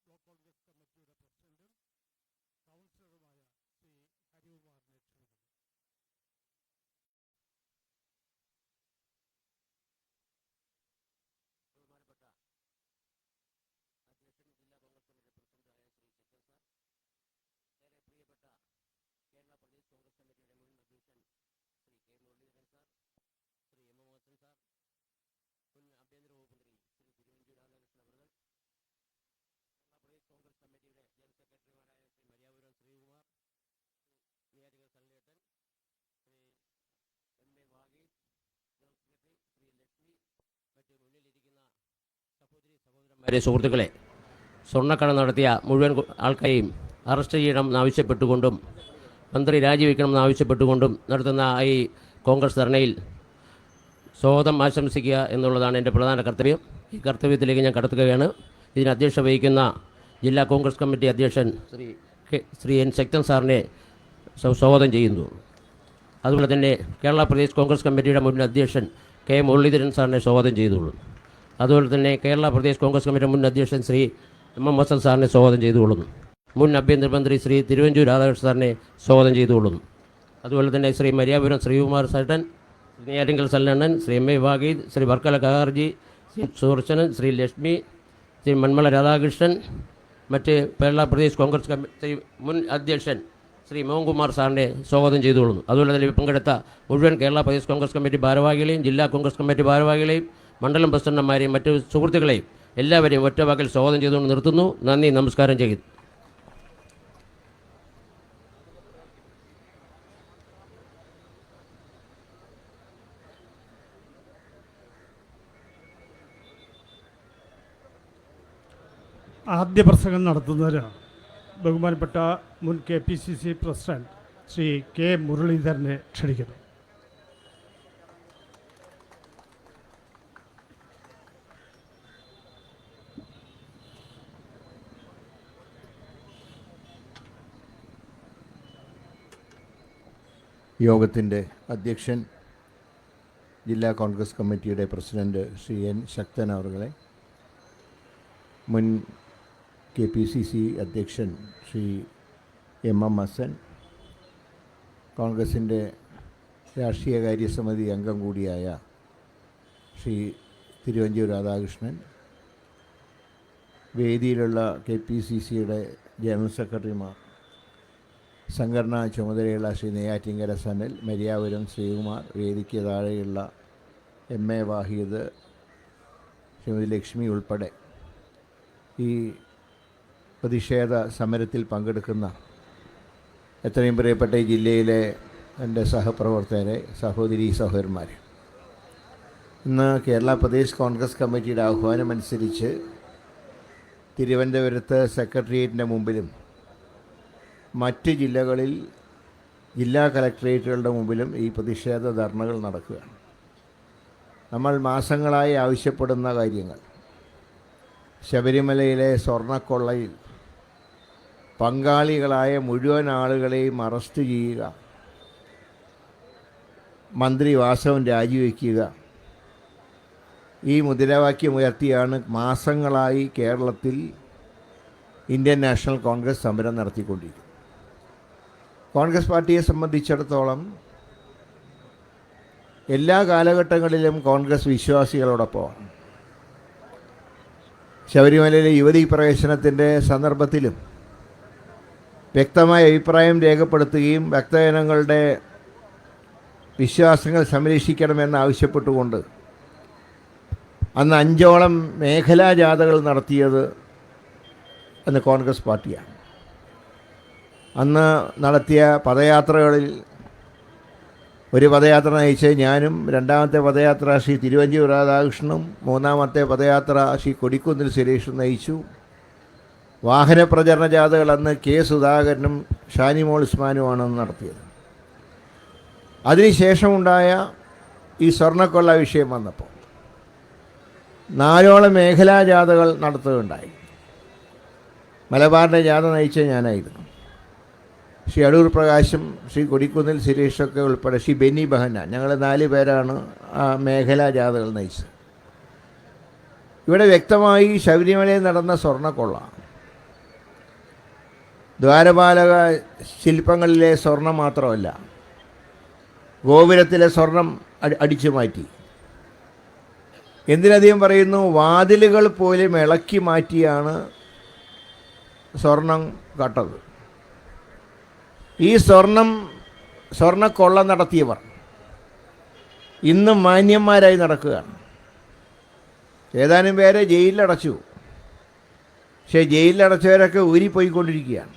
Block Congress കമ്മിറ്റിയുടെ പ്രസിഡന്റും കൗൺസിലറുമായ ശ്രീ ഹരികുമാറിനെ ക്ഷണിക്കുന്നു. സുഹൃത്തുക്കളെ, സ്വർണ്ണക്കട നടത്തിയ മുഴുവൻ ആൾക്കാരെയും അറസ്റ്റ് ചെയ്യണമെന്നാവശ്യപ്പെട്ടുകൊണ്ടും മന്ത്രി രാജിവെക്കണമെന്നാവശ്യപ്പെട്ടുകൊണ്ടും നടത്തുന്ന ഈ കോൺഗ്രസ് ധർണയിൽ സ്വാഗതം ആശംസിക്കുക എന്നുള്ളതാണ് എൻ്റെ പ്രധാന കർത്തവ്യം. ഈ കർത്തവ്യത്തിലേക്ക് ഞാൻ കടത്തുകയാണ്. ഇതിന് അധ്യക്ഷത വഹിക്കുന്ന ജില്ലാ കോൺഗ്രസ് കമ്മിറ്റി അധ്യക്ഷൻ ശ്രീ എൻ ശക്തൻ സാറിനെ സ്വാഗതം ചെയ്യുന്നു. അതുപോലെ തന്നെ കേരള പ്രദേശ് കോൺഗ്രസ് കമ്മിറ്റിയുടെ മുൻ അധ്യക്ഷൻ കെ മുരളീധരൻ സാറിനെ സ്വാഗതം ചെയ്തുകൊള്ളു. അതുപോലെ തന്നെ കേരള പ്രദേശ് കോൺഗ്രസ് കമ്മിറ്റിയുടെ മുൻ അധ്യക്ഷൻ ശ്രീ എം എം ഹസൻ സാറിനെ സ്വാഗതം ചെയ്തുകൊള്ളുന്നു. മുൻ ആഭ്യന്തരമന്ത്രി ശ്രീ തിരുവഞ്ചൂർ രാധാകൃഷ്ണൻ സാറിനെ സ്വാഗതം ചെയ്തുകൊള്ളുന്നു. അതുപോലെ തന്നെ ശ്രീ മര്യാപുരം ശ്രീകുമാർ സേട്ടൻ, ശ്രീ നെയ്യാറ്റിൻകര സല്ലണ്ണൻ, ശ്രീ എം എ വാഗീദ്, ശ്രീ വർക്കല കഹാർജി, ശ്രീ സുദർശനൻ, ശ്രീ ലക്ഷ്മി, ശ്രീ മന്മല രാധാകൃഷ്ണൻ, മറ്റ് കേരള പ്രദേശ് കോൺഗ്രസ് കമ്മിറ്റി മുൻ അധ്യക്ഷൻ ശ്രീ മോഹൻകുമാർ സാറിനെ സ്വാഗതം ചെയ്തുകൊള്ളുന്നു. അതുപോലെ തന്നെ പങ്കെടുത്ത മുഴുവൻ കേരള പ്രദേശ് കോൺഗ്രസ് കമ്മിറ്റി ഭാരവാഹികളെയും ജില്ലാ കോൺഗ്രസ് കമ്മിറ്റി ഭാരവാഹികളെയും മണ്ഡലം പ്രസിഡന്റുമാരെയും മറ്റ് സുഹൃത്തുക്കളെയും എല്ലാവരെയും ഒറ്റവാക്കിൽ സ്വാഗതം ചെയ്തുകൊണ്ട് നിർത്തുന്നു. നന്ദി, നമസ്കാരം ചെയ്യുന്നു. ആദ്യ പ്രസംഗം നടത്തുന്നതിന് ബഹുമാനപ്പെട്ട മുൻ KPCC പ്രസിഡന്റ് ശ്രീ കെ മുരളീധരനെ ക്ഷണിക്കുന്നു. യോഗത്തിൻ്റെ അധ്യക്ഷൻ ജില്ലാ കോൺഗ്രസ് കമ്മിറ്റിയുടെ പ്രസിഡന്റ് ശ്രീ എൻ ശക്തൻ അവറുകളെ, മുൻ KPCC അധ്യക്ഷൻ ശ്രീ എം എം ഹസൻ, കോൺഗ്രസിൻ്റെ രാഷ്ട്രീയ കാര്യസമിതി അംഗം കൂടിയായ ശ്രീ തിരുവഞ്ചൂർ രാധാകൃഷ്ണൻ, വേദിയിലുള്ള KPCCയുടെ ജനറൽ സെക്രട്ടറിമാർ, സംഘടനാ ചുമതലയുള്ള ശ്രീ നെയ്യാറ്റിൻകര സനൽ, മര്യാപുരം ശ്രീകുമാർ, വേദിക്ക് താഴെയുള്ള എം എ വാഹിദ്, ശ്രീമതി ലക്ഷ്മി ഉൾപ്പെടെ ഈ പ്രതിഷേധ സമരത്തിൽ പങ്കെടുക്കുന്ന എത്രയും പ്രിയപ്പെട്ട ഈ ജില്ലയിലെ എൻ്റെ സഹപ്രവർത്തകരെ, സഹോദരീ സഹോദരന്മാരെ, ഇന്ന് കേരള പ്രദേശ് കോൺഗ്രസ് കമ്മിറ്റിയുടെ ആഹ്വാനമനുസരിച്ച് തിരുവനന്തപുരത്ത് സെക്രട്ടേറിയറ്റിൻ്റെ മുമ്പിലും മറ്റ് ജില്ലകളിൽ ജില്ലാ കലക്ട്രേറ്റുകളുടെ മുമ്പിലും ഈ പ്രതിഷേധ ധർണകൾ നടക്കുകയാണ്. നമ്മൾ മാസങ്ങളായി ആവശ്യപ്പെടുന്ന കാര്യങ്ങൾ, ശബരിമലയിലെ സ്വർണ്ണക്കൊള്ളയിൽ പങ്കാളികളായ മുഴുവൻ ആളുകളെയും അറസ്റ്റ് ചെയ്യുക, മന്ത്രി വാസവൻ രാജിവെക്കുക, ഈ മുദ്രാവാക്യമുയർത്തിയാണ് മാസങ്ങളായി കേരളത്തിൽ ഇന്ത്യൻ നാഷണൽ കോൺഗ്രസ് സമരം നടത്തിക്കൊണ്ടിരിക്കുന്നത്. കോൺഗ്രസ് പാർട്ടിയെ സംബന്ധിച്ചിടത്തോളം എല്ലാ കാലഘട്ടങ്ങളിലും കോൺഗ്രസ് വിശ്വാസികളോടൊപ്പമാണ്. ശബരിമലയിലെ യുവതീ പ്രവേശനത്തിൻ്റെ സന്ദർഭത്തിലും വ്യക്തമായ അഭിപ്രായം രേഖപ്പെടുത്തുകയും ഭക്തജനങ്ങളുടെ വിശ്വാസങ്ങൾ സംരക്ഷിക്കണമെന്ന് ആവശ്യപ്പെട്ടുകൊണ്ട് അന്ന് 5ഓളം മേഖലാ ജാഥകൾ നടത്തിയത് അന്ന് കോൺഗ്രസ് പാർട്ടിയാണ്. അന്ന് നടത്തിയ പദയാത്രകളിൽ ഒരു പദയാത്ര നയിച്ച് ഞാനും, രണ്ടാമത്തെ പദയാത്ര ശ്രീ തിരുവഞ്ചൂർ രാധാകൃഷ്ണനും, മൂന്നാമത്തെ പദയാത്ര ശ്രീ കൊടിക്കുന്നിൽ സുരേഷും നയിച്ചു. വാഹന പ്രചരണ ജാഥകൾ അന്ന് കെ സുധാകരനും ഷാനിമോൾ ഉസ്മാനുമാണ് നടത്തിയത്. അതിനുശേഷമുണ്ടായ ഈ സ്വർണ്ണക്കൊള്ള വിഷയം വന്നപ്പോൾ 4ഓളം മേഖലാ ജാഥകൾ നടത്തുകയുണ്ടായി. മലബാറിൻ്റെ ജാഥ നയിച്ച ഞാനായിരുന്നു. ശ്രീ അടൂർ പ്രകാശും ശ്രീ കൊടിക്കുന്നിൽ സുരേഷൊക്കെ ഉൾപ്പെടെ ശ്രീ ബെന്നി ബഹന, ഞങ്ങൾ 4 പേരാണ് ആ മേഖലാ ജാഥകൾ നയിച്ചത്. ഇവിടെ വ്യക്തമായി ശബരിമലയിൽ നടന്ന സ്വർണ്ണക്കൊള്ള ദ്വാരപാലക ശില്പങ്ങളിലെ സ്വർണം മാത്രമല്ല, ഗോപുരത്തിലെ സ്വർണം അടിച്ചു മാറ്റി. എന്തിനധികം പറയുന്നു, വാതിലുകൾ പോലും ഇളക്കി മാറ്റിയാണ് സ്വർണം കട്ടത്. ഈ സ്വർണ്ണക്കൊള്ള നടത്തിയവർ ഇന്ന് മാന്യന്മാരായി നടക്കുകയാണ്. ഏതാനും പേരെ ജയിലിലടച്ചു. പക്ഷേ ജയിലിലടച്ചവരൊക്കെ ഊരിപ്പോയിക്കൊണ്ടിരിക്കുകയാണ്.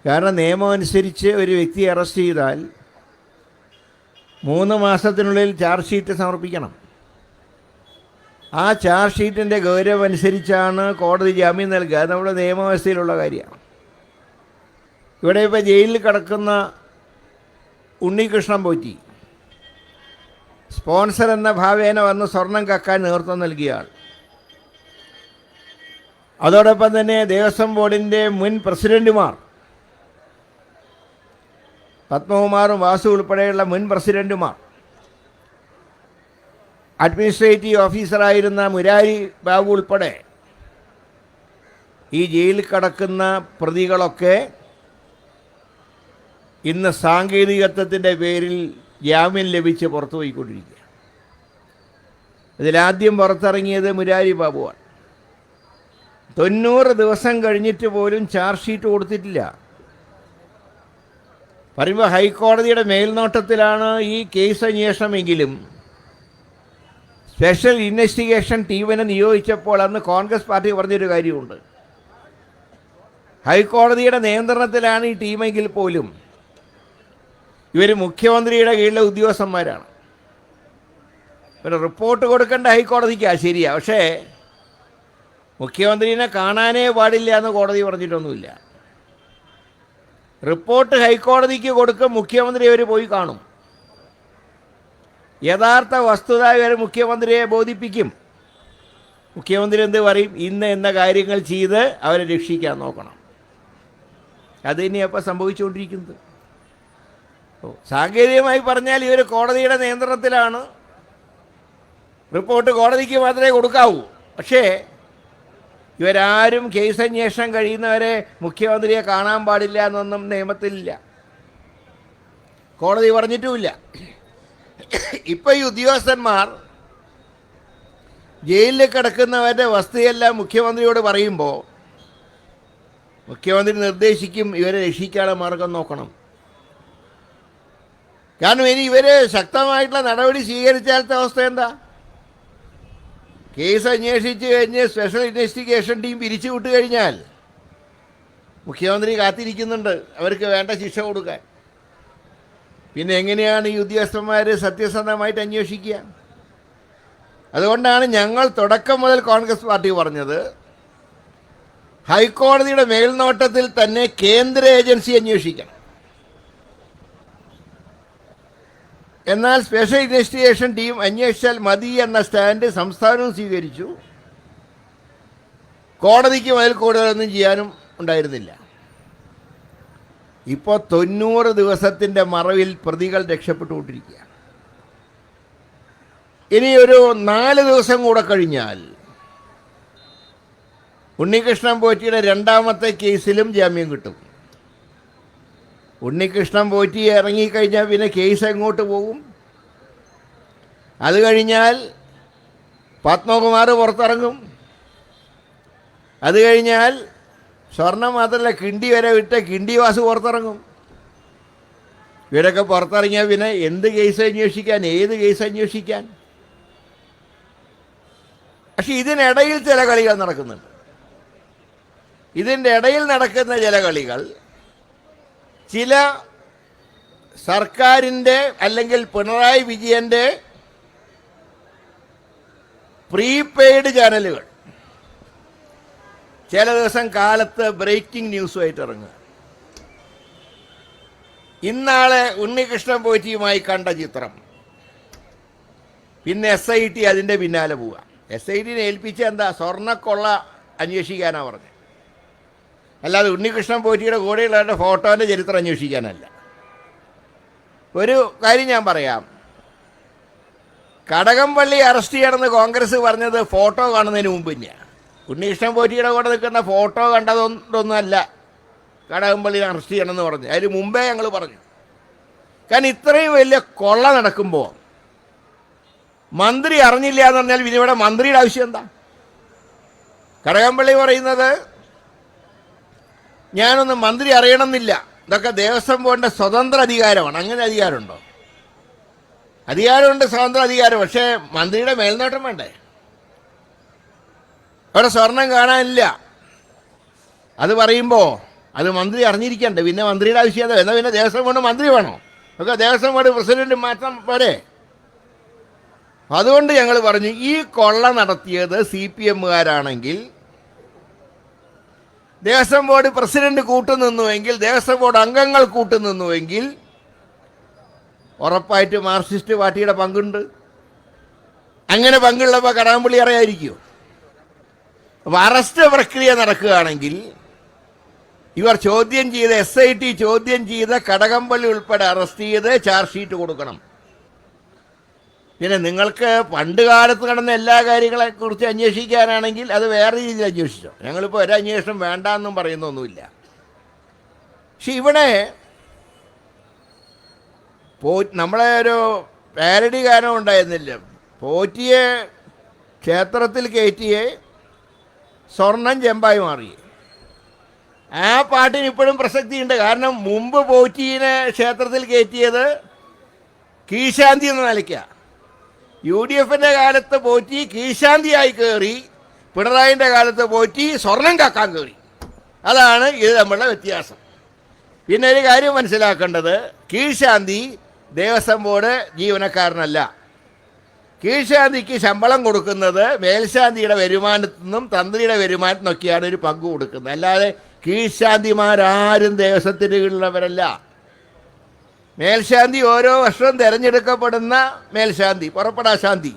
കാരണം നിയമം അനുസരിച്ച് ഒരു വ്യക്തിയെ അറസ്റ്റ് ചെയ്താൽ 3 മാസത്തിനുള്ളിൽ ചാർജ് ഷീറ്റ് സമർപ്പിക്കണം. ആ ചാർജ് ഷീറ്റിൻ്റെ ഗൗരവം അനുസരിച്ചാണ് കോടതി ജാമ്യം നൽകുക. അത് നമ്മുടെ നിയമവ്യവസ്ഥയിലുള്ള കാര്യമാണ്. ഇവിടെ ഇപ്പോൾ ജയിലിൽ കിടക്കുന്ന ഉണ്ണികൃഷ്ണൻ പോറ്റി സ്പോൺസർ എന്ന ഭാവേന വന്ന് സ്വർണം കക്കാൻ നേതൃത്വം നൽകിയ ആൾ. അതോടൊപ്പം തന്നെ ദേവസ്വം ബോർഡിൻ്റെ മുൻ പ്രസിഡൻറ്റുമാർ പത്മകുമാറും വാസു ഉൾപ്പെടെയുള്ള മുൻ പ്രസിഡൻറ്റുമാർ, അഡ്മിനിസ്ട്രേറ്റീവ് ഓഫീസറായിരുന്ന മുരാരി ബാബു ഉൾപ്പെടെ ഈ ജയിലിൽ കിടക്കുന്ന പ്രതികളൊക്കെ ഇന്ന് സാങ്കേതികത്വത്തിൻ്റെ പേരിൽ ജാമ്യം ലഭിച്ച് പുറത്തു പോയിക്കൊണ്ടിരിക്കുക. ഇതിലാദ്യം പുറത്തിറങ്ങിയത് മുരാരി ബാബുവാണ്. 90 ദിവസം കഴിഞ്ഞിട്ട് പോലും ചാർജ് ഷീറ്റ് കൊടുത്തിട്ടില്ല. പറയുമ്പോൾ ഹൈക്കോടതിയുടെ മേൽനോട്ടത്തിലാണ് ഈ കേസ് അന്വേഷണമെങ്കിലും സ്പെഷ്യൽ ഇൻവെസ്റ്റിഗേഷൻ ടീമിനെ നിയോഗിച്ചപ്പോൾ അന്ന് കോൺഗ്രസ് പാർട്ടി പറഞ്ഞൊരു കാര്യമുണ്ട്. ഹൈക്കോടതിയുടെ നിയന്ത്രണത്തിലാണ് ഈ ടീമെങ്കിൽ പോലും ഇവർ മുഖ്യമന്ത്രിയുടെ കീഴിലെ ഉദ്യോഗസ്ഥന്മാരാണ്. ഒരു റിപ്പോർട്ട് കൊടുക്കേണ്ട ഹൈക്കോടതിക്കാണ്, ശരിയാണ്. പക്ഷേ മുഖ്യമന്ത്രിനെ കാണാനേ പാടില്ല എന്ന് കോടതി പറഞ്ഞിട്ടൊന്നുമില്ല. റിപ്പോർട്ട് ഹൈക്കോടതിക്ക് കൊടുക്കും, മുഖ്യമന്ത്രി അവർ പോയി കാണും. യഥാർത്ഥ വസ്തുത ഇവർ മുഖ്യമന്ത്രിയെ ബോധിപ്പിക്കും. മുഖ്യമന്ത്രി എന്ത് പറയും, ഇന്ന കാര്യങ്ങൾ ചെയ്ത് അവരെ രക്ഷിക്കാൻ നോക്കണം. അത് തന്നെയപ്പോൾ സംഭവിച്ചുകൊണ്ടിരിക്കുന്നത്. സാങ്കേതികമായി പറഞ്ഞാൽ ഇവർ കോടതിയുടെ നിയന്ത്രണത്തിലാണ്. റിപ്പോർട്ട് കോടതിക്ക് മാത്രമേ കൊടുക്കാവൂ. പക്ഷേ ഇവരാരും കേസ് അന്വേഷണം കഴിയുന്നവരെ മുഖ്യമന്ത്രിയെ കാണാൻ പാടില്ല എന്നൊന്നും നിയമത്തിലില്ല, കോടതി പറഞ്ഞിട്ടുമില്ല. ഇപ്പോൾ ഈ ഉദ്യോഗസ്ഥന്മാർ ജയിലിൽ കിടക്കുന്നവരുടെ വസ്തുതയെല്ലാം മുഖ്യമന്ത്രിയോട് പറയുമ്പോൾ മുഖ്യമന്ത്രി നിർദ്ദേശിക്കും ഇവരെ രക്ഷിക്കാനുള്ള മാർഗം നോക്കണം. കാരണം ഇനി ഇവർ ശക്തമായിട്ടുള്ള നടപടി സ്വീകരിച്ചാലത്തെ അവസ്ഥ എന്താ? കേസ് അന്വേഷിച്ച് കഴിഞ്ഞ് സ്പെഷ്യൽ ഇൻവെസ്റ്റിഗേഷൻ ടീം പിരിച്ചു വിട്ട് കഴിഞ്ഞാൽ മുഖ്യമന്ത്രി കാത്തിരിക്കുന്നുണ്ട് അവർക്ക് വേണ്ട ശിക്ഷ കൊടുക്കാൻ. പിന്നെ എങ്ങനെയാണ് ഈ ഉദ്യോഗസ്ഥന്മാർ സത്യസന്ധമായിട്ട് അന്വേഷിക്കുക? അതുകൊണ്ടാണ് ഞങ്ങൾ തുടക്കം മുതൽ കോൺഗ്രസ് പാർട്ടി പറഞ്ഞത്, ഹൈക്കോടതിയുടെ മേൽനോട്ടത്തിൽ തന്നെ കേന്ദ്ര ഏജൻസി അന്വേഷിക്കണം. എന്നാൽ സ്പെഷ്യൽ ഇൻവെസ്റ്റിഗേഷൻ ടീം അന്വേഷിച്ചാൽ മതി എന്ന സ്റ്റാൻഡ് സംസ്ഥാനവും സ്വീകരിച്ചു. കോടതിക്ക് അതിൽ കൂടുതലൊന്നും ചെയ്യാനും ഉണ്ടായിരുന്നില്ല. ഇപ്പോൾ 90 ദിവസത്തിൻ്റെ മറവിൽ പ്രതികൾ രക്ഷപ്പെട്ടുകൊണ്ടിരിക്കുകയാണ്. ഇനി ഒരു 4 ദിവസം കൂടെ കഴിഞ്ഞാൽ ഉണ്ണികൃഷ്ണൻ പോറ്റിയുടെ 2ാമത്തെ കേസിലും ജാമ്യം കിട്ടും. ഉണ്ണികൃഷ്ണൻ പോറ്റി ഇറങ്ങിക്കഴിഞ്ഞാൽ പിന്നെ കേസ് എങ്ങോട്ട് പോകും? അത് കഴിഞ്ഞാൽ പത്മകുമാർ പുറത്തിറങ്ങും. അത് കഴിഞ്ഞാൽ സ്വർണം മാത്രമല്ല, കിണ്ടി വരെ വിട്ട് കിണ്ടി വാസു പുറത്തിറങ്ങും. ഇവരൊക്കെ പുറത്തിറങ്ങിയാൽ പിന്നെ എന്ത് കേസ് അന്വേഷിക്കാൻ, ഏത് കേസ് അന്വേഷിക്കാൻ? പക്ഷെ ഇതിനിടയിൽ ചില കളികൾ നടക്കുന്നുണ്ട്. ഇതിൻ്റെ ഇടയിൽ നടക്കുന്ന ചില കളികൾ ചില സർക്കാരിൻ്റെ അല്ലെങ്കിൽ പിണറായി വിജയൻ്റെ പ്രീപെയ്ഡ് ചാനലുകൾ ചില ദിവസം കാലത്ത് ബ്രേക്കിംഗ് ന്യൂസുമായിട്ട് ഇറങ്ങുക. ഇന്നാളെ ഉണ്ണികൃഷ്ണൻ പോറ്റിയുമായി കണ്ട ചിത്രം, പിന്നെ SIT അതിൻ്റെ പിന്നാലെ പോവുക. SITനെ ഏൽപ്പിച്ച എന്താ? സ്വർണ്ണക്കൊള്ള അന്വേഷിക്കാനാണ് പറഞ്ഞത്, അല്ലാതെ ഉണ്ണികൃഷ്ണൻ പോറ്റിയുടെ കൂടെയുള്ളവരുടെ ഫോട്ടോൻ്റെ ചരിത്രം അന്വേഷിക്കാനല്ല. ഒരു കാര്യം ഞാൻ പറയാം, കടകംപള്ളി അറസ്റ്റ് ചെയ്യണമെന്ന് കോൺഗ്രസ് പറഞ്ഞത് ഫോട്ടോ കാണുന്നതിന് മുമ്പ് തന്നെയാണ്. ഉണ്ണികൃഷ്ണൻ പോറ്റിയുടെ കൂടെ നിൽക്കുന്ന ഫോട്ടോ കണ്ടതൊന്നല്ല കടകംപള്ളിയിൽ അറസ്റ്റ് ചെയ്യണമെന്ന് പറഞ്ഞു. അതിന് മുമ്പേ ഞങ്ങൾ പറഞ്ഞു. കാരണം ഇത്രയും വലിയ കൊള്ള നടക്കുമ്പോൾ മന്ത്രി അറിഞ്ഞില്ല എന്ന് പറഞ്ഞാൽ പിന്നെ ഇവിടെ മന്ത്രിയുടെ ആവശ്യം എന്താ? കടകംപള്ളി പറയുന്നത് ഞാനൊന്ന് മന്ത്രി അറിയണമെന്നില്ല, ഇതൊക്കെ ദേവസ്വം ബോർഡിൻ്റെ സ്വതന്ത്ര അധികാരമാണ്. അങ്ങനെ അധികാരമുണ്ടോ? അധികാരമുണ്ട്, സ്വതന്ത്ര അധികാരം. പക്ഷേ മന്ത്രിയുടെ മേൽനോട്ടം വേണ്ടേ? അവിടെ സ്വർണം കാണാനില്ല. അത് പറയുമ്പോൾ അത് മന്ത്രി അറിഞ്ഞിരിക്കണ്ടേ? പിന്നെ മന്ത്രിയുടെ ആവശ്യം എന്താ? എന്നാൽ പിന്നെ ദേവസ്വം ബോർഡ് മന്ത്രി വേണോ? ഒക്കെ ദേവസ്വം ബോർഡ് പ്രസിഡന്റ് മാറ്റാൻ പോരെ? അതുകൊണ്ട് ഞങ്ങൾ പറഞ്ഞു, ഈ കൊള്ള നടത്തിയത് CPM-കാരാണെങ്കിൽ ദേവസ്വം ബോർഡ് പ്രസിഡന്റ് കൂട്ടുനിന്നുവെങ്കിൽ, ദേവസ്വം ബോർഡ് അംഗങ്ങൾ കൂട്ടുനിന്നുവെങ്കിൽ ഉറപ്പായിട്ട് മാർക്സിസ്റ്റ് പാർട്ടിയുടെ പങ്കുണ്ട്. അങ്ങനെ പങ്കുള്ളപ്പോൾ കടകംപള്ളി അറിയാതിരിക്കുമോ? അപ്പോൾ അറസ്റ്റ് പ്രക്രിയ നടക്കുകയാണെങ്കിൽ ഇവർ ചോദ്യം ചെയ്ത് SIT ചോദ്യം ചെയ്ത് കടകംപള്ളി ഉൾപ്പെടെ അറസ്റ്റ് ചെയ്ത് ചാർജ് ഷീറ്റ് കൊടുക്കണം. പിന്നെ നിങ്ങൾക്ക് പണ്ട് കാലത്ത് നടന്ന എല്ലാ കാര്യങ്ങളെക്കുറിച്ച് അന്വേഷിക്കാനാണെങ്കിൽ അത് വേറെ രീതിയിൽ അന്വേഷിച്ചോ. ഞങ്ങളിപ്പോൾ ഒരു അന്വേഷണം വേണ്ടാന്നും പറയുന്നൊന്നുമില്ല. പക്ഷെ ഇവിടെ നമ്മളെ ഒരു പാരഡി ഗാനം ഉണ്ടായിരുന്നില്ല, പോറ്റിയെ ക്ഷേത്രത്തിൽ കയറ്റിയെ സ്വർണം ചെമ്പായി മാറി. ആ പാട്ടിന് ഇപ്പോഴും പ്രസക്തിയുണ്ട്. കാരണം മുമ്പ് പോറ്റിയെ ക്ഷേത്രത്തിൽ കയറ്റിയത് കീഴ്ശാന്തി എന്ന നിലയ്ക്കാണ്. UDF-ൻ്റെ കാലത്ത് പോറ്റി കീഴ്ശാന്തിയായി കയറി, പിണറായിൻ്റെ കാലത്ത് പോറ്റി സ്വർണം കാക്കാൻ കയറി. അതാണ് ഇത് തമ്മിലുള്ള വ്യത്യാസം. പിന്നെ ഒരു കാര്യം മനസ്സിലാക്കേണ്ടത്, കീഴ്ശാന്തി ദേവസ്വം ബോർഡ് ജീവനക്കാരനല്ല. കീഴ്ശാന്തിക്ക് ശമ്പളം കൊടുക്കുന്നത് മേൽശാന്തിയുടെ വരുമാനത്തിൽ നിന്നും തന്ത്രിയുടെ വരുമാനത്തിൽ നിന്നൊക്കെയാണ് ഒരു പങ്ക് കൊടുക്കുന്നത്. അല്ലാതെ കീഴ്ശാന്തിമാരാരും ദേവസ്വത്തിന് കീഴിലുള്ളവരല്ല. മേൽശാന്തി ഓരോ വർഷവും തിരഞ്ഞെടുക്കപ്പെടുന്ന മേൽശാന്തി, പുറപ്പെടാ ശാന്തി.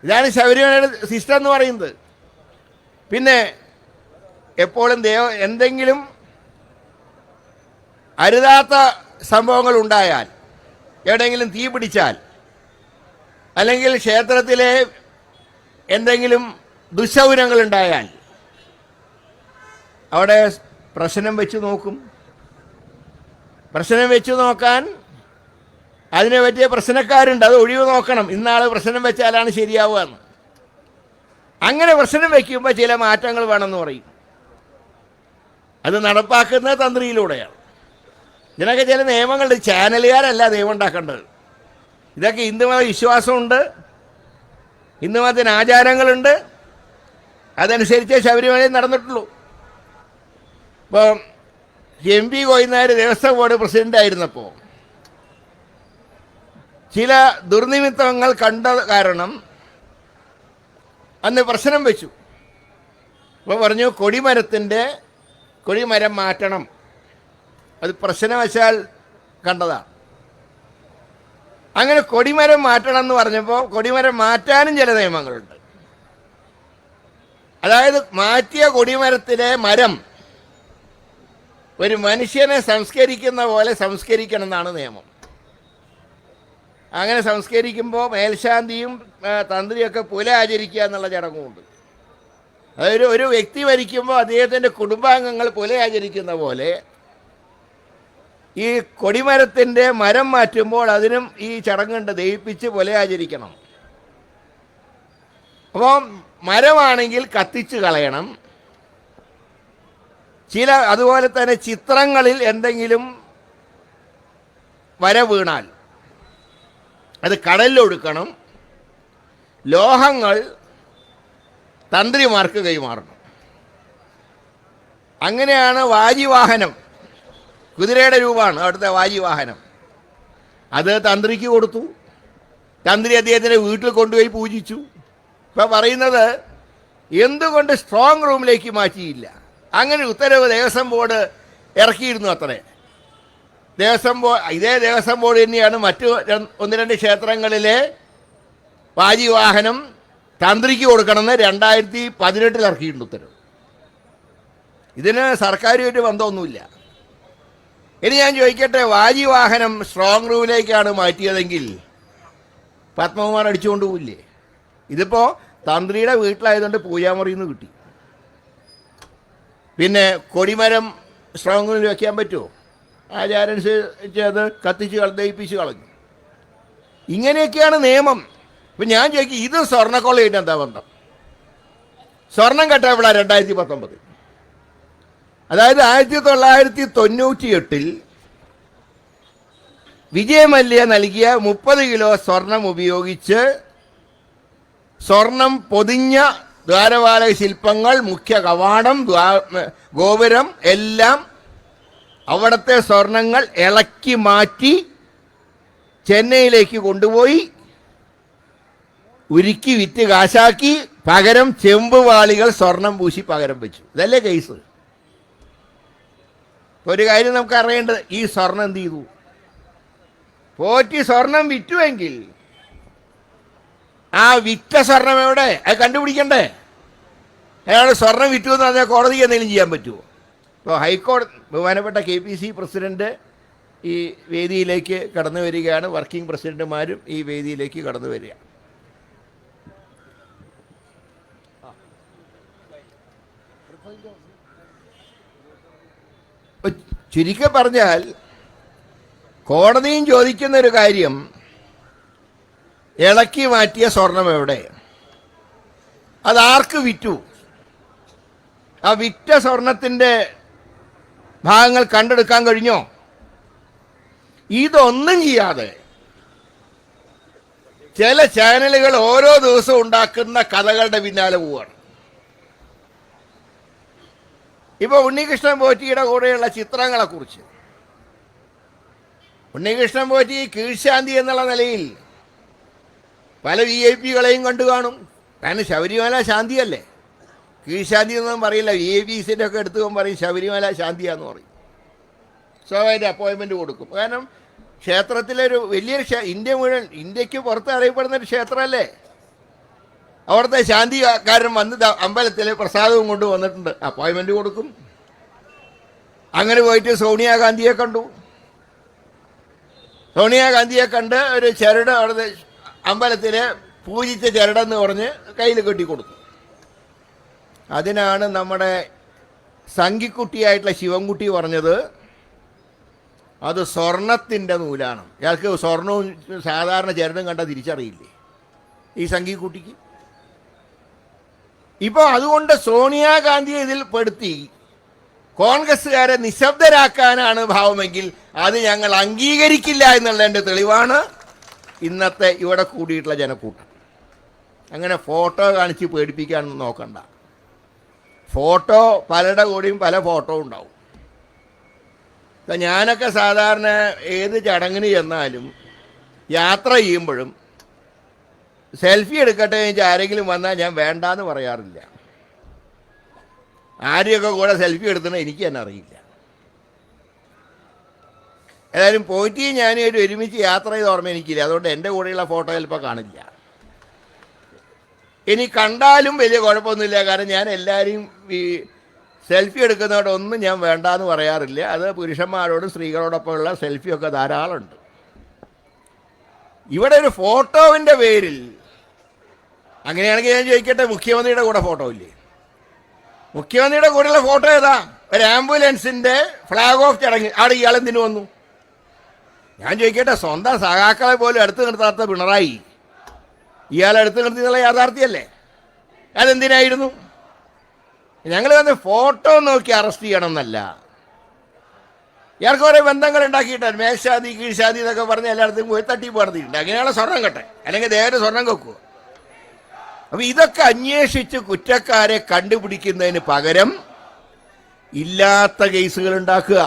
ഇതാണ് ശബരിമലയുടെ സിസ്റ്റം എന്ന് പറയുന്നത്. പിന്നെ എപ്പോഴും എന്തെങ്കിലും അരുതാത്ത സംഭവങ്ങൾ ഉണ്ടായാൽ, എവിടെയെങ്കിലും തീ പിടിച്ചാൽ, അല്ലെങ്കിൽ ക്ഷേത്രത്തിലെ എന്തെങ്കിലും ദുശൗര്യങ്ങൾ ഉണ്ടായാൽ അവിടെ പ്രശ്നം വെച്ച് നോക്കും. പ്രശ്നം വെച്ച് നോക്കാൻ അതിനെ പറ്റിയ പ്രശ്നക്കാരുണ്ട്, അത് ഒഴിവ് നോക്കണം. ഇന്നാൾ പ്രശ്നം വെച്ചാലാണ് ശരിയാവുക എന്ന്. അങ്ങനെ പ്രശ്നം വയ്ക്കുമ്പോൾ ചില മാറ്റങ്ങൾ വേണമെന്ന് പറയും. അത് നടപ്പാക്കുന്നത് തന്ത്രിയിലൂടെയാണ്. ഇതിനൊക്കെ ചില നിയമങ്ങളുണ്ട്. ചാനലുകാരല്ല നിയമം ഉണ്ടാക്കേണ്ടത്. ഇതൊക്കെ ഹിന്ദുമത വിശ്വാസമുണ്ട്, ഹിന്ദുമതത്തിന് ആചാരങ്ങളുണ്ട്. അതനുസരിച്ച് ശബരിമലയിൽ നടന്നിട്ടുള്ളൂ. ഇപ്പോൾ MP കോയിനാർ ദേവസ്വം ബോർഡ് പ്രസിഡൻ്റായിരുന്നപ്പോൾ ചില ദുർനിമിത്തങ്ങൾ കണ്ട കാരണം അന്ന് പ്രശ്നം വെച്ചു. അപ്പോൾ പറഞ്ഞു കൊടിമരം മാറ്റണം. അത് പ്രശ്നവശാൽ കണ്ടതാണ്. അങ്ങനെ കൊടിമരം മാറ്റണം എന്ന് പറഞ്ഞപ്പോൾ കൊടിമരം മാറ്റാനും ചില നിയമങ്ങളുണ്ട്. അതായത് മാറ്റിയ കൊടിമരത്തിലെ മരം ഒരു മനുഷ്യനെ സംസ്കരിക്കുന്ന പോലെ സംസ്കരിക്കണം എന്നാണ് നിയമം. അങ്ങനെ സംസ്കരിക്കുമ്പോൾ മേൽശാന്തിയും തന്ത്രിയൊക്കെ പുല ആചരിക്കുക എന്നുള്ള ചടങ്ങുമുണ്ട്. അതായത് ഒരു വ്യക്തി മരിക്കുമ്പോൾ അദ്ദേഹത്തിൻ്റെ കുടുംബാംഗങ്ങൾ പുല ആചരിക്കുന്ന പോലെ ഈ കൊടിമരത്തിൻ്റെ മരം മാറ്റുമ്പോൾ അതിനും ഈ ചടങ്ങുണ്ട്, ദഹിപ്പിച്ച് പുല ആചരിക്കണം. അപ്പോൾ മരമാണെങ്കിൽ കത്തിച്ച് കളയണം. അതുപോലെ തന്നെ ചിത്രങ്ങളിൽ എന്തെങ്കിലും വര വീണാൽ അത് കടലിലൊഴുക്കണം. ലോഹങ്ങൾ തന്ത്രിമാർക്ക് കൈമാറണം. അങ്ങനെയാണ് വാജിവാഹനം, കുതിരയുടെ രൂപമാണ് അവിടുത്തെ വാജിവാഹനം. അത് തന്ത്രിക്ക് കൊടുത്തു. തന്ത്രി അദ്ദേഹത്തിൻ്റെ വീട്ടിൽ കൊണ്ടുപോയി പൂജിച്ചു. ഇപ്പോൾ പറയുന്നത് എന്തുകൊണ്ട് സ്ട്രോങ് റൂമിലേക്ക് മാറ്റിയില്ല? അങ്ങനെ ഉത്തരവ് ദേവസ്വം ബോർഡ് ഇറക്കിയിരുന്നു. അത്രേ ഇതേ ദേവസ്വം ബോർഡ് തന്നെയാണ് മറ്റു 1-2 ക്ഷേത്രങ്ങളിലെ വാജിവാഹനം തന്ത്രിക്ക് കൊടുക്കണമെന്ന് 2018 ഇറക്കിയിട്ടുണ്ട് ഉത്തരവ്. ഇതിന് സർക്കാരുമായിട്ട് ബന്ധമൊന്നുമില്ല. ഇനി ഞാൻ ചോദിക്കട്ടെ, വാജിവാഹനം സ്ട്രോങ് റൂമിലേക്കാണ് മാറ്റിയതെങ്കിൽ പത്മകുമാർ അടിച്ചുകൊണ്ട് പോയില്ലേ? ഇതിപ്പോൾ തന്ത്രിയുടെ വീട്ടിലായതുകൊണ്ട് പൂജാമുറിയിൽ നിന്ന് കിട്ടി. പിന്നെ കൊടിമരം സ്ട്രോങ് റൂമിൽ വയ്ക്കാൻ പറ്റുമോ? ആചാരനുസരിച്ച് അത് കത്തിച്ച് ദഹിപ്പിച്ച് കളഞ്ഞു. ഇങ്ങനെയൊക്കെയാണ് നിയമം. ഇപ്പം ഞാൻ ചോദിക്കും, ഇത് സ്വർണ്ണക്കൊള്ളയിട്ട് എന്താ ബന്ധം? സ്വർണം കെട്ടാ ഇവിടെ 2019, അതായത് 1998 വിജയ് മല്യ നൽകിയ 30 കിലോ സ്വർണം ഉപയോഗിച്ച് സ്വർണം പൊതിഞ്ഞ ദ്വാരപാലക ശില്പങ്ങൾ, മുഖ്യ കവാടം, ഗോപുരം എല്ലാം അവിടുത്തെ സ്വർണങ്ങൾ ഇളക്കി മാറ്റി ചെന്നൈയിലേക്ക് കൊണ്ടുപോയി ഉരുക്കി വിറ്റ് കാശാക്കി പകരം ചെമ്പുവാളികൾ സ്വർണം പൂശി പകരം വെച്ചു. ഇതല്ലേ കേസ്? ഒരു കാര്യം നമുക്ക് അറിയേണ്ടത്, ഈ സ്വർണം എന്ത് ചെയ്തു? പോറ്റി സ്വർണം വിറ്റുവെങ്കിൽ ആ വിറ്റ സ്വർണം എവിടെ? അത് കണ്ടുപിടിക്കണ്ടേ? അയാൾ സ്വർണം വിറ്റു എന്ന് പറഞ്ഞാൽ കോടതിക്ക് എന്തെങ്കിലും ചെയ്യാൻ പറ്റുമോ? ഇപ്പോൾ ഹൈക്കോടതി ബഹുമാനപ്പെട്ട KPC പ്രസിഡന്റ് ഈ വേദിയിലേക്ക് കടന്നു വരികയാണ്. വർക്കിംഗ് പ്രസിഡന്റുമാരും ഈ വേദിയിലേക്ക് കടന്നു വരിക. ചുരുക്കി പറഞ്ഞാൽ കോടതിയും ചോദിക്കുന്ന ഒരു കാര്യം, ഇളക്കി മാറ്റിയ സ്വർണം എവിടെ? അതാർക്ക് വിറ്റു? ആ വിറ്റ സ്വർണത്തിൻ്റെ ഭാഗങ്ങൾ കണ്ടെടുക്കാൻ കഴിഞ്ഞോ? ഇതൊന്നും ചെയ്യാതെ ചില ചാനലുകൾ ഓരോ ദിവസവും ഉണ്ടാക്കുന്ന കഥകളുടെ പിന്നാലെ പോവുകയാണ്. ഇപ്പോൾ ഉണ്ണികൃഷ്ണൻ പോറ്റിയുടെ കൂടെയുള്ള ചിത്രങ്ങളെക്കുറിച്ച്, ഉണ്ണികൃഷ്ണൻ പോറ്റി കീഴ്ശാന്തി എന്നുള്ള നിലയിൽ പല VIP-കളെയും കണ്ടു കാണും. കാരണം ശബരിമല ശാന്തിയല്ലേ, കീഴ്ശാന്തി എന്നൊന്നും പറയില്ല. VIPസിൻ്റെ ഒക്കെ എടുത്തു പറയും ശബരിമല ശാന്തിയാന്ന് പറയും. സ്വാഭാവിക അപ്പോയിൻമെൻറ്റ് കൊടുക്കും. കാരണം ക്ഷേത്രത്തിലൊരു വലിയൊരു ഇന്ത്യക്ക് പുറത്ത് അറിയപ്പെടുന്നൊരു ക്ഷേത്രമല്ലേ. അവിടുത്തെ ശാന്തിക്കാരൻ വന്ന് അമ്പലത്തിൽ പ്രസാദവും കൊണ്ട് വന്നിട്ടുണ്ട്, അപ്പോയിൻമെൻറ്റ് കൊടുക്കും. അങ്ങനെ പോയിട്ട് സോണിയാഗാന്ധിയെ കണ്ടു. സോണിയാഗാന്ധിയെ കണ്ട് ഒരു ചരട് അവിടുത്തെ അമ്പലത്തിൽ പൂജിച്ച ചരടെന്ന് പറഞ്ഞ് കയ്യിൽ കെട്ടിക്കൊടുത്തു. അതിനാണ് നമ്മുടെ സംഘിക്കുട്ടിയായിട്ടുള്ള ശിവൻകുട്ടി പറഞ്ഞത് അത് സ്വർണത്തിൻ്റെ നൂലാണ്. ഇയാൾക്ക് സ്വർണവും സാധാരണ ചരടും കണ്ടാൽ തിരിച്ചറിയില്ലേ ഈ സംഘിക്കുട്ടിക്ക്? ഇപ്പോൾ അതുകൊണ്ട് സോണിയാഗാന്ധിയെ ഇതിൽ പെടുത്തി കോൺഗ്രസ്സുകാരെ നിശബ്ദരാക്കാനാണ് ഭാവമെങ്കിൽ അത് ഞങ്ങൾ അംഗീകരിക്കില്ല എന്നുള്ളതിൻ്റെ തെളിവാണ് ഇന്നത്തെ ഇവിടെ കൂടിയിട്ടുള്ള ജനക്കൂട്ടം. അങ്ങനെ ഫോട്ടോ കാണിച്ച് പേടിപ്പിക്കാനൊന്നും നോക്കണ്ട. ഫോട്ടോ പലരുടെ കൂടെയും പല ഫോട്ടോ ഉണ്ടാവും. ഞാനൊക്കെ സാധാരണ ഏത് ചടങ്ങിന് ചെന്നാലും യാത്ര ചെയ്യുമ്പോഴും സെൽഫി എടുക്കട്ടെ എന്ന് ആരെങ്കിലും വന്നാൽ ഞാൻ വേണ്ടാന്ന് പറയാറില്ല. ആരെയൊക്കെ കൂടെ സെൽഫി എടുത്തണോ എനിക്ക് തന്നെ അറിയില്ല. ഏതായാലും പോയിട്ട് ഞാനൊരു ഒരുമിച്ച് യാത്ര ചെയ്ത് ഓർമ്മ എനിക്കില്ല. അതുകൊണ്ട് എൻ്റെ കൂടെയുള്ള ഫോട്ടോ ചിലപ്പോൾ കാണില്ല. ഇനി കണ്ടാലും വലിയ കുഴപ്പമൊന്നുമില്ല. കാരണം ഞാൻ എല്ലാവരെയും ഈ സെൽഫി എടുക്കുന്നതോടൊന്നും ഞാൻ വേണ്ടാന്ന് പറയാറില്ല. അത് പുരുഷന്മാരോടും സ്ത്രീകളോടൊപ്പമുള്ള സെൽഫിയൊക്കെ ധാരാളമുണ്ട്. ഇവിടെ ഒരു ഫോട്ടോവിൻ്റെ പേരിൽ അങ്ങനെയാണെങ്കിൽ ഞാൻ ചോദിക്കട്ടെ, മുഖ്യമന്ത്രിയുടെ കൂടെ ഫോട്ടോ ഇല്ലേ? മുഖ്യമന്ത്രിയുടെ കൂടെയുള്ള ഫോട്ടോ ഏതാ? ഒരു ആംബുലൻസിൻ്റെ ഫ്ലാഗ് ഓഫ് ചടങ്ങ് അവിടെ ഇയാളെന്തിനു വന്നു? ഞാൻ ചോദിക്കട്ടെ, സ്വന്തം സഖാക്കളെ പോലും അടുത്ത് നിർത്താത്ത പിണറായി ഇയാളെ അടുത്ത് നിർത്തിയുള്ള യാഥാർത്ഥ്യമല്ലേ? അതെന്തിനായിരുന്നു? ഞങ്ങൾ വന്ന് ഫോട്ടോ നോക്കി അറസ്റ്റ് ചെയ്യണം എന്നല്ല. ഇയാൾക്ക് കുറേ ബന്ധങ്ങൾ ഉണ്ടാക്കിയിട്ടാണ് മേൽശാന്തി കീഴ്ശാന്തി എന്നൊക്കെ പറഞ്ഞ് എല്ലായിടത്തും പോയി തട്ടിപ്പ് നടത്തിയിട്ടുണ്ട്. അങ്ങനെയാണ് സ്വർണം കട്ടെ, അല്ലെങ്കിൽ ദേവന് സ്വർണം വെക്കുക. അപ്പം ഇതൊക്കെ അന്വേഷിച്ച് കുറ്റക്കാരെ കണ്ടുപിടിക്കുന്നതിന് പകരം ഇല്ലാത്ത കേസുകൾ ഉണ്ടാക്കുക.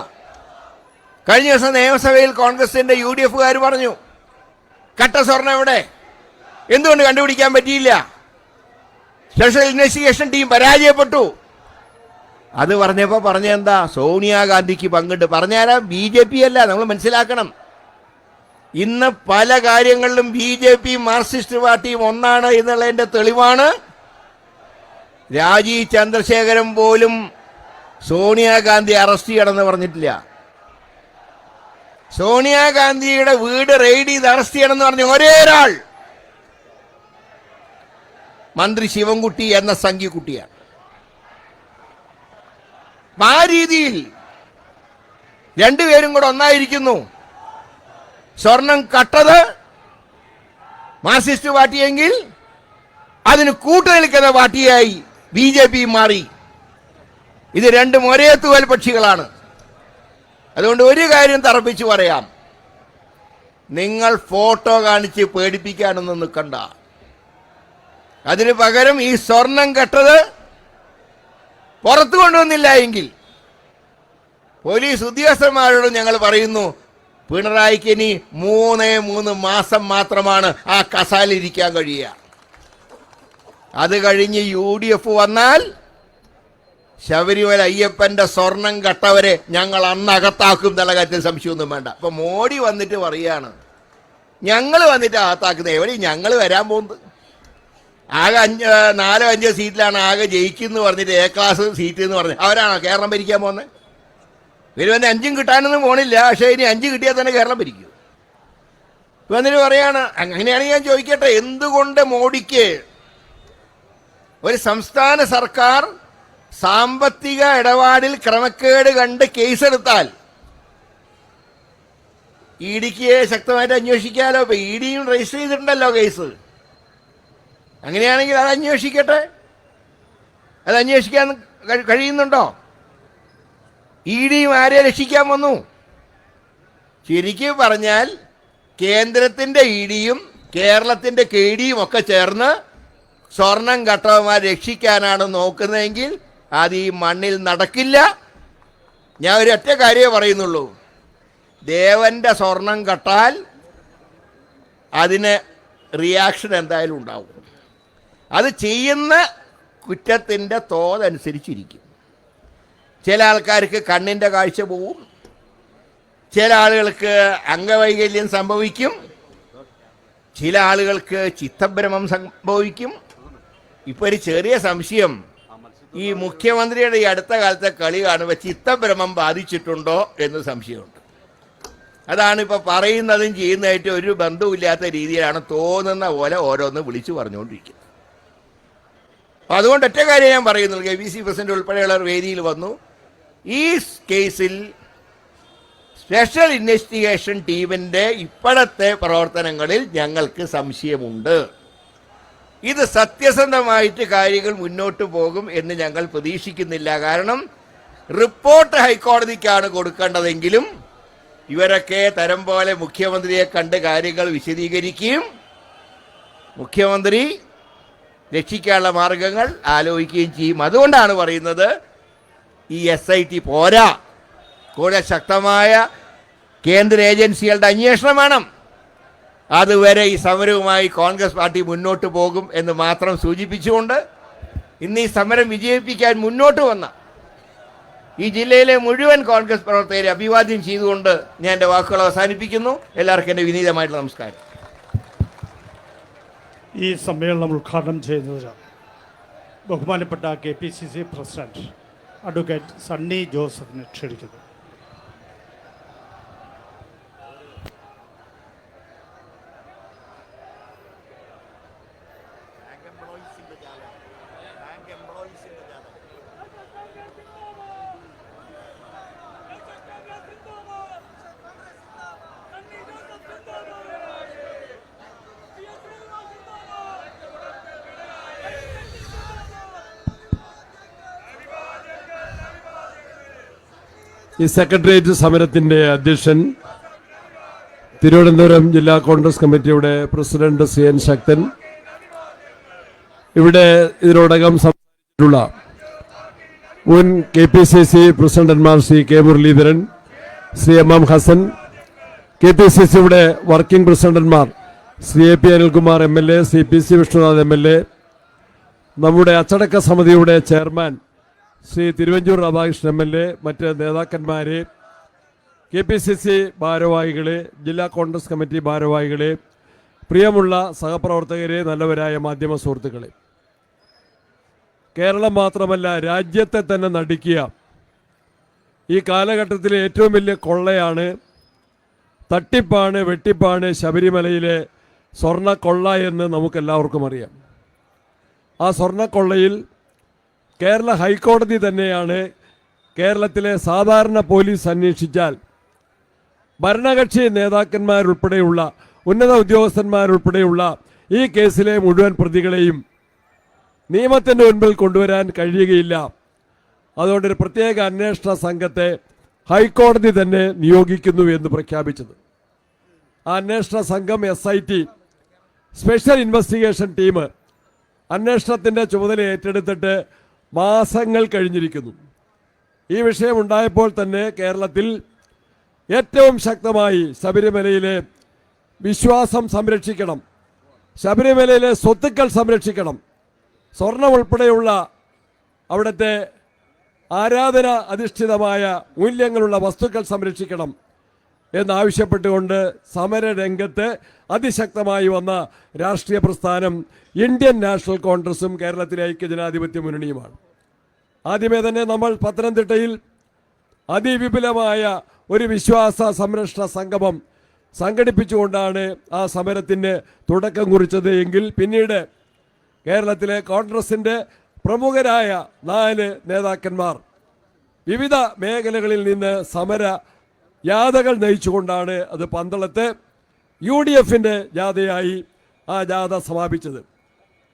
കഴിഞ്ഞ ദിവസം നിയമസഭയിൽ കോൺഗ്രസിൻ്റെ UDFകാർ പറഞ്ഞു കട്ട സ്വർണം എവിടെ, എന്തുകൊണ്ട് കണ്ടുപിടിക്കാൻ പറ്റിയില്ല? സ്പെഷ്യൽ ഇൻവെസ്റ്റിഗേഷൻ ടീം പരാജയപ്പെട്ടു. അത് പറഞ്ഞപ്പോൾ പറഞ്ഞെന്താ? സോണിയാഗാന്ധിക്ക് പങ്കുണ്ട്. പറഞ്ഞാൽ BJP അല്ല, നമ്മൾ മനസ്സിലാക്കണം. ഇന്ന് പല കാര്യങ്ങളിലും BJP മാർക്സിസ്റ്റ് പാർട്ടിയും ഒന്നാണ് എന്നുള്ളതിൻ്റെ തെളിവാണ് രാജീവ് ചന്ദ്രശേഖരൻ പോലും സോണിയാഗാന്ധി അറസ്റ്റ് ചെയ്യണമെന്ന് പറഞ്ഞിട്ടില്ല. സോണിയാഗാന്ധിയുടെ വീട് റെയ്ഡ് ചെയ്ത് അറസ്റ്റ് ചെയ്യണമെന്ന് പറഞ്ഞ ഒരേ ഒരാൾ മന്ത്രി ശിവൻകുട്ടി എന്ന സംഘിക്കുട്ടിയാണ്. ആ രീതിയിൽ രണ്ടുപേരും കൂടെ ഒന്നായിരിക്കുന്നു. സ്വർണം കട്ടത് മാർക്സിസ്റ്റ് പാർട്ടിയെങ്കിൽ അതിന് കൂട്ടുനിൽക്കുന്ന പാർട്ടിയായി BJP മാറി. ഇത് രണ്ടും ഒരേ തൂവൽ പക്ഷികളാണ്. അതുകൊണ്ട് ഒരു കാര്യം തറപ്പിച്ച് പറയാം, നിങ്ങൾ ഫോട്ടോ കാണിച്ച് പേടിപ്പിക്കാനൊന്നും നിൽക്കണ്ട. അതിന് പകരം ഈ സ്വർണം കെട്ടത് പുറത്തു കൊണ്ടുവന്നില്ല എങ്കിൽ പോലീസ് ഉദ്യോഗസ്ഥന്മാരോട് ഞങ്ങൾ പറയുന്നു, പിണറായിക്ക് ഇനി 3 മാസം മാത്രമാണ് ആ കസാലിരിക്കാൻ കഴിയുക. അത് കഴിഞ്ഞ് UDF വന്നാൽ ശബരിമല അയ്യപ്പന്റെ സ്വർണം കട്ടവരെ ഞങ്ങൾ അന്നകത്താക്കും എന്നുള്ള കാര്യത്തിൽ സംശയമൊന്നും വേണ്ട. അപ്പൊ മോഡി വന്നിട്ട് പറയാണ് ഞങ്ങൾ വന്നിട്ട് അകത്താക്കുന്നത്. എവിടെ ഞങ്ങൾ വരാൻ പോകുന്നത്? ആകെ 4-5 സീറ്റിലാണ് ആകെ ജയിക്കുന്നു പറഞ്ഞിട്ട് A ക്ലാസ് സീറ്റ് എന്ന് പറഞ്ഞ് അവരാണോ കേരളം ഭരിക്കാൻ പോകുന്നത്? ഇവർ വന്ന് 5 കിട്ടാനൊന്നും പോണില്ല. പക്ഷേ ഇനി 5 കിട്ടിയാൽ തന്നെ കേരളം ഭരിക്കും. വന്നിട്ട് പറയാണ്. അങ്ങനെയാണെങ്കിൽ ഞാൻ ചോദിക്കട്ടെ, എന്തുകൊണ്ട് മോഡിക്ക് ഒരു സംസ്ഥാന സർക്കാർ സാമ്പത്തിക ഇടപാടിൽ ക്രമക്കേട് കണ്ട് കേസെടുത്താൽ EDക്ക് ശക്തമായിട്ട് അന്വേഷിക്കാമല്ലോ? ഇപ്പൊ EDയും രജിസ്റ്റർ ചെയ്തിട്ടുണ്ടല്ലോ കേസ്. അങ്ങനെയാണെങ്കിൽ അത് അന്വേഷിക്കട്ടെ. അത് അന്വേഷിക്കാൻ കഴിയുന്നുണ്ടോ? EDയും ആരെ രക്ഷിക്കാൻ വന്നു? ശരിക്കും പറഞ്ഞാൽ കേന്ദ്രത്തിന്റെ EDയും കേരളത്തിന്റെ KDയും ഒക്കെ ചേർന്ന് സ്വർണം കട്ടവന്മാർ രക്ഷിക്കാനാണ് നോക്കുന്നതെങ്കിൽ അത് ഈ മണ്ണിൽ നടക്കില്ല. ഞാൻ ഒരു ഒറ്റ കാര്യമേ പറയുന്നുള്ളൂ, ദേവന്റെ സ്വർണം കട്ടാൽ അതിന് റിയാക്ഷൻ എന്തായാലും ഉണ്ടാവും. അത് ചെയ്യുന്ന കുറ്റത്തിൻ്റെ തോതനുസരിച്ചിരിക്കും. ചില ആൾക്കാർക്ക് കണ്ണിൻ്റെ കാഴ്ച പോവും, ചില ആളുകൾക്ക് അംഗവൈകല്യം സംഭവിക്കും, ചില ആളുകൾക്ക് ചിത്തഭ്രമം സംഭവിക്കും. ഇപ്പോൾ ഒരു ചെറിയ സംശയം, ഈ മുഖ്യമന്ത്രിയുടെ ഈ അടുത്ത കാലത്തെ കളി കാണുമ്പോൾ ചിത്തഭ്രമം ബാധിച്ചിട്ടുണ്ടോ എന്ന് സംശയമുണ്ട്. അതാണ് ഇപ്പോൾ പറയുന്നതും ചെയ്യുന്നതായിട്ട് ഒരു ബന്ധവുമില്ലാത്ത രീതിയിലാണ് തോന്നുന്ന പോലെ ഓരോന്ന് വിളിച്ചു പറഞ്ഞുകൊണ്ടിരിക്കുന്നത്. അപ്പം അതുകൊണ്ട് ഒറ്റ കാര്യം ഞാൻ പറയുന്നുള്ളൂ, KPCC പ്രസിഡന്റ് ഉൾപ്പെടെയുള്ളവർ വേദിയിൽ വന്നു. ഈ കേസിൽ സ്പെഷ്യൽ ഇൻവെസ്റ്റിഗേഷൻ ടീമിൻ്റെ ഇപ്പോഴത്തെ പ്രവർത്തനങ്ങളിൽ ഞങ്ങൾക്ക് സംശയമുണ്ട്. ഇത് സത്യസന്ധമായിട്ട് കാര്യങ്ങൾ മുന്നോട്ട് പോകും എന്ന് ഞങ്ങൾ പ്രതീക്ഷിക്കുന്നില്ല. കാരണം റിപ്പോർട്ട് ഹൈക്കോടതിക്കാണ് കൊടുക്കേണ്ടതെങ്കിലും ഇവരൊക്കെ തരം പോലെ മുഖ്യമന്ത്രിയെ കണ്ട് കാര്യങ്ങൾ വിശദീകരിക്കുകയും മുഖ്യമന്ത്രി രക്ഷിക്കാനുള്ള മാർഗങ്ങൾ ആലോചിക്കുകയും ചെയ്യും. അതുകൊണ്ടാണ് പറയുന്നത് ഈ SIT പോരാ, കൂടെ ശക്തമായ കേന്ദ്ര ഏജൻസികളുടെ അന്വേഷണം വേണം. അതുവരെ ഈ സമരവുമായി കോൺഗ്രസ് പാർട്ടി മുന്നോട്ട് പോകും എന്ന് മാത്രം സൂചിപ്പിച്ചുകൊണ്ട് ഇന്ന് ഈ സമരം വിജയിപ്പിക്കാൻ മുന്നോട്ട് വന്ന ഈ ജില്ലയിലെ മുഴുവൻ കോൺഗ്രസ് പ്രവർത്തകരെ അഭിവാദ്യം ചെയ്തുകൊണ്ട് ഞാൻ എൻ്റെ വാക്കുകൾ അവസാനിപ്പിക്കുന്നു. എല്ലാവർക്കും എൻ്റെ വിനീതമായിട്ടുള്ള നമസ്കാരം. ഈ സമ്മേളനം ഉദ്ഘാടനം ചെയ്യുന്നതിന് ബഹുമാനപ്പെട്ട KPCC പ്രസിഡന്റ് അഡ്വക്കേറ്റ് സണ്ണി ജോസഫിനെ ക്ഷണിക്കുന്നു. ഈ സെക്രട്ടേറിയറ്റ് സമരത്തിൻ്റെ അധ്യക്ഷൻ തിരുവനന്തപുരം ജില്ലാ കോൺഗ്രസ് കമ്മിറ്റിയുടെ പ്രസിഡന്റ് CN ശക്തൻ, ഇവിടെ ഇതിനോടകം സംസാരിച്ചിട്ടുള്ള മുൻ KPCC പ്രസിഡന്റുമാർ ശ്രീ K മുരളീധരൻ, ശ്രീ MM ഹസൻ, KPCCയുടെ വർക്കിംഗ് പ്രസിഡന്റുമാർ Shri AP Anilkumar MLA, Shri PC Vishnunath MLA, നമ്മുടെ അച്ചടക്ക സമിതിയുടെ ചെയർമാൻ ശ്രീ തിരുവഞ്ചൂർ രാധാകൃഷ്ണൻ MLA, മറ്റ് നേതാക്കന്മാരെ, KPCC ഭാരവാഹികളെ, ജില്ലാ കോൺഗ്രസ് കമ്മിറ്റി ഭാരവാഹികളെ, പ്രിയമുള്ള സഹപ്രവർത്തകരെ, നല്ലവരായ മാധ്യമ സുഹൃത്തുക്കളെ, കേരളം മാത്രമല്ല രാജ്യത്തെ തന്നെ നടുക്കിയ ഈ കാലഘട്ടത്തിലെ ഏറ്റവും വലിയ കൊള്ളയാണ്, തട്ടിപ്പാണ്, വെട്ടിപ്പാണ് ശബരിമലയിലെ സ്വർണ്ണക്കൊള്ള എന്ന് നമുക്കെല്ലാവർക്കും അറിയാം. ആ സ്വർണ്ണക്കൊള്ളയിൽ കേരള ഹൈക്കോടതി തന്നെയാണ് കേരളത്തിലെ സാധാരണ പോലീസ് അന്വേഷിച്ചാൽ ഭരണകക്ഷി നേതാക്കന്മാരുൾപ്പെടെയുള്ള ഉന്നത ഉദ്യോഗസ്ഥന്മാരുൾപ്പെടെയുള്ള ഈ കേസിലെ മുഴുവൻ പ്രതികളെയും നിയമത്തിൻ്റെ മുൻപിൽ കൊണ്ടുവരാൻ കഴിയുകയില്ല. അതുകൊണ്ടൊരു പ്രത്യേക അന്വേഷണ സംഘത്തെ ഹൈക്കോടതി തന്നെ നിയോഗിക്കുന്നു എന്ന് പ്രഖ്യാപിച്ചത്. ആ അന്വേഷണ സംഘം SIT സ്പെഷ്യൽ ഇൻവെസ്റ്റിഗേഷൻ ടീം അന്വേഷണത്തിൻ്റെ ചുമതല ഏറ്റെടുത്തിട്ട് മാസങ്ങൾ കഴിഞ്ഞിരിക്കുന്നു. ഈ വിഷയമുണ്ടായപ്പോൾ തന്നെ കേരളത്തിൽ ഏറ്റവും ശക്തമായി ശബരിമലയിലെ വിശ്വാസം സംരക്ഷിക്കണം, ശബരിമലയിലെ സ്വത്തുക്കൾ സംരക്ഷിക്കണം, സ്വർണം ഉൾപ്പെടെയുള്ള അവിടുത്തെ ആരാധന അധിഷ്ഠിതമായ മൂല്യങ്ങളുള്ള വസ്തുക്കൾ സംരക്ഷിക്കണം എന്നാവശ്യപ്പെട്ടുകൊണ്ട് സമരരംഗത്ത് അതിശക്തമായി വന്ന രാഷ്ട്രീയ പ്രസ്ഥാനം ഇന്ത്യൻ നാഷണൽ കോൺഗ്രസും കേരളത്തിലെ ഐക്യജനാധിപത്യ മുന്നണിയുമാണ്. ആദ്യമേ തന്നെ നമ്മൾ പത്തനംതിട്ടയിൽ അതിവിപുലമായ ഒരു വിശ്വാസ സംരക്ഷണ സംഗമം സംഘടിപ്പിച്ചുകൊണ്ടാണ് ആ സമരത്തിന് തുടക്കം കുറിച്ചത്. എങ്കിൽ പിന്നീട് കേരളത്തിലെ കോൺഗ്രസിൻ്റെ പ്രമുഖരായ 4 നേതാക്കന്മാർ വിവിധ മേഖലകളിൽ നിന്ന് സമര ജാഥകൾ നയിച്ചുകൊണ്ടാണ് അത് പന്തളത്ത് UDFൻ്റെ ജാഥയായി ആ ജാഥ സമാപിച്ചത്.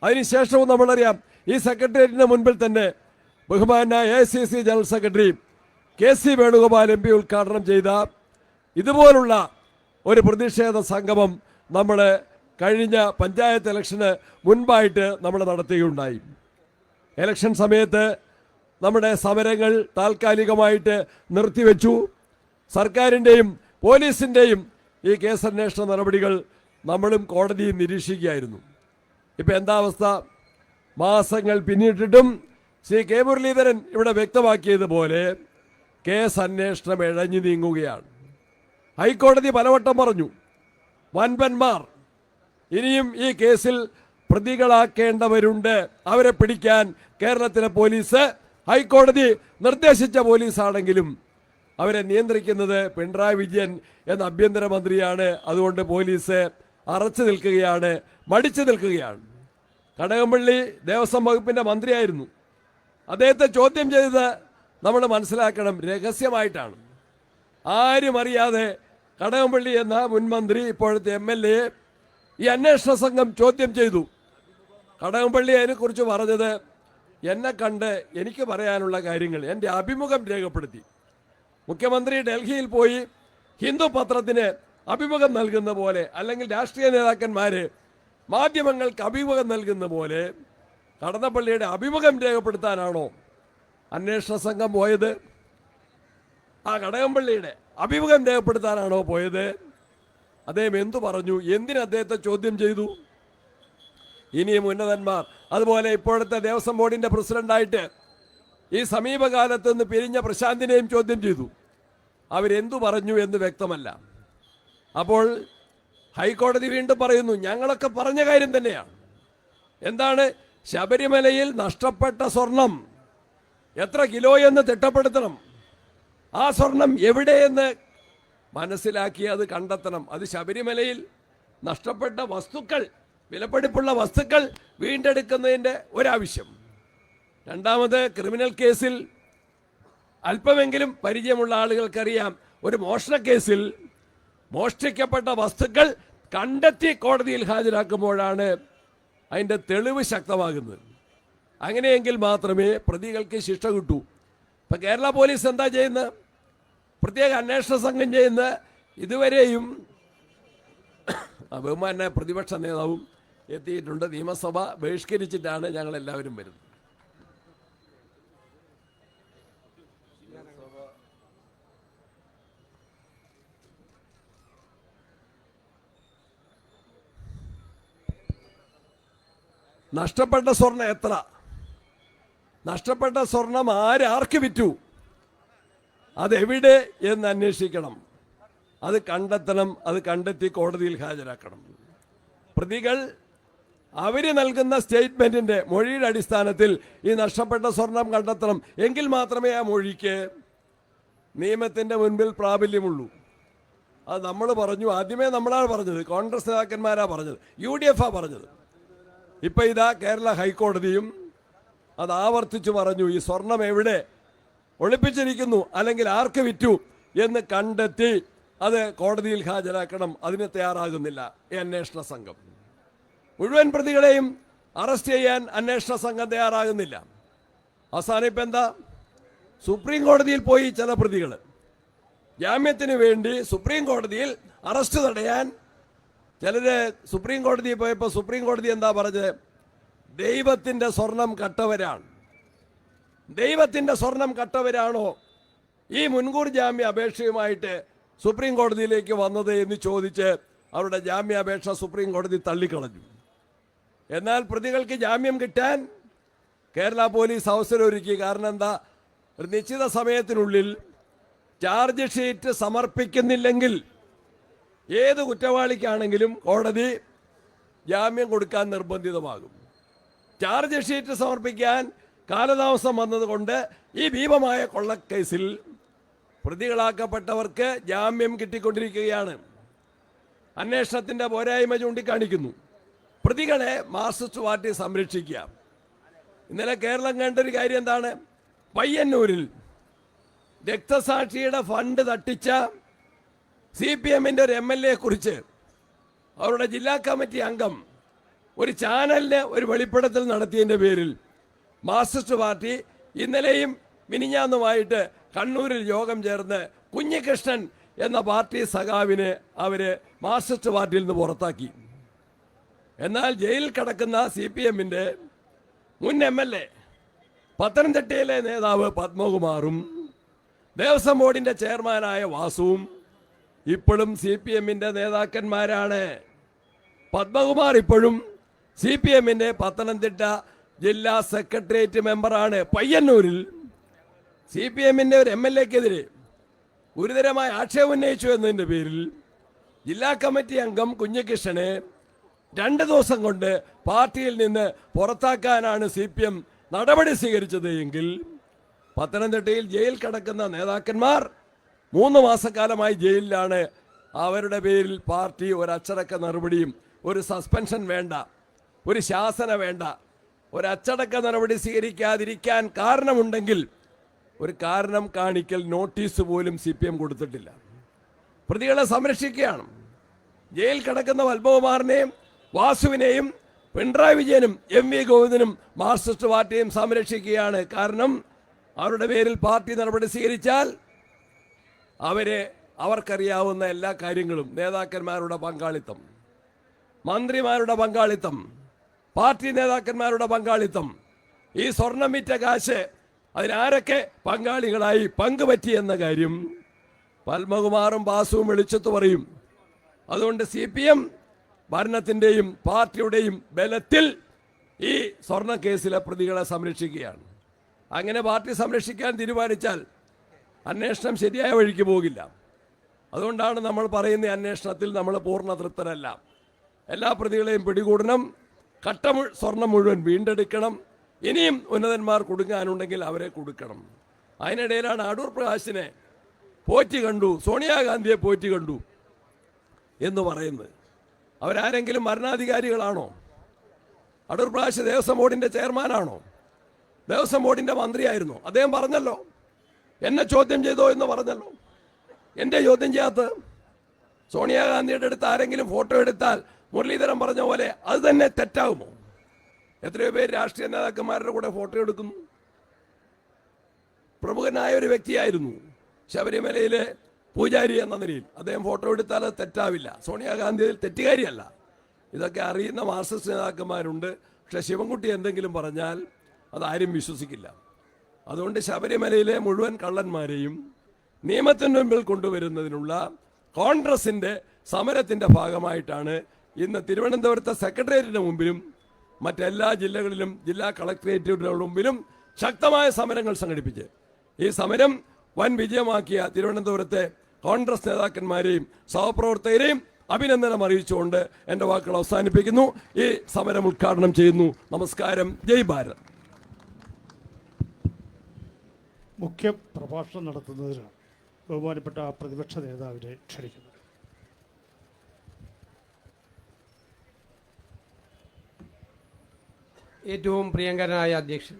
അതിനുശേഷവും നമ്മളറിയാം, ഈ സെക്രട്ടേറിയറ്റിന് മുൻപിൽ തന്നെ ബഹുമാനായ AICC general secretary KC Venugopal MP ഉദ്ഘാടനം ചെയ്ത ഇതുപോലുള്ള ഒരു പ്രതിഷേധ സംഗമം നമ്മൾ കഴിഞ്ഞ പഞ്ചായത്ത് ഇലക്ഷന് മുൻപായിട്ട് നമ്മൾ നടത്തുകയുണ്ടായി. ഇലക്ഷൻ സമയത്ത് നമ്മുടെ സമരങ്ങൾ താൽക്കാലികമായിട്ട് നിർത്തിവെച്ചു. സർക്കാരിൻ്റെയും പോലീസിൻ്റെയും ഈ കേസന്വേഷണ നടപടികൾ നമ്മളും കോടതിയും നിരീക്ഷിക്കുകയായിരുന്നു. ഇപ്പം എന്താ അവസ്ഥ? മാസങ്ങൾ പിന്നിട്ടിട്ടും ശ്രീ K മുരളീധരൻ ഇവിടെ വ്യക്തമാക്കിയതുപോലെ കേസ് അന്വേഷണം ഇഴഞ്ഞു നീങ്ങുകയാണ്. ഹൈക്കോടതി പലവട്ടം പറഞ്ഞു, വൻപന്മാർ ഇനിയും ഈ കേസിൽ പ്രതികളാക്കേണ്ടവരുണ്ട്, അവരെ പിടിക്കാൻ കേരളത്തിലെ പോലീസ് ഹൈക്കോടതി നിർദ്ദേശിച്ച പോലീസാണെങ്കിലും അവരെ നിയന്ത്രിക്കുന്നത് പിണറായി വിജയൻ എന്ന ആഭ്യന്തരമന്ത്രിയാണ്. അതുകൊണ്ട് പോലീസ് അറച്ചു നിൽക്കുകയാണ്, മടിച്ചു നിൽക്കുകയാണ്. കടകംപള്ളി ദേവസ്വം വകുപ്പിൻ്റെ മന്ത്രിയായിരുന്നു. അദ്ദേഹത്തെ ചോദ്യം ചെയ്തത് നമ്മൾ മനസ്സിലാക്കണം, രഹസ്യമായിട്ടാണ്. ആരും അറിയാതെ കടകംപള്ളി എന്ന മുൻമന്ത്രി, ഇപ്പോഴത്തെ MLA ഈ അന്വേഷണ സംഘം ചോദ്യം ചെയ്തു. കടകംപള്ളി അതിനെക്കുറിച്ച് പറഞ്ഞത്, എന്നെ കണ്ട് എനിക്ക് പറയാനുള്ള കാര്യങ്ങൾ എൻ്റെ അഭിമുഖം രേഖപ്പെടുത്തി. മുഖ്യമന്ത്രി ഡൽഹിയിൽ പോയി ഹിന്ദു പത്രത്തിന് അഭിമുഖം നൽകുന്ന പോലെ, അല്ലെങ്കിൽ രാഷ്ട്രീയ നേതാക്കന്മാർ മാധ്യമങ്ങൾക്ക് അഭിമുഖം നൽകുന്ന പോലെ കടന്നപ്പള്ളിയുടെ അഭിമുഖം രേഖപ്പെടുത്താനാണോ അന്വേഷണ സംഘം പോയത്? ആ കടകംപള്ളിയുടെ അഭിമുഖം രേഖപ്പെടുത്താനാണോ പോയത്? അദ്ദേഹം എന്തു പറഞ്ഞു? എന്തിന് അദ്ദേഹത്തെ ചോദ്യം ചെയ്തു? ഇനിയും ഉന്നതന്മാർ, അതുപോലെ ഇപ്പോഴത്തെ ദേവസ്വം ബോർഡിൻ്റെ പ്രസിഡന്റായിട്ട് ഈ സമീപകാലത്ത് നിന്ന് പിരിഞ്ഞ പ്രശാന്തിനെയും ചോദ്യം ചെയ്തു. അവരെന്തു പറഞ്ഞു എന്ന് വ്യക്തമല്ല. അപ്പോൾ ഹൈക്കോടതി വീണ്ടും പറയുന്നു, ഞങ്ങളൊക്കെ പറഞ്ഞ കാര്യം തന്നെയാണ്. എന്താണ്? ശബരിമലയിൽ നഷ്ടപ്പെട്ട സ്വർണം എത്ര കിലോ എന്ന് തിട്ടപ്പെടുത്തണം, ആ സ്വർണം എവിടെയെന്ന് മനസ്സിലാക്കി അത് കണ്ടെത്തണം. അത് ശബരിമലയിൽ നഷ്ടപ്പെട്ട വസ്തുക്കൾ, വിലപിടിപ്പുള്ള വസ്തുക്കൾ വീണ്ടെടുക്കുന്നതിൻ്റെ ഒരാവശ്യം. രണ്ടാമത്, ക്രിമിനൽ കേസിൽ അല്പമെങ്കിലും പരിചയമുള്ള ആളുകൾക്കറിയാം, ഒരു മോഷണ കേസിൽ മോഷ്ടിക്കപ്പെട്ട വസ്തുക്കൾ കണ്ടെത്തി കോടതിയിൽ ഹാജരാക്കുമ്പോഴാണ് അതിൻ്റെ തെളിവ് ശക്തമാകുന്നത്. അങ്ങനെയെങ്കിൽ മാത്രമേ പ്രതികൾക്ക് ശിക്ഷ കിട്ടൂ. ഇപ്പം കേരള പോലീസ് എന്താ ചെയ്യുന്നത്? പ്രത്യേക അന്വേഷണ സംഘം ചെയ്യുന്നത് ഇതുവരെയും ബഹുമാന പ്രതിപക്ഷ നേതാവും എത്തിയിട്ടുണ്ട്. നിയമസഭ ബഹിഷ്കരിച്ചിട്ടാണ് ഞങ്ങളെല്ലാവരും വരുന്നത്. നഷ്ടപ്പെട്ട സ്വർണം എത്ര? നഷ്ടപ്പെട്ട സ്വർണം ആർക്ക് വിറ്റു? അതെവിടെ എന്ന് അന്വേഷിക്കണം, അത് കണ്ടെത്തണം, അത് കണ്ടെത്തി കോടതിയിൽ ഹാജരാക്കണം. പ്രതികൾ അവർ നൽകുന്ന സ്റ്റേറ്റ്മെൻറ്റിൻ്റെ മൊഴിയുടെ അടിസ്ഥാനത്തിൽ ഈ നഷ്ടപ്പെട്ട സ്വർണം കണ്ടെത്തണം. എങ്കിൽ മാത്രമേ ആ മൊഴിക്ക് നിയമത്തിൻ്റെ മുൻപിൽ പ്രാബല്യമുള്ളൂ. അത് നമ്മൾ പറഞ്ഞു, ആദ്യമേ നമ്മളാണ് പറഞ്ഞത്, കോൺഗ്രസ് നേതാക്കന്മാരാണ് പറഞ്ഞത്, UDF പറഞ്ഞത്. ഇപ്പം ഇതാ കേരള ഹൈക്കോടതിയും അത് ആവർത്തിച്ചു പറഞ്ഞു. ഈ സ്വർണം എവിടെ ഒളിപ്പിച്ചിരിക്കുന്നു, അല്ലെങ്കിൽ ആർക്ക് വിറ്റു എന്ന് കണ്ടെത്തി അത് കോടതിയിൽ ഹാജരാക്കണം. അതിന് തയ്യാറാകുന്നില്ല ഈ അന്വേഷണ സംഘം. മുഴുവൻ പ്രതികളെയും അറസ്റ്റ് ചെയ്യാൻ അന്വേഷണ സംഘം തയ്യാറാകുന്നില്ല. അവസാനം ഇപ്പം എന്താ, സുപ്രീം കോടതിയിൽ പോയി ചില പ്രതികൾ ജാമ്യത്തിന് വേണ്ടി സുപ്രീം കോടതിയിൽ അറസ്റ്റ് തടയാൻ ചിലര് സുപ്രീം കോടതിയിൽ പോയപ്പോൾ സുപ്രീം കോടതി എന്താ പറഞ്ഞത്? ദൈവത്തിൻ്റെ സ്വർണം കട്ടവരാണ്. ദൈവത്തിൻ്റെ സ്വർണം കട്ടവരാണോ ഈ മുൻകൂർ ജാമ്യ അപേക്ഷയുമായിട്ട് സുപ്രീം കോടതിയിലേക്ക് വന്നത് എന്ന് ചോദിച്ച് അവരുടെ ജാമ്യാപേക്ഷ സുപ്രീം കോടതി തള്ളിക്കളഞ്ഞു. എന്നാൽ പ്രതികൾക്ക് ജാമ്യം കിട്ടാൻ കേരള പോലീസ് അവസരമൊരുക്കി. കാരണം എന്താ, ഒരു നിശ്ചിത സമയത്തിനുള്ളിൽ ചാർജ് ഷീറ്റ് സമർപ്പിക്കുന്നില്ലെങ്കിൽ ഏത് കുറ്റവാളിക്കാണെങ്കിലും കോടതി ജാമ്യം കൊടുക്കാൻ നിർബന്ധിതമാകും. ചാർജ് ഷീറ്റ് സമർപ്പിക്കാൻ കാലതാമസം വന്നതുകൊണ്ട് ഈ ഭീമമായ കൊള്ളക്കേസിൽ പ്രതികളാക്കപ്പെട്ടവർക്ക് ജാമ്യം കിട്ടിക്കൊണ്ടിരിക്കുകയാണ്. അന്വേഷണത്തിൻ്റെ പോരായ്മ ചൂണ്ടിക്കാണിക്കുന്നു. പ്രതികളെ മാർക്സിസ്റ്റ് പാർട്ടി സംരക്ഷിക്കുക. ഇന്നലെ കേരളം കണ്ടൊരു കാര്യം എന്താണ്? പയ്യന്നൂരിൽ രക്തസാക്ഷിയുടെ ഫണ്ട് തട്ടിച്ച CPM-ന്റെ ഒരു MLA കുറിച്ച് അവരുടെ ജില്ലാ കമ്മിറ്റി അംഗം ഒരു ചാനലിന് ഒരു വെളിപ്പെടുത്തൽ നടത്തിയതിൻ്റെ പേരിൽ മാർക്സിസ്റ്റ് പാർട്ടി ഇന്നലെയും മിനിഞ്ഞാന്നുമായിട്ട് കണ്ണൂരിൽ യോഗം ചേർന്ന് കുഞ്ഞികൃഷ്ണൻ എന്ന പാർട്ടി സഖാവിനെ അവര് മാർക്സിസ്റ്റ് പാർട്ടിയിൽ നിന്ന് പുറത്താക്കി. എന്നാൽ ജയിലിൽ കിടക്കുന്ന CPM-ന്റെ മുൻ MLA പത്തനംതിട്ടയിലെ നേതാവ് പത്മകുമാറും ദേവസ്വം ബോർഡിന്റെ ചെയർമാനായ വാസുവും ഇപ്പോഴും CPM-ന്റെ നേതാക്കന്മാരാണ്. പത്മകുമാർ ഇപ്പോഴും CPM-ന്റെ പത്തനംതിട്ട ജില്ലാ സെക്രട്ടേറിയറ്റ് മെമ്പറാണ്. പയ്യന്നൂരിൽ CPM-ന്റെ ഒരു MLA-ക്കെതിരെ ഗുരുതരമായ ആക്ഷേപം ഉന്നയിച്ചു എന്നതിൻ്റെ പേരിൽ ജില്ലാ കമ്മിറ്റി അംഗം കുഞ്ഞികൃഷ്ണനെ 2 ദിവസം കൊണ്ട് പാർട്ടിയിൽ നിന്ന് പുറത്താക്കാനാണ് CPM നടപടി സ്വീകരിച്ചത് എങ്കിൽ പത്തനംതിട്ടയിൽ ജയിൽ കിടക്കുന്ന നേതാക്കന്മാർ 3 മാസക്കാലമായി ജയിലിലാണ്. അവരുടെ പേരിൽ പാർട്ടി ഒരു അച്ചടക്ക നടപടിയും, ഒരു സസ്പെൻഷൻ വേണ്ട, ഒരു ശാസന വേണ്ട, ഒരു അച്ചടക്ക നടപടി സ്വീകരിക്കാതിരിക്കാൻ കാരണമുണ്ടെങ്കിൽ ഒരു കാരണം കാണിക്കൽ നോട്ടീസ് പോലും CPM കൊടുത്തിട്ടില്ല. പ്രതികളെ സംരക്ഷിക്കുകയാണ്. ജയിൽ കിടക്കുന്ന പത്മകുമാറിനെയും വാസുവിനെയും പിണറായി വിജയനും MV ഗോവിന്ദനും മാർക്സിസ്റ്റ് പാർട്ടിയും സംരക്ഷിക്കുകയാണ്. കാരണം അവരുടെ പേരിൽ പാർട്ടി നടപടി സ്വീകരിച്ചാൽ അവർക്കറിയാവുന്ന എല്ലാ കാര്യങ്ങളും, നേതാക്കന്മാരുടെ പങ്കാളിത്തം, മന്ത്രിമാരുടെ പങ്കാളിത്തം, പാർട്ടി നേതാക്കന്മാരുടെ പങ്കാളിത്തം, ഈ സ്വർണം വിറ്റ കാശ് അതിനാരൊക്കെ പങ്കാളികളായി പങ്കുപറ്റിയെന്ന കാര്യം പത്മകുമാറും ബാസുവും വെളിച്ചത്ത് പറയും. അതുകൊണ്ട് CPM ഭരണത്തിൻ്റെയും പാർട്ടിയുടെയും ബലത്തിൽ ഈ സ്വർണ്ണ കേസിലെ പ്രതികളെ സംരക്ഷിക്കുകയാണ്. അങ്ങനെ പാർട്ടി സംരക്ഷിക്കാൻ തീരുമാനിച്ചാൽ അന്വേഷണം ശരിയായ വഴിക്ക് പോകില്ല. അതുകൊണ്ടാണ് നമ്മൾ പറയുന്ന അന്വേഷണത്തിൽ നമ്മൾ പൂർണ്ണ തൃപ്തരല്ല. എല്ലാ പ്രതികളെയും പിടികൂടണം, സ്വർണം മുഴുവൻ വീണ്ടെടുക്കണം. ഇനിയും ഉന്നതന്മാർ കൊടുക്കാനുണ്ടെങ്കിൽ അവരെ കൊടുക്കണം. അതിനിടയിലാണ് അടൂർ പ്രകാശിനെ പോറ്റി കണ്ടു, സോണിയാഗാന്ധിയെ പോറ്റി കണ്ടു എന്ന് പറയുന്നത്. അവരാരെങ്കിലും ഭരണാധികാരികളാണോ? അടൂർ പ്രകാശ് ദേവസ്വം ബോർഡിൻ്റെ ചെയർമാനാണോ? ദേവസ്വം ബോർഡിൻ്റെ മന്ത്രിയായിരുന്നു. അദ്ദേഹം പറഞ്ഞല്ലോ, എന്നെ ചോദ്യം ചെയ്തോ എന്ന് പറഞ്ഞല്ലോ. എൻ്റെ ചോദ്യം ചെയ്യാത്തത്? സോണിയാഗാന്ധിയുടെ അടുത്ത് ആരെങ്കിലും ഫോട്ടോ എടുത്താൽ മുരളീധരൻ പറഞ്ഞ പോലെ അത് തന്നെ തെറ്റാകുമോ? എത്രയോ പേര് രാഷ്ട്രീയ നേതാക്കന്മാരുടെ കൂടെ ഫോട്ടോ എടുക്കുന്നു. പ്രമുഖനായ ഒരു വ്യക്തിയായിരുന്നു ശബരിമലയിലെ പൂജാരി എന്ന നിലയിൽ. അദ്ദേഹം ഫോട്ടോ എടുത്താൽ അത് തെറ്റാവില്ല. സോണിയാഗാന്ധി തെറ്റുകാരിയല്ല. ഇതൊക്കെ അറിയുന്ന മാർക്സിസ്റ്റ് നേതാക്കന്മാരുണ്ട്. പക്ഷെ ശിവൻകുട്ടി എന്തെങ്കിലും പറഞ്ഞാൽ അതാരും വിശ്വസിക്കില്ല. അതുകൊണ്ട് ശബരിമലയിലെ മുഴുവൻ കള്ളന്മാരെയും നിയമത്തിന് മുമ്പിൽ കൊണ്ടുവരുന്നതിനുള്ള കോൺഗ്രസിൻ്റെ സമരത്തിൻ്റെ ഭാഗമായിട്ടാണ് ഇന്ന് തിരുവനന്തപുരത്തെ സെക്രട്ടേറിയറ്റിന് മുമ്പിലും മറ്റെല്ലാ ജില്ലകളിലും ജില്ലാ കളക്ടറേറ്റുകളുടെ മുമ്പിലും ശക്തമായ സമരങ്ങൾ സംഘടിപ്പിച്ച് ഈ സമരം വൻ വിജയമാക്കിയ തിരുവനന്തപുരത്തെ കോൺഗ്രസ് നേതാക്കന്മാരെയും സഹപ്രവർത്തകരെയും അഭിനന്ദനം അറിയിച്ചുകൊണ്ട് എൻ്റെ വാക്കുകൾ അവസാനിപ്പിക്കുന്നു. ഈ സമരം ഉദ്ഘാടനം ചെയ്യുന്നു. നമസ്കാരം. ജയ് ഭാരത്. മുഖ്യ പ്രഭാഷണം നടത്തുന്നതിന് ബഹുമാനപ്പെട്ട പ്രതിപക്ഷ നേതാവിനെ ക്ഷണിക്കുന്നു. ഏറ്റവും പ്രിയങ്കരനായ അധ്യക്ഷൻ,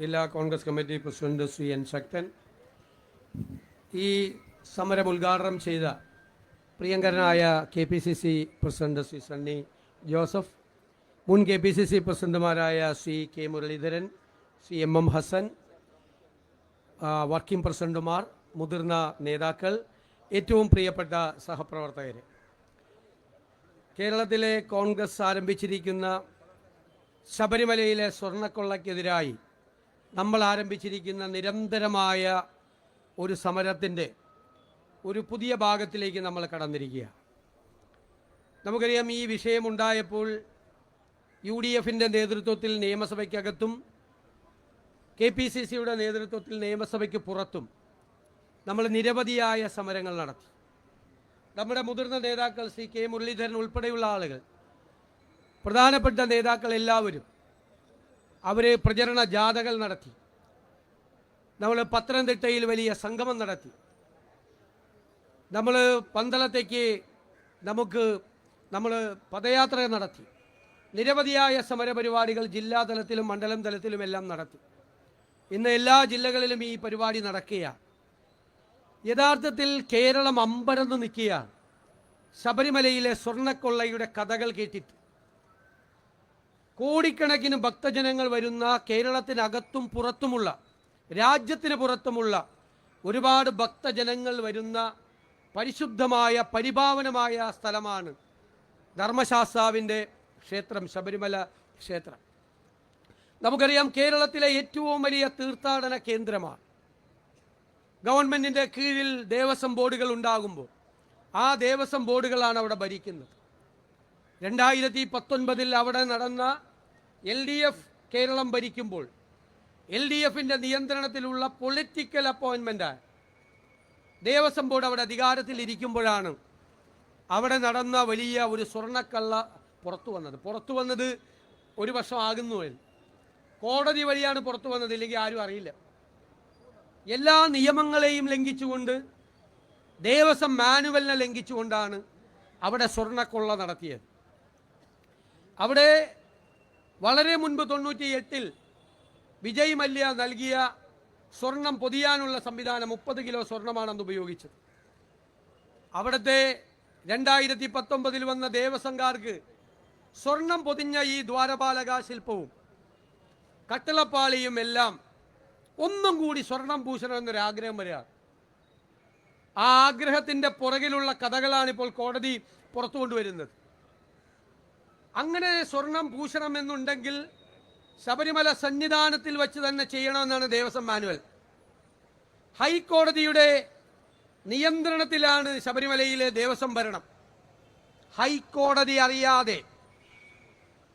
ജില്ലാ Congress committee president Shri N. Sakthan, ഈ സമരം ഉദ്ഘാടനം ചെയ്ത പ്രിയങ്കരനായ KPCC പ്രസിഡന്റ് ശ്രീ സണ്ണി ജോസഫ്, മുൻ KPCC പ്രസിഡന്റുമാരായ Shri K Muraleedharan, Shri MM Hassan, working പ്രസിഡന്റുമാർ, മുതിർന്ന നേതാക്കൾ, ഏറ്റവും പ്രിയപ്പെട്ട സഹപ്രവർത്തകർ, കേരളത്തിലെ കോൺഗ്രസ് ആരംഭിച്ചിരിക്കുന്ന ശബരിമലയിലെ സ്വർണ്ണക്കൊള്ളയ്ക്കെതിരായി നമ്മൾ ആരംഭിച്ചിരിക്കുന്ന നിരന്തരമായ ഒരു സമരത്തിൻ്റെ ഒരു പുതിയ ഭാഗത്തിലേക്ക് നമ്മൾ കടന്നിരിക്കുക. നമുക്കറിയാം, ഈ വിഷയമുണ്ടായപ്പോൾ UDFിൻ്റെ നേതൃത്വത്തിൽ നിയമസഭയ്ക്കകത്തും KPCCയുടെ നേതൃത്വത്തിൽ നിയമസഭയ്ക്ക് പുറത്തും നമ്മൾ നിരവധിയായ സമരങ്ങൾ നടത്തി. നമ്മുടെ മുതിർന്ന നേതാക്കൾ ശ്രീ K മുരളീധരൻ ഉൾപ്പെടെയുള്ള ആളുകൾ, പ്രധാനപ്പെട്ട നേതാക്കൾ എല്ലാവരും അവർ പ്രചരണ ജാഥകൾ നടത്തി. നമ്മൾ പത്തനംതിട്ടയിൽ വലിയ സംഗമം നടത്തി. നമ്മൾ പന്തളത്തേക്ക് നമ്മൾ പദയാത്ര നടത്തി. നിരവധിയായ സമരപരിപാടികൾ ജില്ലാതലത്തിലും മണ്ഡലം തലത്തിലുമെല്ലാം നടത്തി. ഇന്ന് എല്ലാ ജില്ലകളിലും ഈ പരിപാടി നടക്കുകയാണ്. യഥാർത്ഥത്തിൽ കേരളം അമ്പരന്ന് നിൽക്കുകയാണ് ശബരിമലയിലെ സ്വർണ്ണക്കൊള്ളയുടെ കഥകൾ കേട്ടിട്ട്. കോടിക്കണക്കിന് ഭക്തജനങ്ങൾ വരുന്ന, കേരളത്തിനകത്തും പുറത്തുമുള്ള, രാജ്യത്തിന് പുറത്തുമുള്ള ഒരുപാട് ഭക്തജനങ്ങൾ വരുന്ന പരിശുദ്ധമായ പരിപാവനമായ സ്ഥലമാണ് ധർമ്മശാസ്താവിൻ്റെ ക്ഷേത്രം, ശബരിമല ക്ഷേത്രം. നമുക്കറിയാം, കേരളത്തിലെ ഏറ്റവും വലിയ തീർത്ഥാടന കേന്ദ്രമാണ്. ഗവൺമെൻറ്റിൻ്റെ കീഴിൽ ദേവസ്വം ബോർഡുകൾ ഉണ്ടാകുമ്പോൾ ആ ദേവസ്വം ബോർഡുകളാണ് അവിടെ ഭരിക്കുന്നത്. 2019 അവിടെ നടന്ന LDF കേരളം ഭരിക്കുമ്പോൾ LDFിൻ്റെ നിയന്ത്രണത്തിലുള്ള പൊളിറ്റിക്കൽ അപ്പോയിൻമെൻ്റാണ് ദേവസ്വം ബോർഡ് അവിടെ അധികാരത്തിലിരിക്കുമ്പോഴാണ് അവിടെ നടന്ന വലിയ ഒരു സ്വർണ്ണക്കള്ള പുറത്തു വന്നത് 1 വർഷം ആകുന്നു. കോടതി വഴിയാണ് പുറത്തു വന്നത്, ഇല്ലെങ്കിൽ ആരും അറിയില്ല. എല്ലാ നിയമങ്ങളെയും ലംഘിച്ചുകൊണ്ട്, ദേവസ്വം മാനുവലിനെ ലംഘിച്ചുകൊണ്ടാണ് അവിടെ സ്വർണ്ണക്കൊള്ള നടത്തിയത്. അവിടെ വളരെ മുൻപ് 98 വിജയ് മല്യ നൽകിയ സ്വർണം പൊതിയാനുള്ള സംവിധാനം 30 കിലോ സ്വർണമാണെന്ന് ഉപയോഗിച്ചത്. അവിടുത്തെ 2019 വന്ന ദേവസ്വംകാർക്ക് സ്വർണം പൊതിഞ്ഞ ഈ ദ്വാരപാലക ശില്പവും കട്ടിളപ്പാളിയും എല്ലാം ഒന്നും കൂടി സ്വർണം പൂശണം എന്നൊരാഗ്രഹം വരിക. ആ ആഗ്രഹത്തിൻ്റെ പുറകിലുള്ള കഥകളാണിപ്പോൾ കോടതി പുറത്തു കൊണ്ടുവരുന്നത്. അങ്ങനെ സ്വർണം പൂശണമെന്നുണ്ടെങ്കിൽ ശബരിമല സന്നിധാനത്തിൽ വെച്ച് തന്നെ ചെയ്യണമെന്നാണ് ദേവസ്വം മാനുവൽ. ഹൈക്കോടതിയുടെ നിയന്ത്രണത്തിലാണ് ശബരിമലയിലെ ദേവസ്വം ഭരണം. ഹൈക്കോടതി അറിയാതെ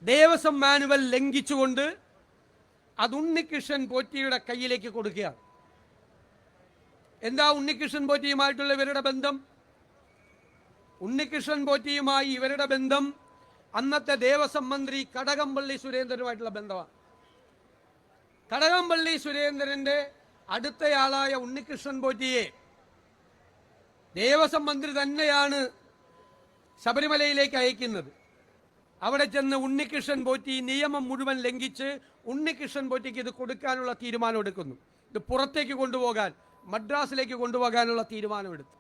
ദേവസ്വം മാനുവൽ ലംഘിച്ചുകൊണ്ട് അത് ഉണ്ണികൃഷ്ണൻ പോറ്റിയുടെ കയ്യിലേക്ക് കൊടുക്കുകയാണ്. എന്താ ഉണ്ണികൃഷ്ണൻ പോറ്റിയുമായിട്ടുള്ള ഇവരുടെ ബന്ധം? ഉണ്ണികൃഷ്ണൻ പോറ്റിയുമായി ഇവരുടെ ബന്ധം അന്നത്തെ ദേവസ്വം മന്ത്രി കടകംപള്ളി സുരേന്ദ്രനുമായിട്ടുള്ള ബന്ധമാണ്. കടകംപള്ളി സുരേന്ദ്രന്റെ അടുത്തയാളായ ഉണ്ണികൃഷ്ണൻ പോറ്റിയെ ദേവസ്വം മന്ത്രി തന്നെയാണ് ശബരിമലയിലേക്ക് അയക്കുന്നത്. അവിടെ ചെന്ന് ഉണ്ണികൃഷ്ണൻ പോറ്റി നിയമം മുഴുവൻ ലംഘിച്ച് ഉണ്ണികൃഷ്ണൻ പോറ്റിക്ക് ഇത് കൊടുക്കാനുള്ള തീരുമാനം എടുക്കുന്നു. ഇത് പുറത്തേക്ക് കൊണ്ടുപോകാൻ, മദ്രാസിലേക്ക് കൊണ്ടുപോകാനുള്ള തീരുമാനമെടുത്തു.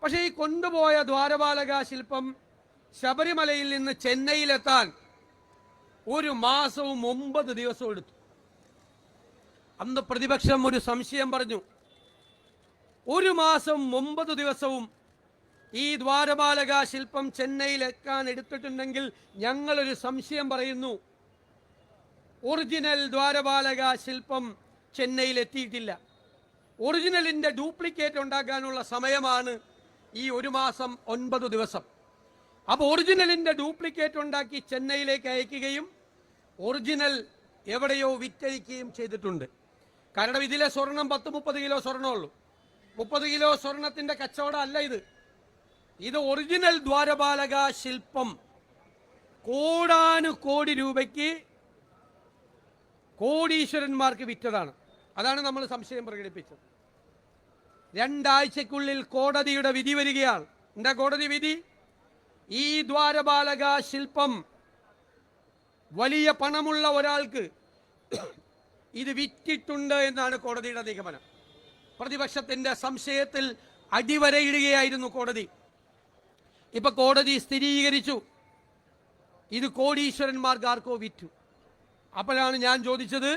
പക്ഷേ ഈ കൊണ്ടുപോയ ദ്വാരപാലക ശില്പം ശബരിമലയിൽ നിന്ന് ചെന്നൈയിലെത്താൻ 1 മാസവും 9 ദിവസവും എടുത്തു. അന്ന് പ്രതിപക്ഷം ഒരു സംശയം പറഞ്ഞു. 1 മാസം 9 ദിവസവും ഈ ദ്വാരപാലക ശില്പം ചെന്നൈയിലെത്താൻ എടുത്തിട്ടുണ്ടെങ്കിൽ ഞങ്ങളൊരു സംശയം പറയുന്നു, ഒറിജിനൽ ദ്വാരപാലക ശില്പം ചെന്നൈയിലെത്തിയിട്ടില്ല. ഒറിജിനലിൻ്റെ ഡ്യൂപ്ലിക്കേറ്റ് ഉണ്ടാക്കാനുള്ള സമയമാണ് ഈ 1 മാസം 9 ദിവസം. അപ്പോൾ ഒറിജിനലിൻ്റെ ഡ്യൂപ്ലിക്കേറ്റ് ഉണ്ടാക്കി ചെന്നൈയിലേക്ക് അയക്കുകയും ഒറിജിനൽ എവിടെയോ വിറ്റഴിക്കുകയും ചെയ്തിട്ടുണ്ട്. കാരണം ഇതിലെ സ്വർണം 10-30 കിലോ സ്വർണ്ണമുള്ളൂ. 30 കിലോ സ്വർണത്തിൻ്റെ കച്ചവടം അല്ല ഇത്. ഇത് ഒറിജിനൽ ദ്വാരപാലക ശില്പം കോടാനുകോടി രൂപയ്ക്ക് കോടീശ്വരന്മാർക്ക് വിറ്റതാണ്. അതാണ് നമ്മൾ സംശയം പ്രകടിപ്പിച്ചത്. 2 ആഴ്ചക്കുള്ളിൽ കോടതിയുടെ വിധി വരികയാണ്. എന്താ കോടതി വിധി? ഈ ദ്വാരപാലക ശില്പം വലിയ പണമുള്ള ഒരാൾക്ക് ഇത് വിറ്റിട്ടുണ്ട് എന്നാണ് കോടതിയുടെ നിഗമനം. പ്രതിപക്ഷത്തിന്റെ സംശയത്തിൽ അടിവരയിടുകയായിരുന്നു കോടതി. ഇപ്പൊ കോടതി സ്ഥിരീകരിച്ചു ഇത് കോടീശ്വരന്മാർക്ക് ആർക്കോ വിറ്റു. അപ്പോഴാണ് ഞാൻ ചോദിച്ചത്,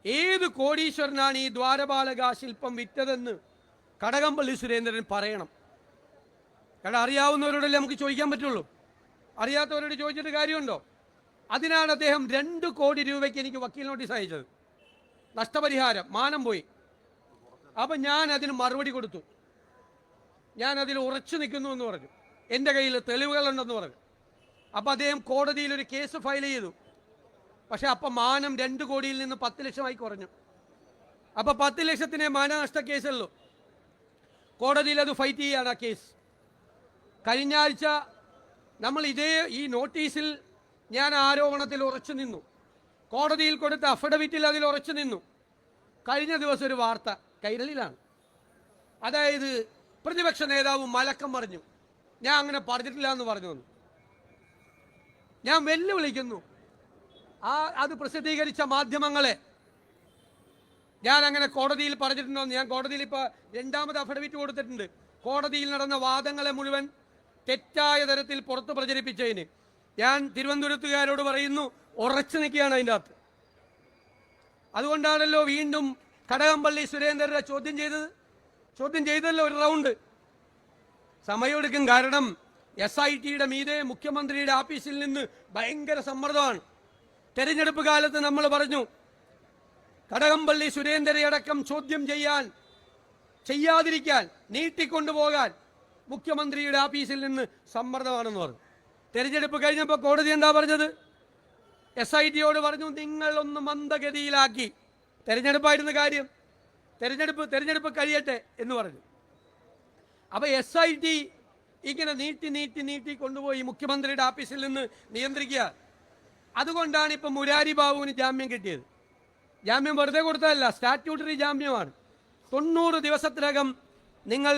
ഏത് കോടീശ്വരനാണ് ഈ ദ്വാരപാലക ശില്പം വിറ്റതെന്ന് കടകംപള്ളി സുരേന്ദ്രൻ പറയണം. കാരണം അറിയാവുന്നവരോടല്ലേ നമുക്ക് ചോദിക്കാൻ പറ്റുള്ളൂ, അറിയാത്തവരോട് ചോദിച്ചിട്ട് കാര്യമുണ്ടോ? അതിനാണ് അദ്ദേഹം 2 കോടി രൂപയ്ക്ക് എനിക്ക് വക്കീൽ നോട്ടീസ് അയച്ചത്, നഷ്ടപരിഹാരം, മാനം പോയി. അപ്പം ഞാൻ അതിന് മറുപടി കൊടുത്തു, ഞാൻ അതിൽ ഉറച്ചു നിൽക്കുന്നു എന്ന് പറഞ്ഞു, എൻ്റെ കയ്യിൽ തെളിവുകളുണ്ടെന്ന് പറഞ്ഞു. അപ്പം അദ്ദേഹം കോടതിയിൽ ഒരു കേസ് ഫയൽ ചെയ്തു. പക്ഷെ അപ്പം മാനം 2 കോടിയിൽ നിന്ന് 10 ലക്ഷമായി കുറഞ്ഞു. അപ്പം 10 ലക്ഷത്തിനെ മാനനഷ്ട കേസുള്ളൂ. കോടതിയിൽ അത് ഫൈറ്റ് ചെയ്യാണ് ആ കേസ്. കഴിഞ്ഞ ആഴ്ച നമ്മൾ ഈ നോട്ടീസിൽ ഞാൻ ആരോപണത്തിൽ ഉറച്ചു നിന്നു, കോടതിയിൽ കൊടുത്ത അഫിഡവിറ്റിൽ അതിൽ ഉറച്ചു നിന്നു. കഴിഞ്ഞ ദിവസം ഒരു വാർത്ത കൈരളിയിലാണ്, അതായത് പ്രതിപക്ഷ നേതാവ് മലക്കം പറഞ്ഞു, ഞാൻ അങ്ങനെ പറഞ്ഞിട്ടില്ല എന്ന് പറഞ്ഞു. ഞാൻ വെല്ലുവിളിക്കുന്നു അത് പ്രസിദ്ധീകരിച്ച മാധ്യമങ്ങളെ. ഞാൻ അങ്ങനെ കോടതിയിൽ പറഞ്ഞിട്ടുണ്ടോന്ന്. ഞാൻ കോടതിയിൽ ഇപ്പോൾ 2ാമത് അഫിഡവിറ്റ് കൊടുത്തിട്ടുണ്ട്. കോടതിയിൽ നടന്ന വാദങ്ങളെ മുഴുവൻ തെറ്റായ തരത്തിൽ പുറത്ത് പ്രചരിപ്പിച്ചതിന് ഞാൻ തിരുവനന്തപുരത്തുകാരോട് പറയുന്നു, ഉറച്ചു നിൽക്കുകയാണ് അതിൻ്റെ അകത്ത്. അതുകൊണ്ടാണല്ലോ വീണ്ടും കടകംപള്ളി സുരേന്ദ്രനെ ചോദ്യം ചെയ്തല്ലോ ഒരു റൗണ്ട്. സമയമെടുക്കും, കാരണം SITയുടെ മീതെ മുഖ്യമന്ത്രിയുടെ ആഫീസിൽ നിന്ന് ഭയങ്കര സമ്മർദ്ദമാണ്. തെരഞ്ഞെടുപ്പ് കാലത്ത് നമ്മൾ പറഞ്ഞു, കടകംപള്ളി സുരേന്ദ്രയടക്കം ചോദ്യം ചെയ്യാതിരിക്കാൻ, നീട്ടിക്കൊണ്ടുപോകാൻ മുഖ്യമന്ത്രിയുടെ ആഫീസിൽ നിന്ന് സമ്മർദ്ദമാണെന്ന് പറഞ്ഞു. തെരഞ്ഞെടുപ്പ് കഴിഞ്ഞപ്പോൾ കോടതി എന്താ പറഞ്ഞത്? SITയോട് പറഞ്ഞു, നിങ്ങളൊന്ന് മന്ദഗതിയിലാക്കി, തെരഞ്ഞെടുപ്പായിരുന്ന കാര്യം, തെരഞ്ഞെടുപ്പ് കഴിയട്ടെ എന്ന് പറഞ്ഞു. അപ്പോൾ SIT ഇങ്ങനെ നീട്ടി കൊണ്ടുപോയി മുഖ്യമന്ത്രിയുടെ ആഫീസിൽ നിന്ന് നിയന്ത്രിക്കുക. അതുകൊണ്ടാണ് ഇപ്പം മുരാരി ബാബുവിന് ജാമ്യം കിട്ടിയത്. ജാമ്യം വെറുതെ കൊടുത്തതല്ല, സ്റ്റാറ്റ്യൂട്ടറി ജാമ്യമാണ്. 90 ദിവസത്തിനകം നിങ്ങൾ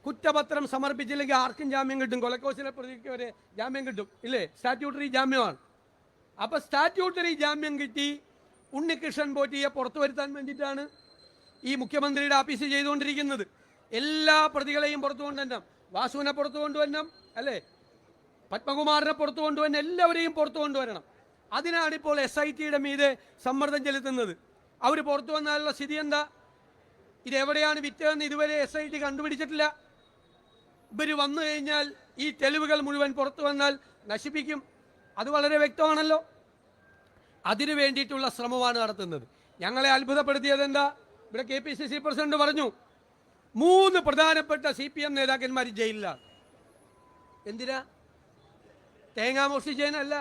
കുറ്റപത്രം സമർപ്പിച്ചില്ലെങ്കിൽ ആർക്കും ജാമ്യം കിട്ടും. കൊലക്കേസിലെ പ്രതിക്ക് വരെ ജാമ്യം കിട്ടും, ഇല്ലേ? സ്റ്റാറ്റ്യൂട്ടറി ജാമ്യമാണ്. അപ്പോൾ സ്റ്റാറ്റ്യൂട്ടറി ജാമ്യം കിട്ടി ഉണ്ണികൃഷ്ണൻ പോറ്റിയെ പുറത്തു വരുത്താൻ വേണ്ടിയിട്ടാണ് ഈ മുഖ്യമന്ത്രിയുടെ ആഫീസ് ചെയ്തുകൊണ്ടിരിക്കുന്നത്. എല്ലാ പ്രതികളെയും പുറത്തു കൊണ്ടുവരണം, വാസുവിനെ പുറത്തു കൊണ്ടുവരണം, അല്ലേ? പത്മകുമാറിനെ പുറത്തു കൊണ്ടുവരണം, എല്ലാവരെയും പുറത്തു കൊണ്ടുവരണം. അതിനാണ് ഇപ്പോൾ SITയുടെ മീതെ സമ്മർദ്ദം ചെലുത്തുന്നത്. അവർ പുറത്തു വന്നാലുള്ള സ്ഥിതി എന്താ? ഇതെവിടെയാണ് വിറ്റതെന്ന് ഇതുവരെ SIT കണ്ടുപിടിച്ചിട്ടില്ല. ഇവർ വന്നു കഴിഞ്ഞാൽ ഈ തെളിവുകൾ മുഴുവൻ പുറത്തു വന്നാൽ നശിപ്പിക്കും. അത് വളരെ വ്യക്തമാണല്ലോ. അതിനു വേണ്ടിയിട്ടുള്ള ശ്രമമാണ് നടത്തുന്നത്. ഞങ്ങളെ അത്ഭുതപ്പെടുത്തിയത് എന്താ? ഇവിടെ KPCC പ്രസിഡന്റ് പറഞ്ഞു, 3 പ്രധാനപ്പെട്ട CPM നേതാക്കന്മാർ ജയിലിലാണ്. എന്തിനാ? തേങ്ങ മോഷ്ടിച്ചതിനല്ല,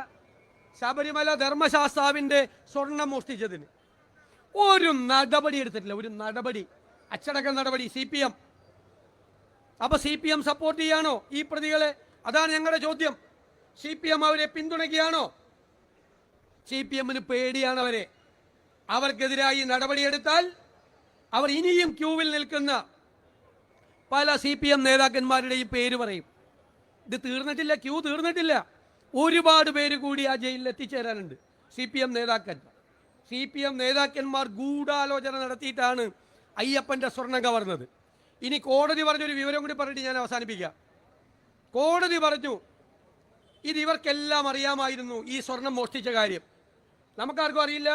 ശബരിമല ധർമ്മശാസ്താവിൻ്റെ സ്വർണം മോഷ്ടിച്ചതിന്. ഒരു നടപടി എടുത്തിട്ടില്ല, ഒരു നടപടി, അച്ചടക്ക നടപടി CPM. അപ്പോൾ CPM സപ്പോർട്ട് ചെയ്യാണോ ഈ പ്രതികളെ? അതാണ് ഞങ്ങളുടെ ചോദ്യം. CPM അവരെ പിന്തുണയ്ക്കുകയാണോ? CPMന് പേടിയാണ് അവരെ. അവർക്കെതിരായി നടപടിയെടുത്താൽ അവർ ഇനിയും ക്യൂവിൽ നിൽക്കുന്ന പല CPM നേതാക്കന്മാരുടെയും പേര് പറയും. ഇത് തീർന്നിട്ടില്ല, ക്യൂ തീർന്നിട്ടില്ല. ഒരുപാട് പേര് കൂടി ആ ജയിലിൽ എത്തിച്ചേരാനുണ്ട്. CPM നേതാക്കന്മാർ ഗൂഢാലോചന നടത്തിയിട്ടാണ് അയ്യപ്പൻ്റെ സ്വർണം കവർന്നത്. ഇനി കോടതി പറഞ്ഞൊരു വിവരം കൂടി പറഞ്ഞിട്ട് ഞാൻ അവസാനിപ്പിക്കാം. കോടതി പറഞ്ഞു, ഇത് ഇവർക്കെല്ലാം അറിയാമായിരുന്നു, ഈ സ്വർണം മോഷ്ടിച്ച കാര്യം. നമുക്കാർക്കും അറിയില്ല,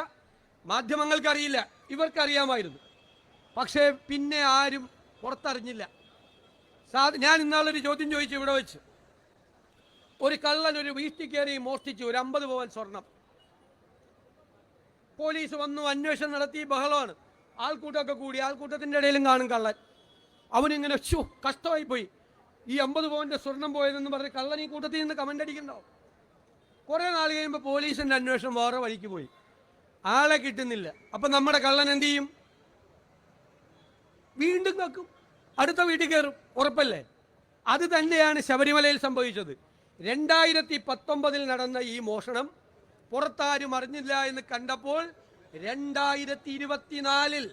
മാധ്യമങ്ങൾക്കറിയില്ല, ഇവർക്കറിയാമായിരുന്നു. പക്ഷേ പിന്നെ ആരും പുറത്തറിഞ്ഞില്ല. ഞാൻ ഇന്നാളൊരു ചോദ്യം ചോദിച്ചു ഇവിടെ വെച്ച്. ഒരു കള്ളൻ ഒരു വീട്ടിൽ കയറി മോഷ്ടിച്ചു ഒരു 50 പവൻ സ്വർണം. പോലീസ് വന്നു, അന്വേഷണം നടത്തി, ബഹളമാണ്, ആൾക്കൂട്ടമൊക്കെ കൂടി. ആൾക്കൂട്ടത്തിൻ്റെ ഇടയിലും കാണും കള്ളൻ. അവനിങ്ങനെ കഷ്ടമായി പോയി, ഈ 50 പവൻ്റെ സ്വർണം പോയതെന്ന് പറഞ്ഞ് കള്ളൻ ഈ കൂട്ടത്തിൽ നിന്ന് കമൻ്റ് അടിക്കണ്ടാവും. കുറേ നാൾ കഴിയുമ്പോൾ പോലീസിൻ്റെ അന്വേഷണം വേറെ വഴിക്ക് പോയി, ആളെ കിട്ടുന്നില്ല. അപ്പം നമ്മുടെ കള്ളൻ എന്ത് ചെയ്യും? വീണ്ടും കക്കും, അടുത്ത വീട്ടിൽ കയറും, ഉറപ്പല്ലേ? അത് തന്നെയാണ് ശബരിമലയിൽ സംഭവിച്ചത്. 2019 നടന്ന ഈ മോഷണം പുറത്താരും അറിഞ്ഞില്ല എന്ന് കണ്ടപ്പോൾ 2024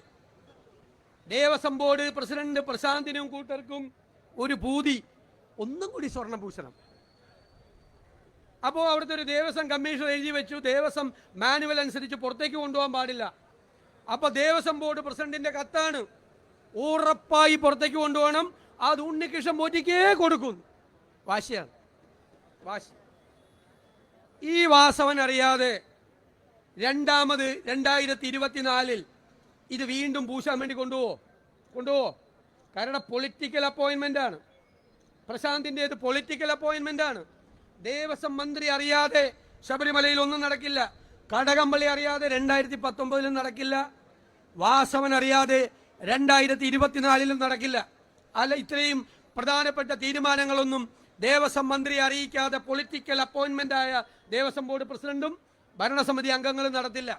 ദേവസ്വം ബോർഡ് പ്രസിഡന്റ് പ്രശാന്തിനും കൂട്ടർക്കും ഒരു പൂതി, ഒന്നും കൂടി സ്വർണം പൂശണം. അപ്പോൾ അവിടുത്തെ ഒരു ദേവസ്വം കമ്മീഷണർ എഴുതി വെച്ചു, ദേവസ്വം മാനുവൽ അനുസരിച്ച് പുറത്തേക്ക് കൊണ്ടുപോകാൻ പാടില്ല. അപ്പോൾ ദേവസ്വം ബോർഡ് പ്രസിഡന്റിന്റെ കത്താണ്, ഉറപ്പായി പുറത്തേക്ക് കൊണ്ടുപോകണം, അത് ഉണ്ണികൃഷ്ണൻ പോറ്റിക്കേ കൊടുക്കും. വാശിയാണ്, വാശി. ഈ വാസവൻ അറിയാതെ 2024 ഇത് വീണ്ടും പൂശാൻ വേണ്ടി കൊണ്ടുപോവോ? കാരണം പൊളിറ്റിക്കൽ അപ്പോയിൻമെന്റ് ആണ്. പ്രശാന്തിൻ്റേത് പൊളിറ്റിക്കൽ അപ്പോയിൻമെന്റ് ആണ്. ദേവസ്വം മന്ത്രി അറിയാതെ ശബരിമലയിൽ ഒന്നും നടക്കില്ല. കടകംപള്ളി അറിയാതെ 2019 നടക്കില്ല. വാസവൻ അറിയാതെ 2024 നടക്കില്ല. അല്ല, ഇത്രയും പ്രധാനപ്പെട്ട തീരുമാനങ്ങളൊന്നും ദേവസ്വം മന്ത്രി അറിയിക്കാതെ പൊളിറ്റിക്കൽ അപ്പോയിൻമെന്റ് ആയ ദേവസ്വം ബോർഡ് പ്രസിഡന്റും ഭരണസമിതി അംഗങ്ങളും നടത്തില്ല.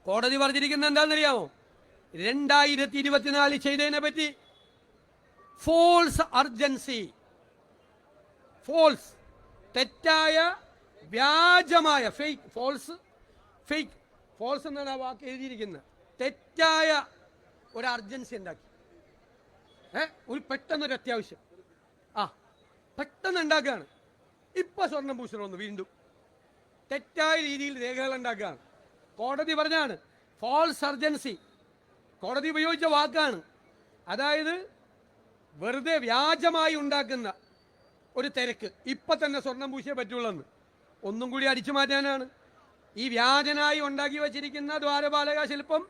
കോടതി പറഞ്ഞിരിക്കുന്നത് എന്താണെന്നറിയാമോ? 2024 ചെയ്തതിനെ പറ്റി ഫോൾസ് അർജൻസി, ഫോൾസ്, തെറ്റായ, വ്യാജമായ, ഫേക്ക്, ഫോൾസ് എന്നാണ് ആ വാക്ക് എഴുതിയിരിക്കുന്നത്. തെറ്റായ ഒരു അർജൻസി ഉണ്ടാക്കി. ഒരു പെട്ടെന്നൊരു അത്യാവശ്യം, പെട്ടെന്ന് ഉണ്ടാക്കുകയാണ്. ഇപ്പൊ സ്വർണം പൂശണമെന്ന് വീണ്ടും തെറ്റായ രീതിയിൽ രേഖകൾ ഉണ്ടാക്കുകയാണ്. കോടതി പറഞ്ഞാണ് ഫോൾസ് അർജൻസി. കോടതി ഉപയോഗിച്ച വാക്കാണ്. അതായത് വെറുതെ വ്യാജമായി ഉണ്ടാക്കുന്ന ഒരു തിരക്ക്. ഇപ്പൊ തന്നെ സ്വർണം പൂശിയേ പറ്റുള്ളൂ. ഒന്നും കൂടി അടിച്ചു മാറ്റാനാണ് ഈ വ്യാജനായി ഉണ്ടാക്കി വച്ചിരിക്കുന്ന ദ്വാരപാലക ശില്പം.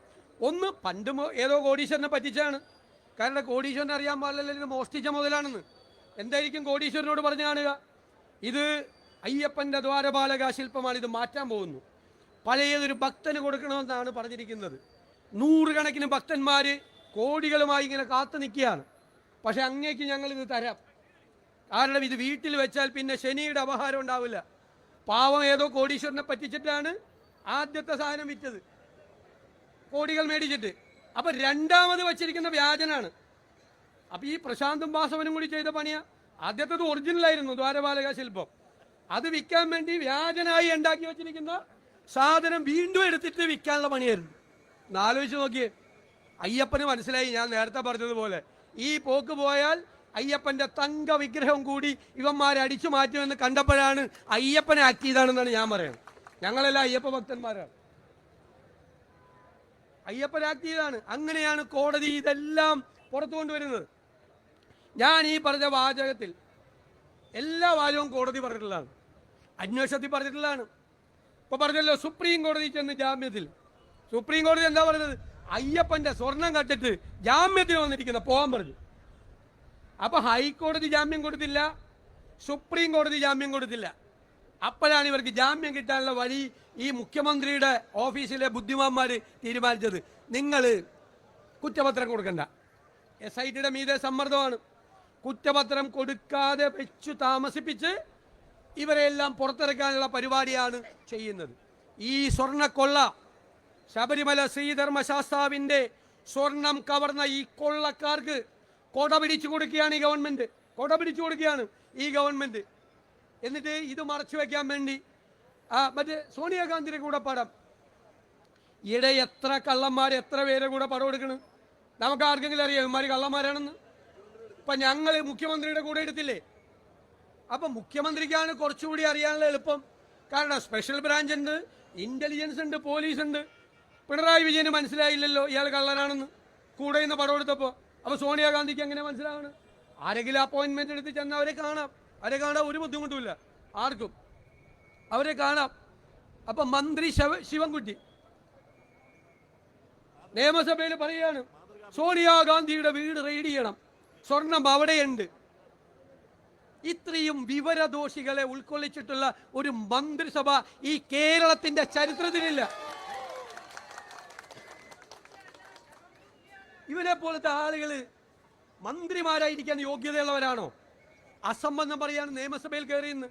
ഒന്ന് പണ്ട് ഏതോ കോടീശ്വരനെ പറ്റിച്ചാണ്. കാരണം കോടീശ്വരനെ അറിയാൻ പാടില്ല ഇത് മോഷ്ടിച്ച മുതലാണെന്ന്. എന്തായിരിക്കും കോടീശ്വരനോട് പറഞ്ഞു കാണുക? ഇത് അയ്യപ്പൻ്റെ ദ്വാരപാലക ശില്പമാണ്, ഇത് മാറ്റാൻ പോകുന്നു, പഴയതൊരു ഭക്തന് കൊടുക്കണമെന്നാണ് പറഞ്ഞിരിക്കുന്നത്. 100 കണക്കിന് ഭക്തന്മാർ കോടികളുമായി ഇങ്ങനെ കാത്തു നിൽക്കുകയാണ്. പക്ഷെ അങ്ങേക്ക് ഞങ്ങളിത് തരാം. കാരണം ഇത് വീട്ടിൽ വെച്ചാൽ പിന്നെ ശനിയുടെ അപഹാരം ഉണ്ടാവില്ല. പാവം ഏതോ കോടീശ്വരനെ പറ്റിച്ചിട്ടാണ് ആദ്യത്തെ സാധനം വിറ്റത്, കോടികൾ മേടിച്ചിട്ട്. അപ്പൊ രണ്ടാമത് വച്ചിരിക്കുന്ന വ്യാജനാണ്. അപ്പൊ ഈ പ്രശാന്തും വാസവനും കൂടി ചെയ്ത പണിയാ. ആദ്യത്തത് ഒറിജിനലായിരുന്നു ദ്വാരപാലക ശില്പം. അത് വിൽക്കാൻ വേണ്ടി വ്യാജനായി ഉണ്ടാക്കി വെച്ചിരിക്കുന്ന സാധനം വീണ്ടും എടുത്തിട്ട് വിൽക്കാനുള്ള പണിയായിരുന്നു. ആലോചിച്ച് നോക്കിയേ. അയ്യപ്പന് മനസ്സിലായി, ഞാൻ നേരത്തെ പറഞ്ഞതുപോലെ ഈ പോക്ക് പോയാൽ അയ്യപ്പന്റെ തങ്ക വിഗ്രഹം കൂടി ഇവന്മാരെ അടിച്ചു മാറ്റുമെന്ന് കണ്ടപ്പോഴാണ് അയ്യപ്പനെ ആക്ട് ചെയ്താണെന്നാണ് ഞാൻ പറയുന്നത്. ഞങ്ങളെല്ലാം അയ്യപ്പ ഭക്തന്മാരാണ്. അയ്യപ്പൻ ആക്ട് ചെയ്താണ്. അങ്ങനെയാണ് കോടതി ഇതെല്ലാം പുറത്തു കൊണ്ടുവരുന്നത്. ഞാൻ ഈ പറഞ്ഞ വാചകത്തിൽ എല്ലാ വാചകവും കോടതി പറഞ്ഞിട്ടുള്ളതാണ്, അന്വേഷണത്തിൽ പറഞ്ഞിട്ടുള്ളതാണ്. ഇപ്പൊ പറഞ്ഞല്ലോ സുപ്രീം കോടതി ചെന്ന് ജാമ്യത്തിൽ. സുപ്രീം കോടതി എന്താ പറഞ്ഞത്? അയ്യപ്പന്റെ സ്വർണം കട്ടിട്ട് ജാമ്യത്തിൽ വന്നിരിക്കുന്ന പോകാൻ പറഞ്ഞു. അപ്പൊ ഹൈക്കോടതി ജാമ്യം കൊടുത്തില്ല, സുപ്രീം കോടതി ജാമ്യം കൊടുത്തില്ല. അപ്പോഴാണ് ഇവർക്ക് ജാമ്യം കിട്ടാനുള്ള വഴി ഈ മുഖ്യമന്ത്രിയുടെ ഓഫീസിലെ ബുദ്ധിമാന്മാർ തീരുമാനിച്ചത്. നിങ്ങൾ കുറ്റപത്രം കൊടുക്കണ്ട. SITയുടെ മീതെ സമ്മർദ്ദമാണ്. കുറ്റപത്രം കൊടുക്കാതെ വെച്ചു താമസിപ്പിച്ച് ഇവരെല്ലാം പുറത്തിറക്കാനുള്ള പരിപാടിയാണ് ചെയ്യുന്നത്. ഈ സ്വർണ്ണക്കൊള്ള, ശബരിമല ശ്രീധർമ്മശാസ്താവിൻ്റെ സ്വർണം കവർന്ന ഈ കൊള്ളക്കാർക്ക് കൊട പിടിച്ചു കൊടുക്കുകയാണ് ഈ ഗവൺമെന്റ്. കൊട പിടിച്ചു കൊടുക്കുകയാണ് ഈ ഗവൺമെന്റ്. എന്നിട്ട് ഇത് മറച്ചു വെക്കാൻ വേണ്ടി മറ്റേ സോണിയാഗാന്ധിയുടെ കൂടെ പടം. ഈയിടെ എത്ര കള്ളന്മാർ, എത്ര പേരെ കൂടെ പടം എടുക്കണം? നമുക്ക് ആർക്കെങ്കിലും അറിയാം ഇവന്മാർ കള്ളന്മാരാണെന്ന്? ഇപ്പൊ ഞങ്ങൾ മുഖ്യമന്ത്രിയുടെ കൂടെ എടുത്തില്ലേ? അപ്പൊ മുഖ്യമന്ത്രിക്കാണ് കുറച്ചുകൂടി അറിയാനുള്ള എളുപ്പം. കാരണം സ്പെഷ്യൽ ബ്രാഞ്ച് ഉണ്ട്, ഇന്റലിജൻസ് ഉണ്ട്, പോലീസ് ഉണ്ട്. പിണറായി വിജയന് മനസ്സിലായില്ലല്ലോ ഇയാൾ കള്ളനാണെന്ന് കൂടെ നിന്ന് പടം എടുത്തപ്പോൾ. അപ്പൊ സോണിയാഗാന്ധിക്ക് എങ്ങനെ മനസ്സിലാവണം? ആരെങ്കിലും അപ്പോയിന്റ്മെന്റ് എടുത്ത് ചെന്നാൽ അവരെ കാണാം. അവരെ കാണാൻ ഒരു ബുദ്ധിമുട്ടുമില്ല ആർക്കും, അവരെ കാണാം. അപ്പൊ മന്ത്രി ശിവൻകുട്ടി നിയമസഭയിൽ പറയുകയാണ് സോണിയാഗാന്ധിയുടെ വീട് റെയ്ഡ് ചെയ്യണം, സ്വർണം അവിടെയുണ്ട്. ഇത്രയും വിവരദോഷികളെ ഉൾക്കൊള്ളിച്ചിട്ടുള്ള ഒരു മന്ത്രിസഭ ഈ കേരളത്തിന്റെ ചരിത്രത്തിലില്ല. ഇവനെ പോലത്തെ ആളുകൾ മന്ത്രിമാരായിരിക്കാൻ യോഗ്യതയുള്ളവരാണോ? അസംബന്ധം പറയാൻ നിയമസഭയിൽ കയറിയെന്ന്.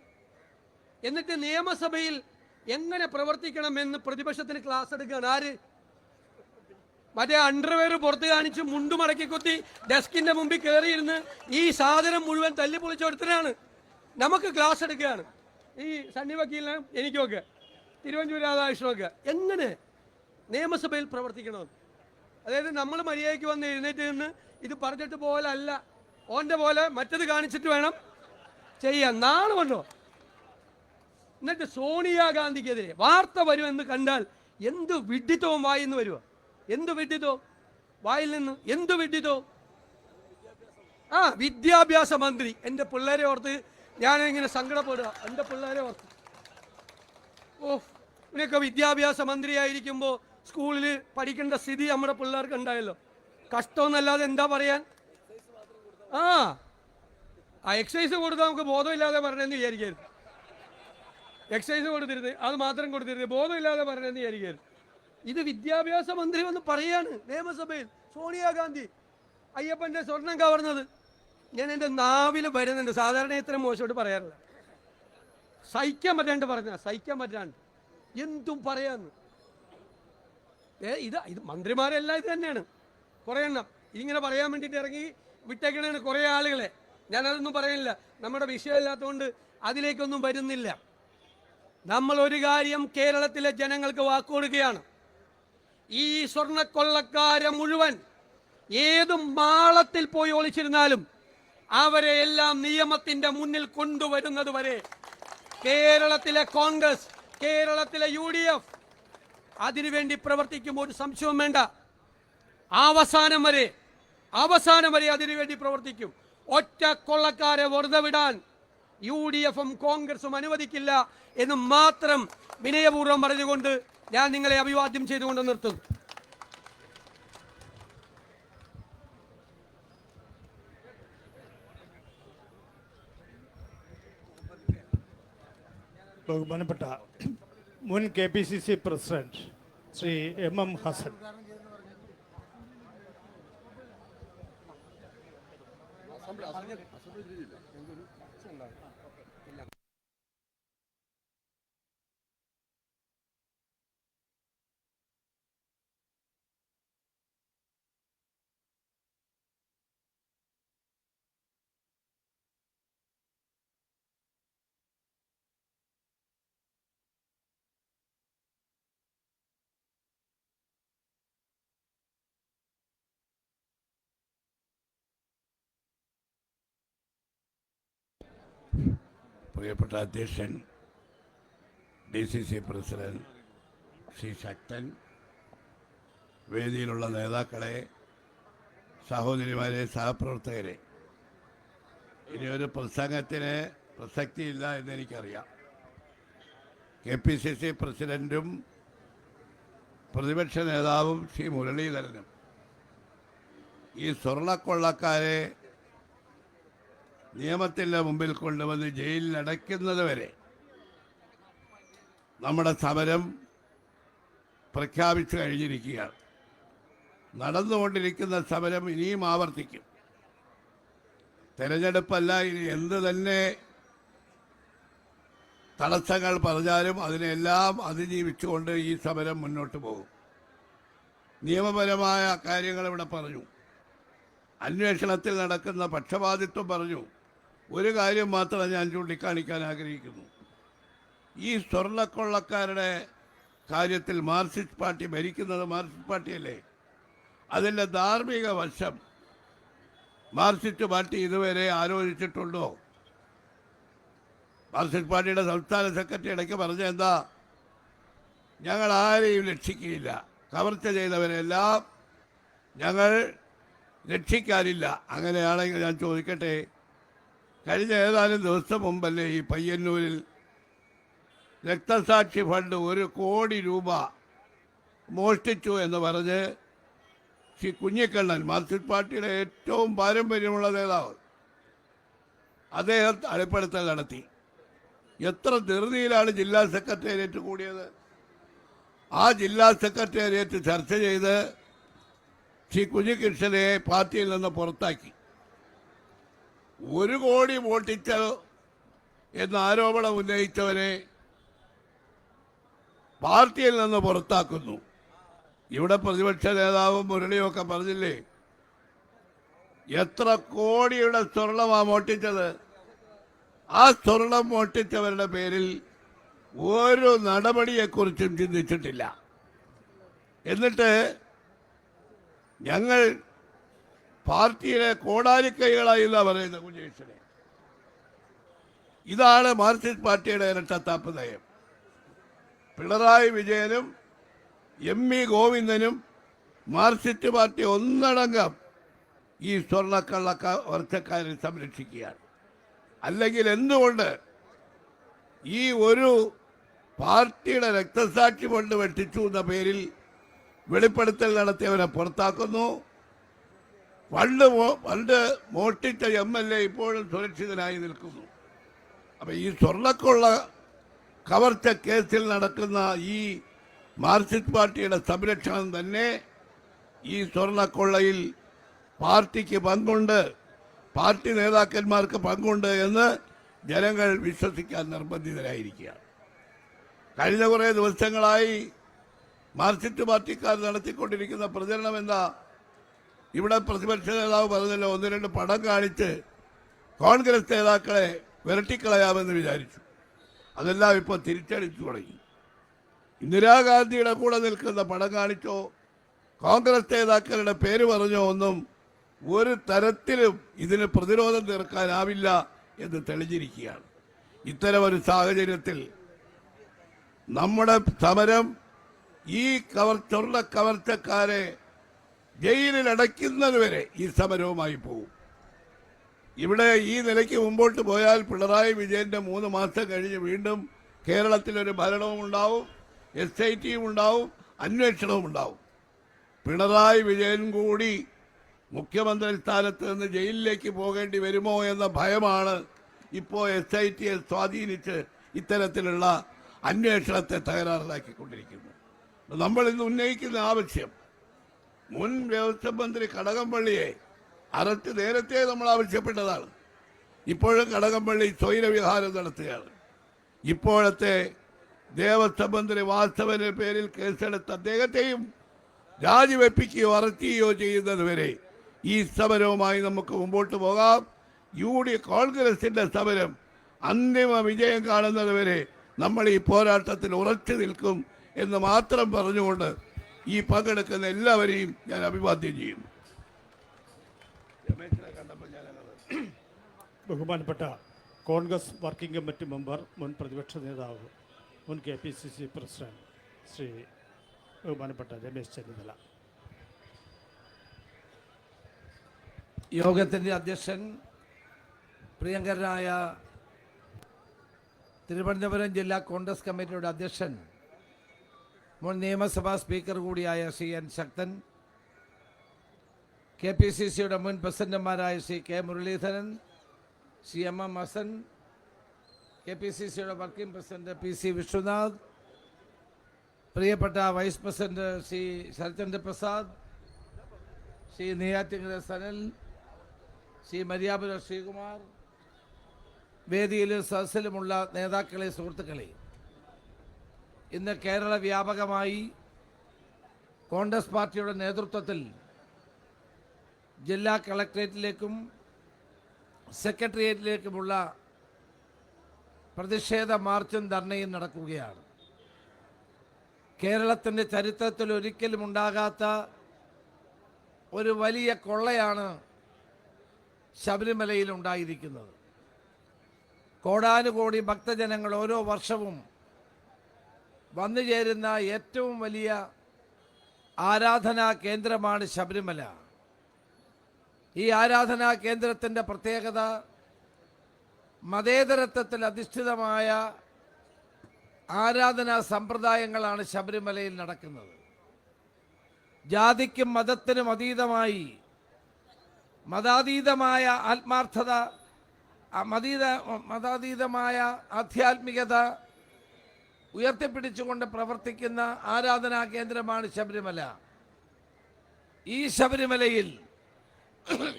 എന്നിട്ട് നിയമസഭയിൽ എങ്ങനെ പ്രവർത്തിക്കണമെന്ന് പ്രതിപക്ഷത്തിന് ക്ലാസ് എടുക്കുകയാണ്. ആര്? മറ്റേ അണ്ടർവെയർ പുറത്ത് കാണിച്ച് മുണ്ടുമടക്കി കുത്തി ഡെസ്കിന്റെ മുമ്പിൽ കയറിയിരുന്ന് ഈ സാധനം മുഴുവൻ തല്ലി പൊളിച്ചെടുത്തനാണ് നമുക്ക് ക്ലാസ് എടുക്കുകയാണ്. ഈ സണ്ണി വക്കീലിനും എനിക്കൊക്കെ തിരുവഞ്ചൂർ രാധാകൃഷ്ണനൊക്കെ എങ്ങനെ നിയമസഭയിൽ പ്രവർത്തിക്കണമെന്ന്. അതായത് നമ്മൾ മര്യാദയ്ക്ക് വന്ന് എഴുന്നേറ്റ് നിന്ന് ഇത് പറഞ്ഞിട്ട് പോലെ അല്ല, ഓൻ്റെ പോലെ മറ്റത് കാണിച്ചിട്ട് വേണം ചെയ്യാൻ. നാളുണ്ടോ? എന്നിട്ട് സോണിയാഗാന്ധിക്കെതിരെ വാർത്ത വരുമെന്ന് കണ്ടാൽ എന്ത് വിഡ്ഢിത്തവും വായിൽ നിന്ന് വരുമോ? എന്ത് വിഡ്ഢിത്തവും വായിൽ നിന്ന്, എന്ത് വിഡ്ഢിത്തവും. വിദ്യാഭ്യാസ മന്ത്രി. എൻ്റെ പിള്ളേരെ ഓർത്ത് ഞാനിങ്ങനെ സങ്കടപ്പെടുക. എൻ്റെ പിള്ളേരെ ഓർത്ത് ഇവനൊക്കെ വിദ്യാഭ്യാസ മന്ത്രിയായിരിക്കുമ്പോൾ സ്കൂളിൽ പഠിക്കേണ്ട സ്ഥിതി നമ്മുടെ പിള്ളേർക്ക് ഉണ്ടായല്ലോ. കഷ്ടമെന്നല്ലാതെ എന്താ പറയാൻ. എക്സസൈസ് കൊടുത്താൽ നമുക്ക് ബോധമില്ലാതെ പറഞ്ഞെന്ന് വിചാരിക്കരുത്. എക്സസൈസ് കൊടുത്തിരുന്നത് അത് മാത്രം കൊടുത്തിരുന്നത് ബോധമില്ലാതെ പറഞ്ഞെന്ന് വിചാരിക്കരുത്. ഇത് വിദ്യാഭ്യാസ മന്ത്രി വന്ന് പറയാണ് നിയമസഭയിൽ. സോണിയാഗാന്ധി അയ്യപ്പൻ്റെ സ്വർണം കവർന്നത്. ഞാൻ എൻ്റെ നാവിൽ വരുന്നുണ്ട്. സാധാരണ ഇത്ര മോശമായിട്ട് പറയാറില്ല. സഹിക്കാൻ പറ്റാണ്ട് സഹിക്കാൻ പറ്റാണ്ട് എന്തും പറയാന്ന്. ഇത് മന്ത്രിമാരെല്ലാം ഇത് തന്നെയാണ്. കുറേ എണ്ണം ഇങ്ങനെ പറയാൻ വേണ്ടിയിട്ട് ഇറങ്ങി വിട്ടേക്കണേണ് കുറേ ആളുകളെ. ഞാനതൊന്നും പറയുന്നില്ല, നമ്മുടെ വിഷയമില്ലാത്തതുകൊണ്ട് അതിലേക്കൊന്നും വരുന്നില്ല. നമ്മൾ ഒരു കാര്യം കേരളത്തിലെ ജനങ്ങൾക്ക് വാക്കുകൊടുക്കുകയാണ്. ഈ സ്വർണ്ണക്കൊള്ളക്കാരെ മുഴുവൻ ഏത് മാളത്തിൽ പോയി ഒളിച്ചിരുന്നാലും അവരെ എല്ലാം നിയമത്തിന്റെ മുന്നിൽ കൊണ്ടുവരുന്നത് വരെ കേരളത്തിലെ കോൺഗ്രസ്, കേരളത്തിലെ UDF അതിനുവേണ്ടി പ്രവർത്തിക്കുമ്പോൾ ഒരു സംശയവും വേണ്ട. അവസാനം വരെ അതിനുവേണ്ടി പ്രവർത്തിക്കും. ഒറ്റ കൊള്ളക്കാരെ വെറുതെ വിടാൻ UDF-ഉം കോൺഗ്രസും അനുവദിക്കില്ല എന്ന് മാത്രം വിനയപൂർവ്വം പറഞ്ഞുകൊണ്ട് ഞാൻ നിങ്ങളെ അഭിവാദ്യം ചെയ്തുകൊണ്ട് നിർത്തുന്നു. ബഹുമാനപ്പെട്ട മുൻ KPCC president Shri MM Hasan. പ്രിയപ്പെട്ട അധ്യക്ഷൻ, DCC പ്രസിഡന്റ് ശ്രീ ശക്തൻ, വേദിയിലുള്ള നേതാക്കളെ, സഹോദരിമാരെ, സഹപ്രവർത്തകരെ, ഇനിയൊരു പ്രസംഗത്തിന് പ്രസക്തിയില്ല എന്നെനിക്കറിയാം. KPCC പ്രസിഡന്റും പ്രതിപക്ഷ നേതാവും ശ്രീ മുരളീധരനും ഈ സ്വർണ്ണക്കൊള്ളക്കാരെ നിയമത്തിൻ്റെ മുമ്പിൽ കൊണ്ടുവന്ന് ജയിലിൽ അടയ്ക്കുന്നത് വരെ നമ്മുടെ സമരം പ്രഖ്യാപിച്ചു കഴിഞ്ഞിരിക്കുകയാണ്. നടന്നുകൊണ്ടിരിക്കുന്ന സമരം ഇനിയും ആവർത്തിക്കും. തെരഞ്ഞെടുപ്പല്ല, ഇനി എന്ത് തന്നെ തടസ്സങ്ങൾ പറഞ്ഞാലും അതിനെല്ലാം അതിജീവിച്ചുകൊണ്ട് ഈ സമരം മുന്നോട്ട് പോകും. നിയമപരമായ കാര്യങ്ങൾ ഇവിടെ പറഞ്ഞു, അന്വേഷണത്തിൽ നടക്കുന്ന പക്ഷപാതിത്വം പറഞ്ഞു. ഒരു കാര്യം മാത്രം ഞാൻ ചൂണ്ടിക്കാണിക്കാൻ ആഗ്രഹിക്കുന്നു. ഈ സ്വർണ്ണക്കൊള്ളക്കാരുടെ കാര്യത്തിൽ മാർക്സിസ്റ്റ് പാർട്ടി ഭരിക്കുന്നത് മാർക്സിസ്റ്റ് പാർട്ടിയല്ലേ? അതിൻ്റെ ധാർമ്മിക വശം മാർക്സിസ്റ്റ് പാർട്ടി ഇതുവരെ ആലോചിച്ചിട്ടുണ്ടോ? മാർക്സിസ്റ്റ് പാർട്ടിയുടെ സംസ്ഥാന സെക്രട്ടറി ഇടയ്ക്ക് പറഞ്ഞ എന്താ? ഞങ്ങൾ ആരെയും രക്ഷിക്കുകയില്ല, കവർച്ച ചെയ്തവരെല്ലാം ഞങ്ങൾ രക്ഷിക്കാനില്ല. അങ്ങനെയാണെങ്കിൽ ഞാൻ ചോദിക്കട്ടെ, കഴിഞ്ഞ ഏതാനും ദിവസം മുമ്പല്ലേ ഈ പയ്യന്നൂരിൽ രക്തസാക്ഷി ഫണ്ട് 1 കോടി രൂപ മോഷ്ടിച്ചു എന്ന് പറഞ്ഞ് ശ്രീ കുഞ്ഞിക്കണ്ണൻ, മാർക്സിസ്റ്റ് പാർട്ടിയുടെ ഏറ്റവും പാരമ്പര്യമുള്ള നേതാവ്, അദ്ദേഹം വെളിപ്പെടുത്തൽ നടത്തി. എത്ര ധൃതിയിലാണ് ജില്ലാ സെക്രട്ടേറിയറ്റ് കൂടിയത്. ആ ജില്ലാ സെക്രട്ടേറിയറ്റ് ചർച്ച ചെയ്ത് ശ്രീ കുഞ്ഞികൃഷ്ണനെ പാർട്ടിയിൽ നിന്ന് പുറത്താക്കി. 1 കോടി മോഷ്ടിച്ചു എന്ന ആരോപണം ഉന്നയിച്ചവരെ പാർട്ടിയിൽ നിന്ന് പുറത്താക്കുന്നു. ഇവിടെ പ്രതിപക്ഷ നേതാവും മുരളിയൊക്കെ പറഞ്ഞില്ലേ, എത്ര കോടിയുടെ സ്വർണമാണ് മോഷ്ടിച്ചത്. ആ സ്വർണം മോഷ്ടിച്ചവരുടെ പേരിൽ ഒരു നടപടിയെക്കുറിച്ചും ചിന്തിച്ചിട്ടില്ല. എന്നിട്ട് ഞങ്ങൾ പാർട്ടിയിലെ കോടാലിക്കൈകളായി എന്നാ പറയുന്നത് കുഞ്ഞേശ്വരനെ. ഇതാണ് മാർക്സിസ്റ്റ് പാർട്ടിയുടെ ഇരട്ടത്താപ്പ് നയം. പിണറായി വിജയനും ME ഗോവിന്ദനും മാർക്സിസ്റ്റ് പാർട്ടി ഒന്നടങ്കം ഈ സ്വർണ്ണക്കള്ള കവർച്ചക്കാരെ സംരക്ഷിക്കുകയാണ്. അല്ലെങ്കിൽ എന്തുകൊണ്ട് ഈ ഒരു പാർട്ടിയുടെ രക്തസാക്ഷി കൊണ്ട് വെട്ടിച്ചു എന്ന പേരിൽ വെളിപ്പെടുത്തൽ നടത്തിയവരെ പുറത്താക്കുന്നു? പണ്ട് മോഷ്ടിച്ച MLA ഇപ്പോഴും സുരക്ഷിതനായി നിൽക്കുന്നു. അപ്പം ഈ സ്വർണ്ണക്കൊള്ള കവർച്ച കേസിൽ നടക്കുന്ന ഈ മാർക്സിസ്റ്റ് പാർട്ടിയുടെ സംരക്ഷണം തന്നെ ഈ സ്വർണ്ണക്കൊള്ളയിൽ പാർട്ടിക്ക് പങ്കുണ്ട്, പാർട്ടി നേതാക്കന്മാർക്ക് പങ്കുണ്ട് എന്ന് ജനങ്ങൾ വിശ്വസിക്കാൻ നിർബന്ധിതരായിരിക്കുകയാണ്. കഴിഞ്ഞ കുറേ ദിവസങ്ങളായി മാർക്സിസ്റ്റ് പാർട്ടിക്കാർ നടത്തിക്കൊണ്ടിരിക്കുന്ന പ്രചരണം എന്താ? ഇവിടെ പ്രതിപക്ഷ നേതാവ് പറഞ്ഞല്ലോ, 1-2 പടം കാണിച്ച് കോൺഗ്രസ് നേതാക്കളെ വിരട്ടിക്കളയാമെന്ന് വിചാരിച്ചു. അതെല്ലാം ഇപ്പോൾ തിരിച്ചടിച്ചു തുടങ്ങി. ഇന്ദിരാഗാന്ധിയുടെ കൂടെ നിൽക്കുന്ന പടം കാണിച്ചോ കോൺഗ്രസ് നേതാക്കളുടെ പേര് പറഞ്ഞോ ഒന്നും ഒരു തരത്തിലും ഇതിന് പ്രതിരോധം തീർക്കാനാവില്ല എന്ന് തെളിഞ്ഞിരിക്കുകയാണ്. ഇത്തരമൊരു സാഹചര്യത്തിൽ നമ്മുടെ സമരം ഈ സ്വർണ്ണ കവർച്ചക്കാരെ ജയിലിൽ അടയ്ക്കുന്നതുവരെ ഈ സമരവുമായി പോകും. ഇവിടെ ഈ നിലയ്ക്ക് മുമ്പോട്ട് പോയാൽ പിണറായി വിജയന്റെ 3 മാസം കഴിഞ്ഞ് വീണ്ടും കേരളത്തിലൊരു ഭരണവും ഉണ്ടാവും, SITയും ഉണ്ടാവും, അന്വേഷണവും ഉണ്ടാവും. പിണറായി വിജയൻ കൂടി മുഖ്യമന്ത്രി സ്ഥാനത്ത് നിന്ന് ജയിലിലേക്ക് പോകേണ്ടി വരുമോ എന്ന ഭയമാണ് ഇപ്പോൾ SITയെ സ്വാധീനിച്ച് ഇത്തരത്തിലുള്ള അന്വേഷണത്തെ തകരാറിലാക്കിക്കൊണ്ടിരിക്കുന്നത്. നമ്മൾ ഇന്ന് ഉന്നയിക്കുന്ന ആവശ്യം, മുൻ വ്യവസായ മന്ത്രി കടകംപള്ളിയെ അറസ്റ്റ് നേരത്തെ നമ്മൾ ആവശ്യപ്പെട്ടതാണ്. ഇപ്പോഴും കടകംപള്ളി സ്വൈരവിഹാരം നടത്തുകയാണ്. ഇപ്പോഴത്തെ ദേവസ്വം മന്ത്രി വാസവന്റെ പേരിൽ കേസെടുത്ത അദ്ദേഹത്തെയും രാജിവെപ്പിക്കുകയോ അറസ്റ്റ് ചെയ്യുകയോ ചെയ്യുന്നതുവരെ ഈ സമരവുമായി നമുക്ക് മുമ്പോട്ട് പോകാം. കോൺഗ്രസിന്റെ സമരം അന്തിമ വിജയം കാണുന്നതുവരെ നമ്മൾ ഈ പോരാട്ടത്തിൽ ഉറച്ചു നിൽക്കും എന്ന് മാത്രം പറഞ്ഞുകൊണ്ട് ഈ പങ്കെടുക്കുന്ന എല്ലാവരെയും ഞാൻ അഭിവാദ്യം ചെയ്യും. ബഹുമാനപ്പെട്ട കോൺഗ്രസ് വർക്കിംഗ് കമ്മിറ്റി മെമ്പർ, മുൻ പ്രതിപക്ഷ നേതാവ്, മുൻ KPCC പ്രസിഡന്റ് ശ്രീ ബഹുമാനപ്പെട്ട രമേശ് ചെന്നിത്തല. യോഗത്തിൻ്റെ അധ്യക്ഷൻ, പ്രിയങ്കരനായ തിരുവനന്തപുരം ജില്ലാ കോൺഗ്രസ് കമ്മിറ്റിയുടെ അധ്യക്ഷൻ, മുൻ നിയമസഭാ സ്പീക്കർ കൂടിയായ ശ്രീ N. ശക്തൻ, KPCCയുടെ മുൻ പ്രസിഡന്റുമാരായ ശ്രീ K. മുരളീധരൻ, ശ്രീ MM ഹസൻ, KPCCയുടെ വർക്കിംഗ് പ്രസിഡന്റ് PC വിശ്വനാഥ്, പ്രിയപ്പെട്ട വൈസ് പ്രസിഡന്റ് ശ്രീ ശരത്ചന്ദ്ര പ്രസാദ്, ശ്രീ നെയ്യാറ്റിങ്കര സനൽ, ശ്രീ മരിയാപുരം ശ്രീകുമാർ, വേദിയിലും സദസ്സിലുമുള്ള നേതാക്കളെ, സുഹൃത്തുക്കളെ, ഇന്ന് കേരള വ്യാപകമായി കോൺഗ്രസ് പാർട്ടിയുടെ നേതൃത്വത്തിൽ ജില്ലാ കളക്ട്രേറ്റിലേക്കും സെക്രട്ടേറിയറ്റിലേക്കുമുള്ള പ്രതിഷേധ മാർച്ചും ധർണയും നടക്കുകയാണ്. കേരളത്തിൻ്റെ ചരിത്രത്തിൽ ഒരിക്കലും ഉണ്ടാകാത്ത ഒരു വലിയ കൊള്ളയാണ് ശബരിമലയിൽ ഉണ്ടായിരിക്കുന്നത്. കോടാനുകോടി ഭക്തജനങ്ങൾ ഓരോ വർഷവും വന്നു ചേരുന്ന ഏറ്റവും വലിയ ആരാധനാ കേന്ദ്രമാണ് ശബരിമല. ഈ ആരാധനാ കേന്ദ്രത്തിൻ്റെ പ്രത്യേകത മതേതരത്വത്തിൽ അധിഷ്ഠിതമായ ആരാധനാ സമ്പ്രദായങ്ങളാണ് ശബരിമലയിൽ നടക്കുന്നത്. ജാതിക്കും മതത്തിനും അതീതമായി മതാതീതമായ ആത്മാർത്ഥത, മതാതീതമായ ആധ്യാത്മികത ഉയർത്തിപ്പിടിച്ചുകൊണ്ട് പ്രവർത്തിക്കുന്ന ആരാധനാ കേന്ദ്രമാണ് ശബരിമല. ഈ ശബരിമലയിൽ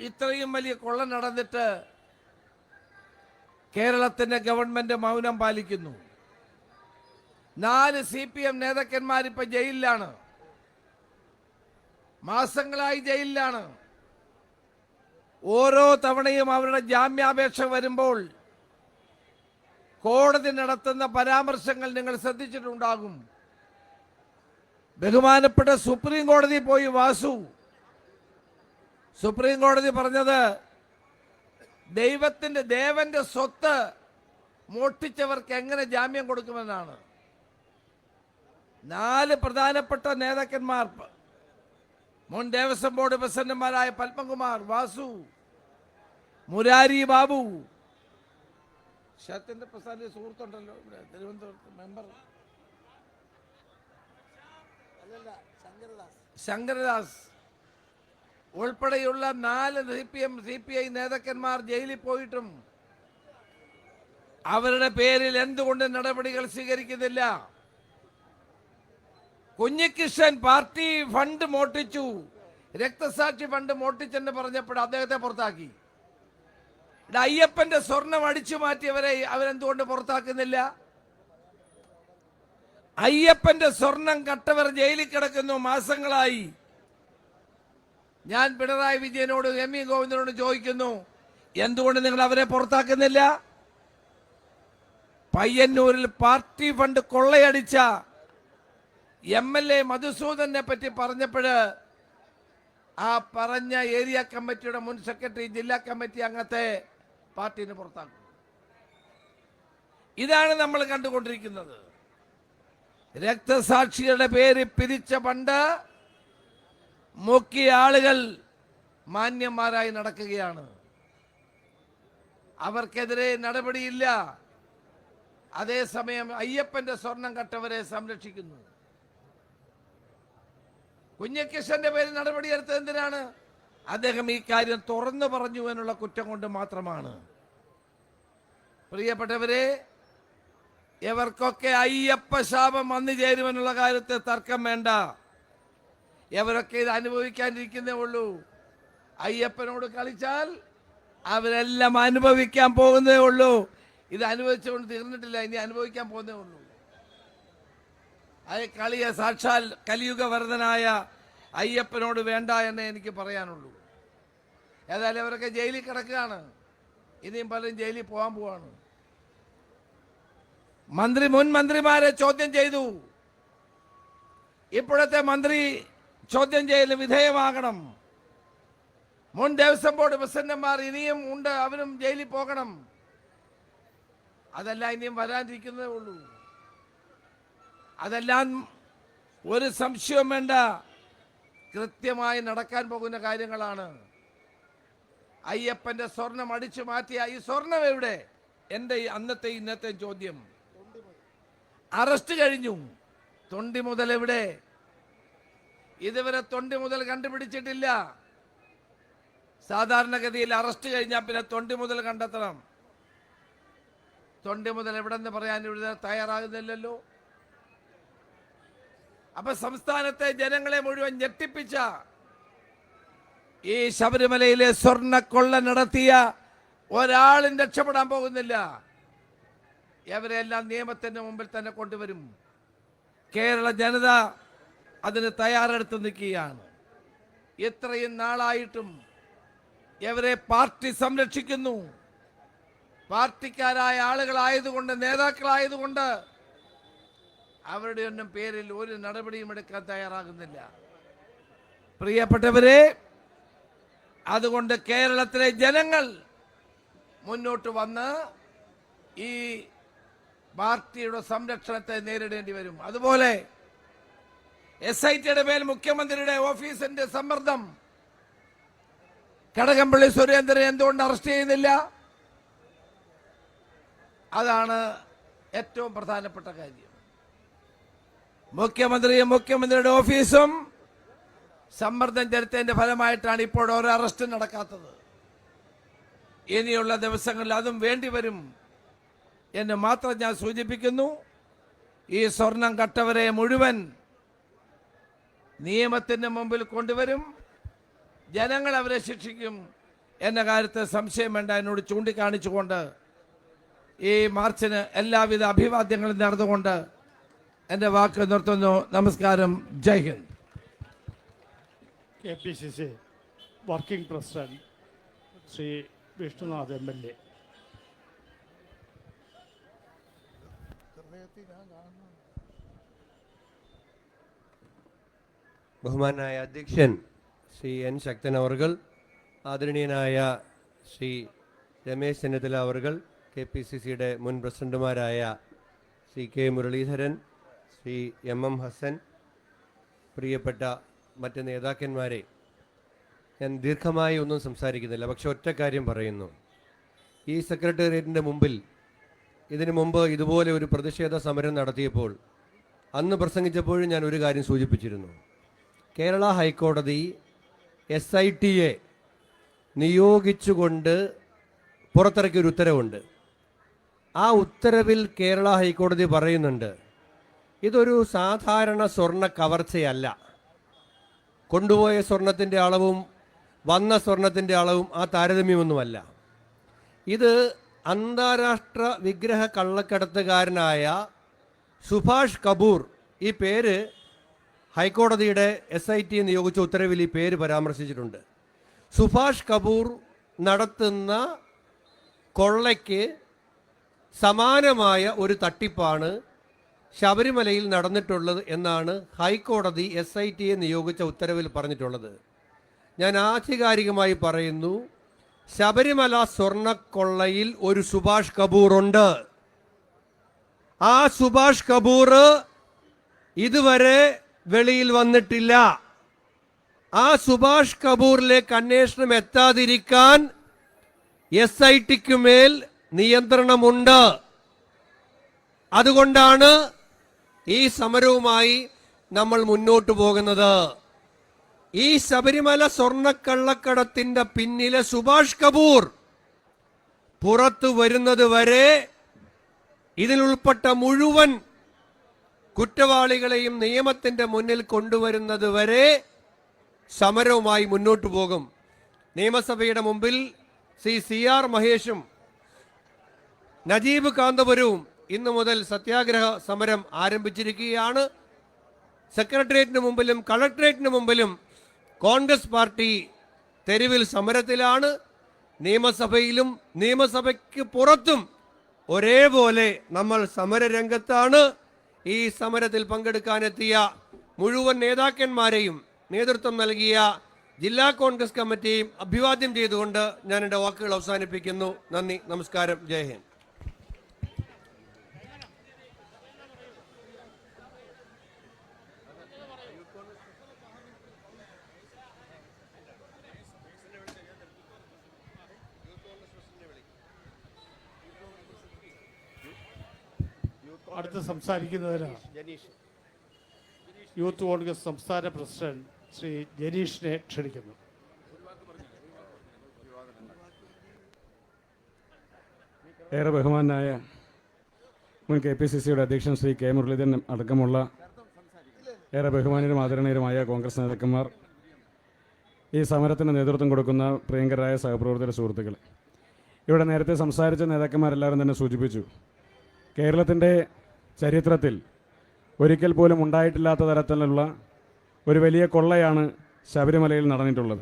ഇത്രയും വലിയ കൊള്ള നടന്നിട്ട് കേരളത്തിൻ്റെ ഗവൺമെൻറ് മൗനം പാലിക്കുന്നു. 4 CPM നേതാക്കന്മാരിപ്പോൾ ജയിലിലാണ്, മാസങ്ങളായി ജയിലിലാണ്. ഓരോ തവണയും അവരുടെ ജാമ്യാപേക്ഷ വരുമ്പോൾ കോടതി നടത്തുന്ന പരാമർശങ്ങൾ നിങ്ങൾ ശ്രദ്ധിച്ചിട്ടുണ്ടാകും. ബഹുമാനപ്പെട്ട സുപ്രീം കോടതി പോയി വാസു, സുപ്രീം കോടതി പറഞ്ഞത് ദേവന്റെ സ്വത്ത് മോഷ്ടിച്ചവർക്ക് എങ്ങനെ ജാമ്യം കൊടുക്കുമെന്നാണ്. 4 പ്രധാനപ്പെട്ട നേതാക്കന്മാർ മുൻ ദേവസ്വം ബോർഡ് പ്രസിഡന്റുമാരായ പത്മകുമാർ, വാസു, മുരാരി ബാബു, ക്ഷേത്രത്തിന്റെ പ്രസാദിന്റെ സുഹൃത്തുണ്ടല്ലോ ഇവിടെ തിരുവനന്തപുരത്ത് മെമ്പർ ശങ്കരദാസ് ഉൾപ്പെടെയുള്ള 4 CPI നേതാക്കന്മാർ ജയിലിൽ പോയിട്ടും അവരുടെ പേരിൽ എന്തുകൊണ്ട് നടപടികൾ സ്വീകരിക്കുന്നില്ല? കുഞ്ഞികൃഷ്ണൻ പാർട്ടി ഫണ്ട് മോട്ടിച്ചു, രക്തസാക്ഷി ഫണ്ട് മോട്ടിച്ചെന്ന് പറഞ്ഞപ്പോൾ അദ്ദേഹത്തെ പുറത്താക്കി. അയ്യപ്പന്റെ സ്വർണം അടിച്ചു മാറ്റിയവരെ അവരെന്തുകൊണ്ട് പുറത്താക്കുന്നില്ല? അയ്യപ്പന്റെ സ്വർണം കട്ടവർ ജയിലിൽ കിടക്കുന്നു മാസങ്ങളായി. ഞാൻ പിണറായി വിജയനോട് എം.വി. ഗോവിന്ദനോട് ചോദിക്കുന്നു, എന്തുകൊണ്ട് നിങ്ങൾ അവരെ പുറത്താക്കുന്നില്ല? പയ്യന്നൂരിൽ പാർട്ടി ഫണ്ട് കൊള്ളയടിച്ച MLA മധുസൂദനെ പറ്റി പറഞ്ഞപ്പോൾ ആ പറഞ്ഞ ഏരിയ കമ്മിറ്റിയുടെ മുൻ സെക്രട്ടറി, ജില്ലാ കമ്മിറ്റി അംഗത്തെ പാർട്ടിന് പുറത്താക്കും. ഇതാണ് നമ്മൾ കണ്ടുകൊണ്ടിരിക്കുന്നത്. രക്തസാക്ഷികളുടെ പേര് പിരിച്ച ഫണ്ട് മുക്കിയ ആളുകൾ മാന്യന്മാരായി നടക്കുകയാണ്. അവർക്കെതിരെ നടപടിയില്ല. അതേസമയം അയ്യപ്പന്റെ സ്വർണം കട്ടവരെ സംരക്ഷിക്കുന്നു. കുഞ്ഞികൃഷ്ണന്റെ പേരിൽ നടപടിയെടുത്തത് എന്തിനാണ്? അദ്ദേഹം ഈ കാര്യം തുറന്നു പറഞ്ഞു എന്നുള്ള കുറ്റം കൊണ്ട് മാത്രമാണ്. പ്രിയപ്പെട്ടവരെ, ഇവർക്കൊക്കെ അയ്യപ്പ ശാപം വന്നു ചേരുമെന്നുള്ള കാര്യത്തിൽ തർക്കം വേണ്ട. ഇവരൊക്കെ ഇത് അനുഭവിക്കാനിരിക്കുന്നേ ഉള്ളൂ. അയ്യപ്പനോട് കളിച്ചാൽ അവരെല്ലാം അനുഭവിക്കാൻ പോകുന്നേ ഉള്ളൂ. ഇത് അനുഭവിച്ചുകൊണ്ട് തീർന്നിട്ടില്ല, ഇനി അനുഭവിക്കാൻ പോകുന്നേ ഉള്ളൂ. അത് കളിയെ സാക്ഷാൽ കലിയുഗ വരദനായ അയ്യപ്പനോട് വേണ്ട എന്നേ എനിക്ക് പറയാനുള്ളൂ. ഏതായാലും അവരൊക്കെ ജയിലിൽ കിടക്കുകയാണ്. ഇനിയും പലരും ജയിലിൽ പോകാൻ പോവാണ്. മുൻ മന്ത്രിമാരെ ചോദ്യം ചെയ്തു. ഇപ്പോഴത്തെ മന്ത്രി ചോദ്യം ചെയ്യലിന് വിധേയമാകണം. മുൻ ദേവസ്വം ബോർഡ് പ്രസിഡന്റുമാർ ഇനിയും ഉണ്ട്, അവരും ജയിലിൽ പോകണം. അതെല്ലാം ഇനിയും വരാനിരിക്കുന്നതേ ഉള്ളൂ. അതെല്ലാം ഒരു സംശയവും വേണ്ട, കൃത്യമായി നടക്കാൻ പോകുന്ന കാര്യങ്ങളാണ്. അയ്യപ്പന്റെ സ്വർണം അടിച്ചു മാറ്റിയ ഈ സ്വർണം എവിടെ? എൻ്റെ അന്നത്തെ ഇന്നത്തെ ചോദ്യം. അറസ്റ്റ് കഴിഞ്ഞു. തൊണ്ടി മുതൽ എവിടെ? ഇതുവരെ തൊണ്ടി മുതൽ കണ്ടുപിടിച്ചിട്ടില്ല. സാധാരണഗതിയിൽ അറസ്റ്റ് കഴിഞ്ഞാൽ പിന്നെ തൊണ്ടി മുതൽ കണ്ടെത്തണം. തൊണ്ടി മുതൽ എവിടെന്ന് പറയാൻ ഇവിടെ തയ്യാറാകുന്നില്ലല്ലോ. അപ്പൊ സംസ്ഥാനത്തെ ജനങ്ങളെ മുഴുവൻ ഞെട്ടിപ്പിച്ച ഈ ശബരിമലയിലെ സ്വർണ്ണക്കൊള്ള നടത്തിയ ഒരാളും രക്ഷപ്പെടാൻ പോകുന്നില്ല. ഇവരെല്ലാം നിയമത്തിന്റെ മുമ്പിൽ തന്നെ കൊണ്ടുവരും. കേരള ജനത അതിന് തയ്യാറെടുത്ത് നിൽക്കുകയാണ്. ഇത്രയും നാളായിട്ടും ഇവരെ പാർട്ടി സംരക്ഷിക്കുന്നു. പാർട്ടിക്കാരായ ആളുകളായതുകൊണ്ട്, നേതാക്കളായതുകൊണ്ട് അവരുടെ ഒന്നും പേരിൽ ഒരു നടപടിയും എടുക്കാൻ തയ്യാറാകുന്നില്ല. പ്രിയപ്പെട്ടവരെ, അതുകൊണ്ട് കേരളത്തിലെ ജനങ്ങൾ മുന്നോട്ട് വന്ന് ഈ പാർട്ടിയുടെ സംരക്ഷണത്തെ നേരിടേണ്ടി വരും. അതുപോലെ SITയുടെ മേൽ മുഖ്യമന്ത്രിയുടെ ഓഫീസിന്റെ സമ്മർദ്ദം. കടകംപള്ളി സുരേന്ദ്രൻ എന്തുകൊണ്ട് അറസ്റ്റ് ചെയ്യുന്നില്ല? അതാണ് ഏറ്റവും പ്രധാനപ്പെട്ട കാര്യം. മുഖ്യമന്ത്രിയും മുഖ്യമന്ത്രിയുടെ ഓഫീസും സമ്മർദ്ദം ചെലുത്തതിന്റെ ഫലമായിട്ടാണ് ഇപ്പോൾ ഒരു അറസ്റ്റ് നടക്കാത്തത്. ഇനിയുള്ള ദിവസങ്ങളിൽ അതും വേണ്ടിവരും എന്ന് മാത്രം ഞാൻ സൂചിപ്പിക്കുന്നു. ഈ സ്വർണം കട്ടവരെ മുഴുവൻ നിയമത്തിന് മുമ്പിൽ കൊണ്ടുവരും. ജനങ്ങൾ അവരെ ശിക്ഷിക്കും എന്ന കാര്യത്തിൽ സംശയം വേണ്ട. എന്നോട് ചൂണ്ടിക്കാണിച്ചുകൊണ്ട് ഈ മാർച്ചിന് എല്ലാവിധ അഭിവാദ്യങ്ങളും നേർന്നുകൊണ്ട് എൻ്റെ വാക്ക് നിർത്തുന്നു. നമസ്കാരം. Jai Hind. KPCC working president Shri Vishnunath MLA. ബഹുമാനായ അധ്യക്ഷൻ ശ്രീ N. ശക്തൻ അവർകൾ, ആദരണീയനായ ശ്രീ രമേശ് ചെന്നിത്തല അവർകൾ, KPCCയുടെ മുൻ പ്രസിഡന്റുമാരായ ശ്രീ K. മുരളീധരൻ, ശ്രീ MM ഹസൻ, പ്രിയപ്പെട്ട മറ്റ് നേതാക്കന്മാരെ, ഞാൻ ദീർഘമായി ഒന്നും സംസാരിക്കുന്നില്ല, പക്ഷെ ഒറ്റ കാര്യം പറയുന്നു. ഈ സെക്രട്ടേറിയറ്റിൻ്റെ മുമ്പിൽ ഇതിനു മുമ്പ് ഇതുപോലെ ഒരു പ്രതിഷേധ സമരം നടത്തിയപ്പോൾ അന്ന് പ്രസംഗിച്ചപ്പോഴും ഞാൻ ഒരു കാര്യം സൂചിപ്പിച്ചിരുന്നു. കേരള ഹൈക്കോടതി SITയെ നിയോഗിച്ചുകൊണ്ട് പുറത്തിറക്കിയൊരു ഉത്തരവുണ്ട്. ആ ഉത്തരവിൽ കേരള ഹൈക്കോടതി പറയുന്നുണ്ട്, ഇതൊരു സാധാരണ സ്വർണ്ണ കവർച്ചയല്ല. കൊണ്ടുപോയ സ്വർണത്തിൻ്റെ അളവും വന്ന സ്വർണത്തിൻ്റെ അളവും ആ താരതമ്യമൊന്നുമല്ല. ഇത് അന്താരാഷ്ട്ര വിഗ്രഹ കള്ളക്കടത്തുകാരനായ സുഭാഷ് കപൂർ, ഈ പേര് ഹൈക്കോടതിയുടെ SIT നിയോഗിച്ച ഉത്തരവിൽ ഈ പേര് പരാമർശിച്ചിട്ടുണ്ട്. സുഭാഷ് കപൂർ നടത്തുന്ന കൊള്ളയ്ക്ക് സമാനമായ ഒരു തട്ടിപ്പാണ് ശബരിമലയിൽ നടന്നിട്ടുള്ളത് എന്നാണ് ഹൈക്കോടതി SITയെ നിയോഗിച്ച ഉത്തരവിൽ പറഞ്ഞിട്ടുള്ളത്. ഞാൻ ആധികാരികമായി പറയുന്നു, ശബരിമല സ്വർണ്ണക്കൊള്ളയിൽ ഒരു സുഭാഷ് കപൂർ ഉണ്ട്. ആ സുഭാഷ് കപൂർ ഇതുവരെ വെളിയിൽ വന്നിട്ടില്ല. ആ സുഭാഷ് കപൂറിലേക്ക് അന്വേഷണം എത്താതിരിക്കാൻ SITക്ക് മേൽ നിയന്ത്രണമുണ്ട്. അതുകൊണ്ടാണ് ഈ സമരവുമായി നമ്മൾ മുന്നോട്ട് പോകുന്നത്. ഈ ശബരിമല സ്വർണ്ണക്കള്ളക്കടത്തിന്റെ പിന്നിലെ സുഭാഷ് കപൂർ പുറത്തു വരുന്നത് വരെ ഇതിലുൾപ്പെട്ട മുഴുവൻ കുറ്റവാളികളെയും നിയമത്തിന്റെ മുന്നിൽ കൊണ്ടുവരുന്നത് വരെ സമരവുമായി മുന്നോട്ട് പോകും. നിയമസഭയുടെ മുമ്പിൽ CR മഹേഷും നജീബ് കാന്തപുരവും ഇന്നു മുതൽ സത്യാഗ്രഹ സമരം ആരംഭിച്ചിരിക്കുകയാണ്. സെക്രട്ടേറിയറ്റിന് മുമ്പിലും കളക്ടറേറ്റിന് മുമ്പിലും കോൺഗ്രസ് പാർട്ടി തെരുവിൽ സമരത്തിലാണ്. നിയമസഭയിലും നിയമസഭയ്ക്ക് പുറത്തും ഒരേപോലെ നമ്മൾ സമരരംഗത്താണ്. ഈ സമരത്തിൽ പങ്കെടുക്കാനെത്തിയ മുഴുവൻ നേതാക്കന്മാരെയും നേതൃത്വം നൽകിയ ജില്ലാ കോൺഗ്രസ് കമ്മിറ്റിയും അഭിവാദ്യം ചെയ്തുകൊണ്ട് ഞാൻ എൻ്റെ വാക്കുകൾ അവസാനിപ്പിക്കുന്നു. നന്ദി, നമസ്കാരം, ജയ് ഹിന്ദ്. അടുത്ത് സംസാരിക്കുന്നതിന് യൂത്ത് കോൺഗ്രസ് സംസ്ഥാന പ്രസിഡന്റ് ശ്രീ ജനീഷിനെ ക്ഷണിക്കുന്നു. ഏറെ ബഹുമാനായ മുൻ KPCCയുടെ അധ്യക്ഷൻ ശ്രീ K. മുരളീധരൻ അടക്കമുള്ള ഏറെ ബഹുമാനീയരും ആദരണീയരുമായ കോൺഗ്രസ് നേതാക്കന്മാർ, ഈ സമരത്തിന് നേതൃത്വം കൊടുക്കുന്ന പ്രിയങ്കരായ സഹപ്രവർത്തക സുഹൃത്തുക്കൾ, ഇവിടെ നേരത്തെ സംസാരിച്ച നേതാക്കന്മാരെല്ലാവരും തന്നെ സൂചിപ്പിച്ചു, കേരളത്തിൻ്റെ ചരിത്രത്തിൽ ഒരിക്കൽ പോലും ഉണ്ടായിട്ടില്ലാത്ത തരത്തിലുള്ള ഒരു വലിയ കൊള്ളയാണ് ശബരിമലയിൽ നടന്നിട്ടുള്ളത്.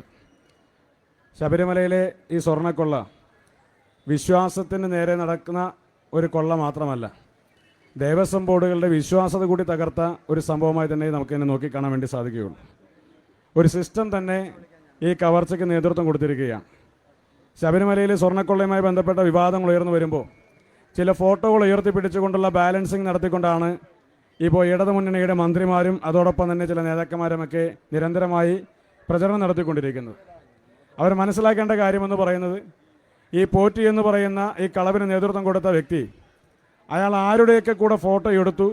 ശബരിമലയിലെ ഈ സ്വർണ്ണക്കൊള്ള വിശ്വാസത്തിന് നേരെ നടക്കുന്ന ഒരു കൊള്ള മാത്രമല്ല, ദേവസ്വം ബോർഡുകളുടെ വിശ്വാസത കൂടി തകർത്ത ഒരു സംഭവമായി തന്നെ നമുക്കിതിനെ നോക്കിക്കാണാൻ വേണ്ടി സാധിക്കുകയുള്ളൂ. ഒരു സിസ്റ്റം തന്നെ ഈ കവർച്ചയ്ക്ക് നേതൃത്വം കൊടുത്തിരിക്കുകയാണ്. ശബരിമലയിലെ സ്വർണ്ണക്കൊള്ളയുമായി ബന്ധപ്പെട്ട വിവാദങ്ങൾ ഉയർന്നു വരുമ്പോൾ ചില ഫോട്ടോകൾ ഉയർത്തിപ്പിടിച്ചുകൊണ്ടുള്ള ബാലൻസിങ് നടത്തിക്കൊണ്ടാണ് ഇപ്പോൾ ഇടതുമുന്നണിയുടെ മന്ത്രിമാരും അതോടൊപ്പം തന്നെ ചില നേതാക്കന്മാരുമൊക്കെ നിരന്തരമായി പ്രചരണം നടത്തിക്കൊണ്ടിരിക്കുന്നത്. അവർ മനസ്സിലാക്കേണ്ട കാര്യമെന്ന് പറയുന്നത്, ഈ പോറ്റി എന്ന് പറയുന്ന ഈ കളവിന് നേതൃത്വം കൊടുത്ത വ്യക്തി അയാൾ ആരുടെയൊക്കെ കൂടെ ഫോട്ടോ എടുത്തു,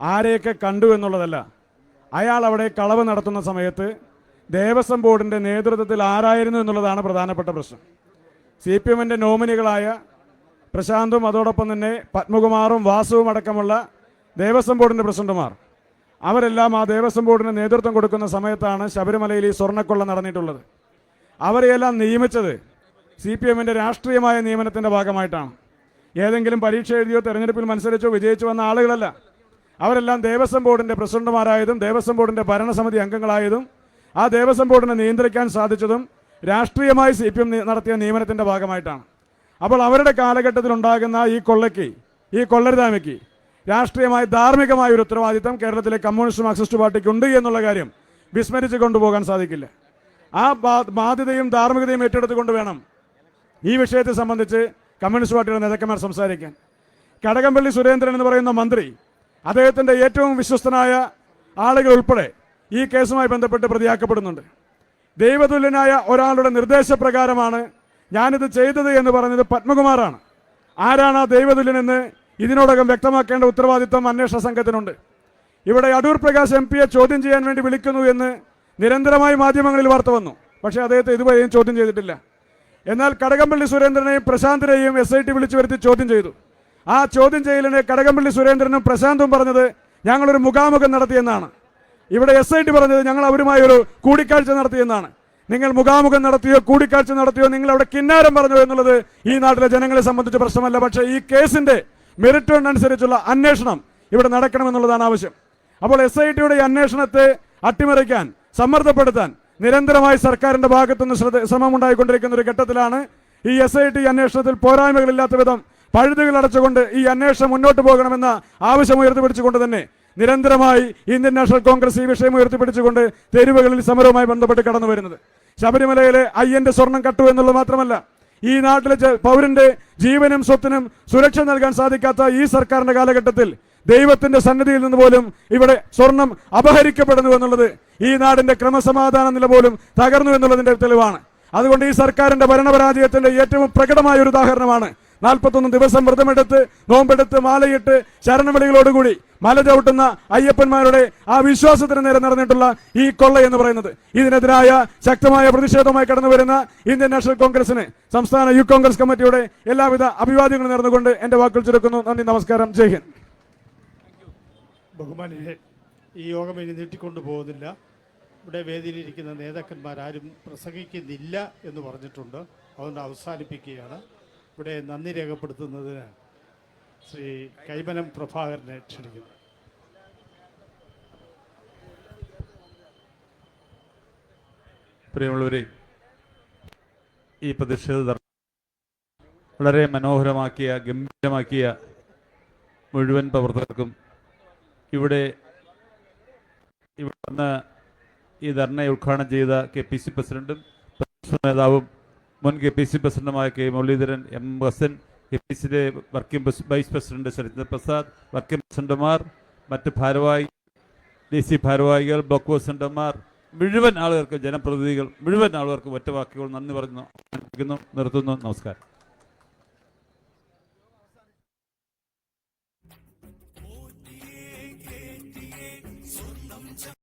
ആരെയൊക്കെ കണ്ടു എന്നുള്ളതല്ല, അയാൾ അവിടെ കളവ് നടത്തുന്ന സമയത്ത് ദേവസ്വം ബോർഡിൻ്റെ നേതൃത്വത്തിൽ ആരായിരുന്നു എന്നുള്ളതാണ് പ്രധാനപ്പെട്ട പ്രശ്നം. CPMൻ്റെ നോമിനികളായ പ്രശാന്തും അതോടൊപ്പം തന്നെ പത്മകുമാറും വാസുവും അടക്കമുള്ള ദേവസ്വം ബോർഡിൻ്റെ പ്രസിഡന്റുമാർ, അവരെല്ലാം ആ ദേവസ്വം ബോർഡിന് നേതൃത്വം കൊടുക്കുന്ന സമയത്താണ് ശബരിമലയിൽ ഈ സ്വർണ്ണക്കൊള്ള നടന്നിട്ടുള്ളത്. അവരെയെല്ലാം നിയമിച്ചത് CPMൻ്റെ രാഷ്ട്രീയമായ നിയമനത്തിൻ്റെ ഭാഗമായിട്ടാണ്. ഏതെങ്കിലും പരീക്ഷ എഴുതിയോ തെരഞ്ഞെടുപ്പിൽ മത്സരിച്ചോ വിജയിച്ചു വന്ന ആളുകളല്ല. അവരെല്ലാം ദേവസ്വം ബോർഡിൻ്റെ പ്രസിഡന്റുമാരായതും ദേവസ്വം ബോർഡിൻ്റെ ഭരണസമിതി അംഗങ്ങളായതും ആ ദേവസ്വം ബോർഡിനെ നിയന്ത്രിക്കാൻ സാധിച്ചതും രാഷ്ട്രീയമായി CPM നടത്തിയ നിയമനത്തിൻ്റെ ഭാഗമായിട്ടാണ്. അപ്പോൾ അവരുടെ കാലഘട്ടത്തിലുണ്ടാകുന്ന ഈ കൊള്ളയ്ക്ക്, ഈ കൊള്ളരുതായ്മയ്ക്ക് രാഷ്ട്രീയമായി ധാർമ്മികമായ ഒരു ഉത്തരവാദിത്തം കേരളത്തിലെ കമ്മ്യൂണിസ്റ്റ് മാർക്സിസ്റ്റ് പാർട്ടിക്ക് ഉണ്ട് എന്നുള്ള കാര്യം വിസ്മരിച്ച് കൊണ്ടുപോകാൻ സാധിക്കില്ല. ആ ബാധ്യതയും ധാർമ്മികതയും ഏറ്റെടുത്തുകൊണ്ട് വേണം ഈ വിഷയത്തെ സംബന്ധിച്ച് കമ്മ്യൂണിസ്റ്റ് പാർട്ടിയുടെ നേതാക്കന്മാർ സംസാരിക്കാൻ. കടകംപള്ളി സുരേന്ദ്രൻ എന്ന് പറയുന്ന മന്ത്രി, അദ്ദേഹത്തിൻ്റെ ഏറ്റവും വിശ്വസ്തനായ ആളുകൾ ഉൾപ്പെടെ ഈ കേസുമായി ബന്ധപ്പെട്ട് പ്രതിയാക്കപ്പെടുന്നുണ്ട്. ദൈവതുല്യനായ ഒരാളുടെ നിർദ്ദേശപ്രകാരമാണ് ഞാനിത് ചെയ്തത് എന്ന് പറഞ്ഞത് പത്മകുമാറാണ്. ആരാണ് ആ ദൈവതുല്യനെന്ന് ഇതിനോടകം വ്യക്തമാക്കേണ്ട ഉത്തരവാദിത്വം അന്വേഷണ സംഘത്തിനുണ്ട്. ഇവിടെ അടൂർ പ്രകാശ് MP ചോദ്യം ചെയ്യാൻ വേണ്ടി വിളിക്കുന്നു എന്ന് നിരന്തരമായി മാധ്യമങ്ങളിൽ വാർത്ത വന്നു. പക്ഷേ അദ്ദേഹത്തെ ഇതുവരെയും ചോദ്യം ചെയ്തിട്ടില്ല. എന്നാൽ കടകംപള്ളി സുരേന്ദ്രനെയും പ്രശാന്തിനെയും SIT വിളിച്ചു വരുത്തി ചോദ്യം ചെയ്തു. ആ ചോദ്യം ചെയ്യലിന് കടകംപള്ളി സുരേന്ദ്രനും പ്രശാന്തും പറഞ്ഞത് ഞങ്ങളൊരു മുഖാമുഖം നടത്തിയെന്നാണ്. ഇവിടെ SIT പറഞ്ഞത് ഞങ്ങൾ അവരുമായി ഒരു കൂടിക്കാഴ്ച നടത്തിയെന്നാണ്. നിങ്ങൾ മുഖാമുഖം നടത്തിയോ കൂടിക്കാഴ്ച നടത്തിയോ നിങ്ങൾ അവിടെ കിന്നാരം പറഞ്ഞോ എന്നുള്ളത് ഈ നാട്ടിലെ ജനങ്ങളെ സംബന്ധിച്ച് പ്രശ്നമല്ല. പക്ഷേ ഈ കേസിന്റെ മെറിറ്റ് അനുസരിച്ചുള്ള അന്വേഷണം ഇവിടെ നടക്കണമെന്നുള്ളതാണ് ആവശ്യം. അപ്പോൾ SITയുടെ ഈ അന്വേഷണത്തെ അട്ടിമറിക്കാൻ, സമ്മർദ്ദപ്പെടുത്താൻ നിരന്തരമായി സർക്കാരിന്റെ ഭാഗത്തുനിന്ന് ശ്രമം ഉണ്ടായിക്കൊണ്ടിരിക്കുന്ന ഒരു ഘട്ടത്തിലാണ് ഈ SIT അന്വേഷണത്തിൽ പോരായ്മകളില്ലാത്ത വിധം പഴുതുകൾ അടച്ചുകൊണ്ട് ഈ അന്വേഷണം മുന്നോട്ട് പോകണമെന്ന ആവശ്യം ഉയർത്തിപ്പിടിച്ചുകൊണ്ട് തന്നെ നിരന്തരമായി ഇന്ത്യൻ നാഷണൽ കോൺഗ്രസ് ഈ വിഷയം ഉയർത്തിപ്പിടിച്ചുകൊണ്ട് തെരുവുകളിൽ സമരവുമായി ബന്ധപ്പെട്ട് കടന്നു വരുന്നത്. ശബരിമലയിലെ അയ്യന്റെ സ്വർണം കട്ടു എന്നുള്ളത് മാത്രമല്ല, ഈ നാട്ടിലെ പൗരന്റെ ജീവനും സ്വത്തിനും സുരക്ഷ നൽകാൻ സാധിക്കാത്ത ഈ സർക്കാരിന്റെ കാലഘട്ടത്തിൽ ദൈവത്തിന്റെ സന്നിധിയിൽ നിന്ന് പോലും ഇവിടെ സ്വർണം അപഹരിക്കപ്പെടുന്നു എന്നുള്ളത് ഈ നാടിന്റെ ക്രമസമാധാന നില പോലും തകർന്നു എന്നുള്ളതിന്റെ തെളിവാണ്. അതുകൊണ്ട് ഈ സർക്കാരിന്റെ ഭരണപരാജയത്തിന്റെ ഏറ്റവും പ്രകടമായ ഒരു ഉദാഹരണമാണ് 41 ദിവസം വ്രതമെടുത്ത് നോമ്പെടുത്ത് മാലയിട്ട് ശരണവിളികളോടുകൂടി മല ചവിട്ടുന്ന അയ്യപ്പന്മാരുടെ ആ വിശ്വാസത്തിന് നേരെ നടന്നിട്ടുള്ള ഈ കൊള്ള എന്ന് പറയുന്നത്. ഇതിനെതിരായ ശക്തമായ പ്രതിഷേധവുമായി കടന്നു വരുന്ന ഇന്ത്യൻ നാഷണൽ കോൺഗ്രസിന് സംസ്ഥാന യൂത്ത് കോൺഗ്രസ് കമ്മിറ്റിയുടെ എല്ലാവിധ അഭിവാദ്യങ്ങളും നേർന്നുകൊണ്ട് എന്റെ വാക്കുകൾ ചുരുക്കുന്നു. നന്ദി, നമസ്കാരം, ജയ് ഹിന്ദ്. ബഹുമാനിയെ, ഈ യോഗം ഇനി നീട്ടിക്കൊണ്ടു പോകുന്നില്ല. ഇവിടെ വേദിയിലിരിക്കുന്ന നേതാക്കന്മാരാരും പ്രസംഗിക്കുന്നില്ല എന്ന് പറഞ്ഞിട്ടുണ്ട്. അതുകൊണ്ട് അവസാനിപ്പിക്കുകയാണ്. ഇവിടെ നന്ദി രേഖപ്പെടുത്തുന്നതിന് ശ്രീ കൈമനം പ്രഭാകരനെ ക്ഷണിക്കുന്നു. പ്രിയമുള്ളവരെ, ഈ പ്രതിഷേധ വളരെ മനോഹരമാക്കിയ, ഗംഭീരമാക്കിയ മുഴുവൻ പ്രവർത്തകർക്കും ഇവിടെ വന്ന് ഈ ധർണയെ ഉദ്ഘാടനം ചെയ്ത KPC പ്രസിഡന്റും പ്രതിപക്ഷ നേതാവും മുൻ KPC പ്രസിഡന്റുമായ K മുരളീധരൻ, M ഹസൻ, KPCയുടെ working vice president Sarath Prasad, working പ്രസിഡന്റുമാർ, മറ്റ് ഭാരവാഹി, DC ഭാരവാഹികൾ, ബ്ലോക്ക് പ്രസിഡന്റുമാർ, മുഴുവൻ ആളുകൾക്ക്, ജനപ്രതിനിധികൾ, മുഴുവൻ ആളുകൾക്ക് ഒറ്റ വാക്കുകൾ നന്ദി പറഞ്ഞു നിർത്തുന്നു. നമസ്കാരം.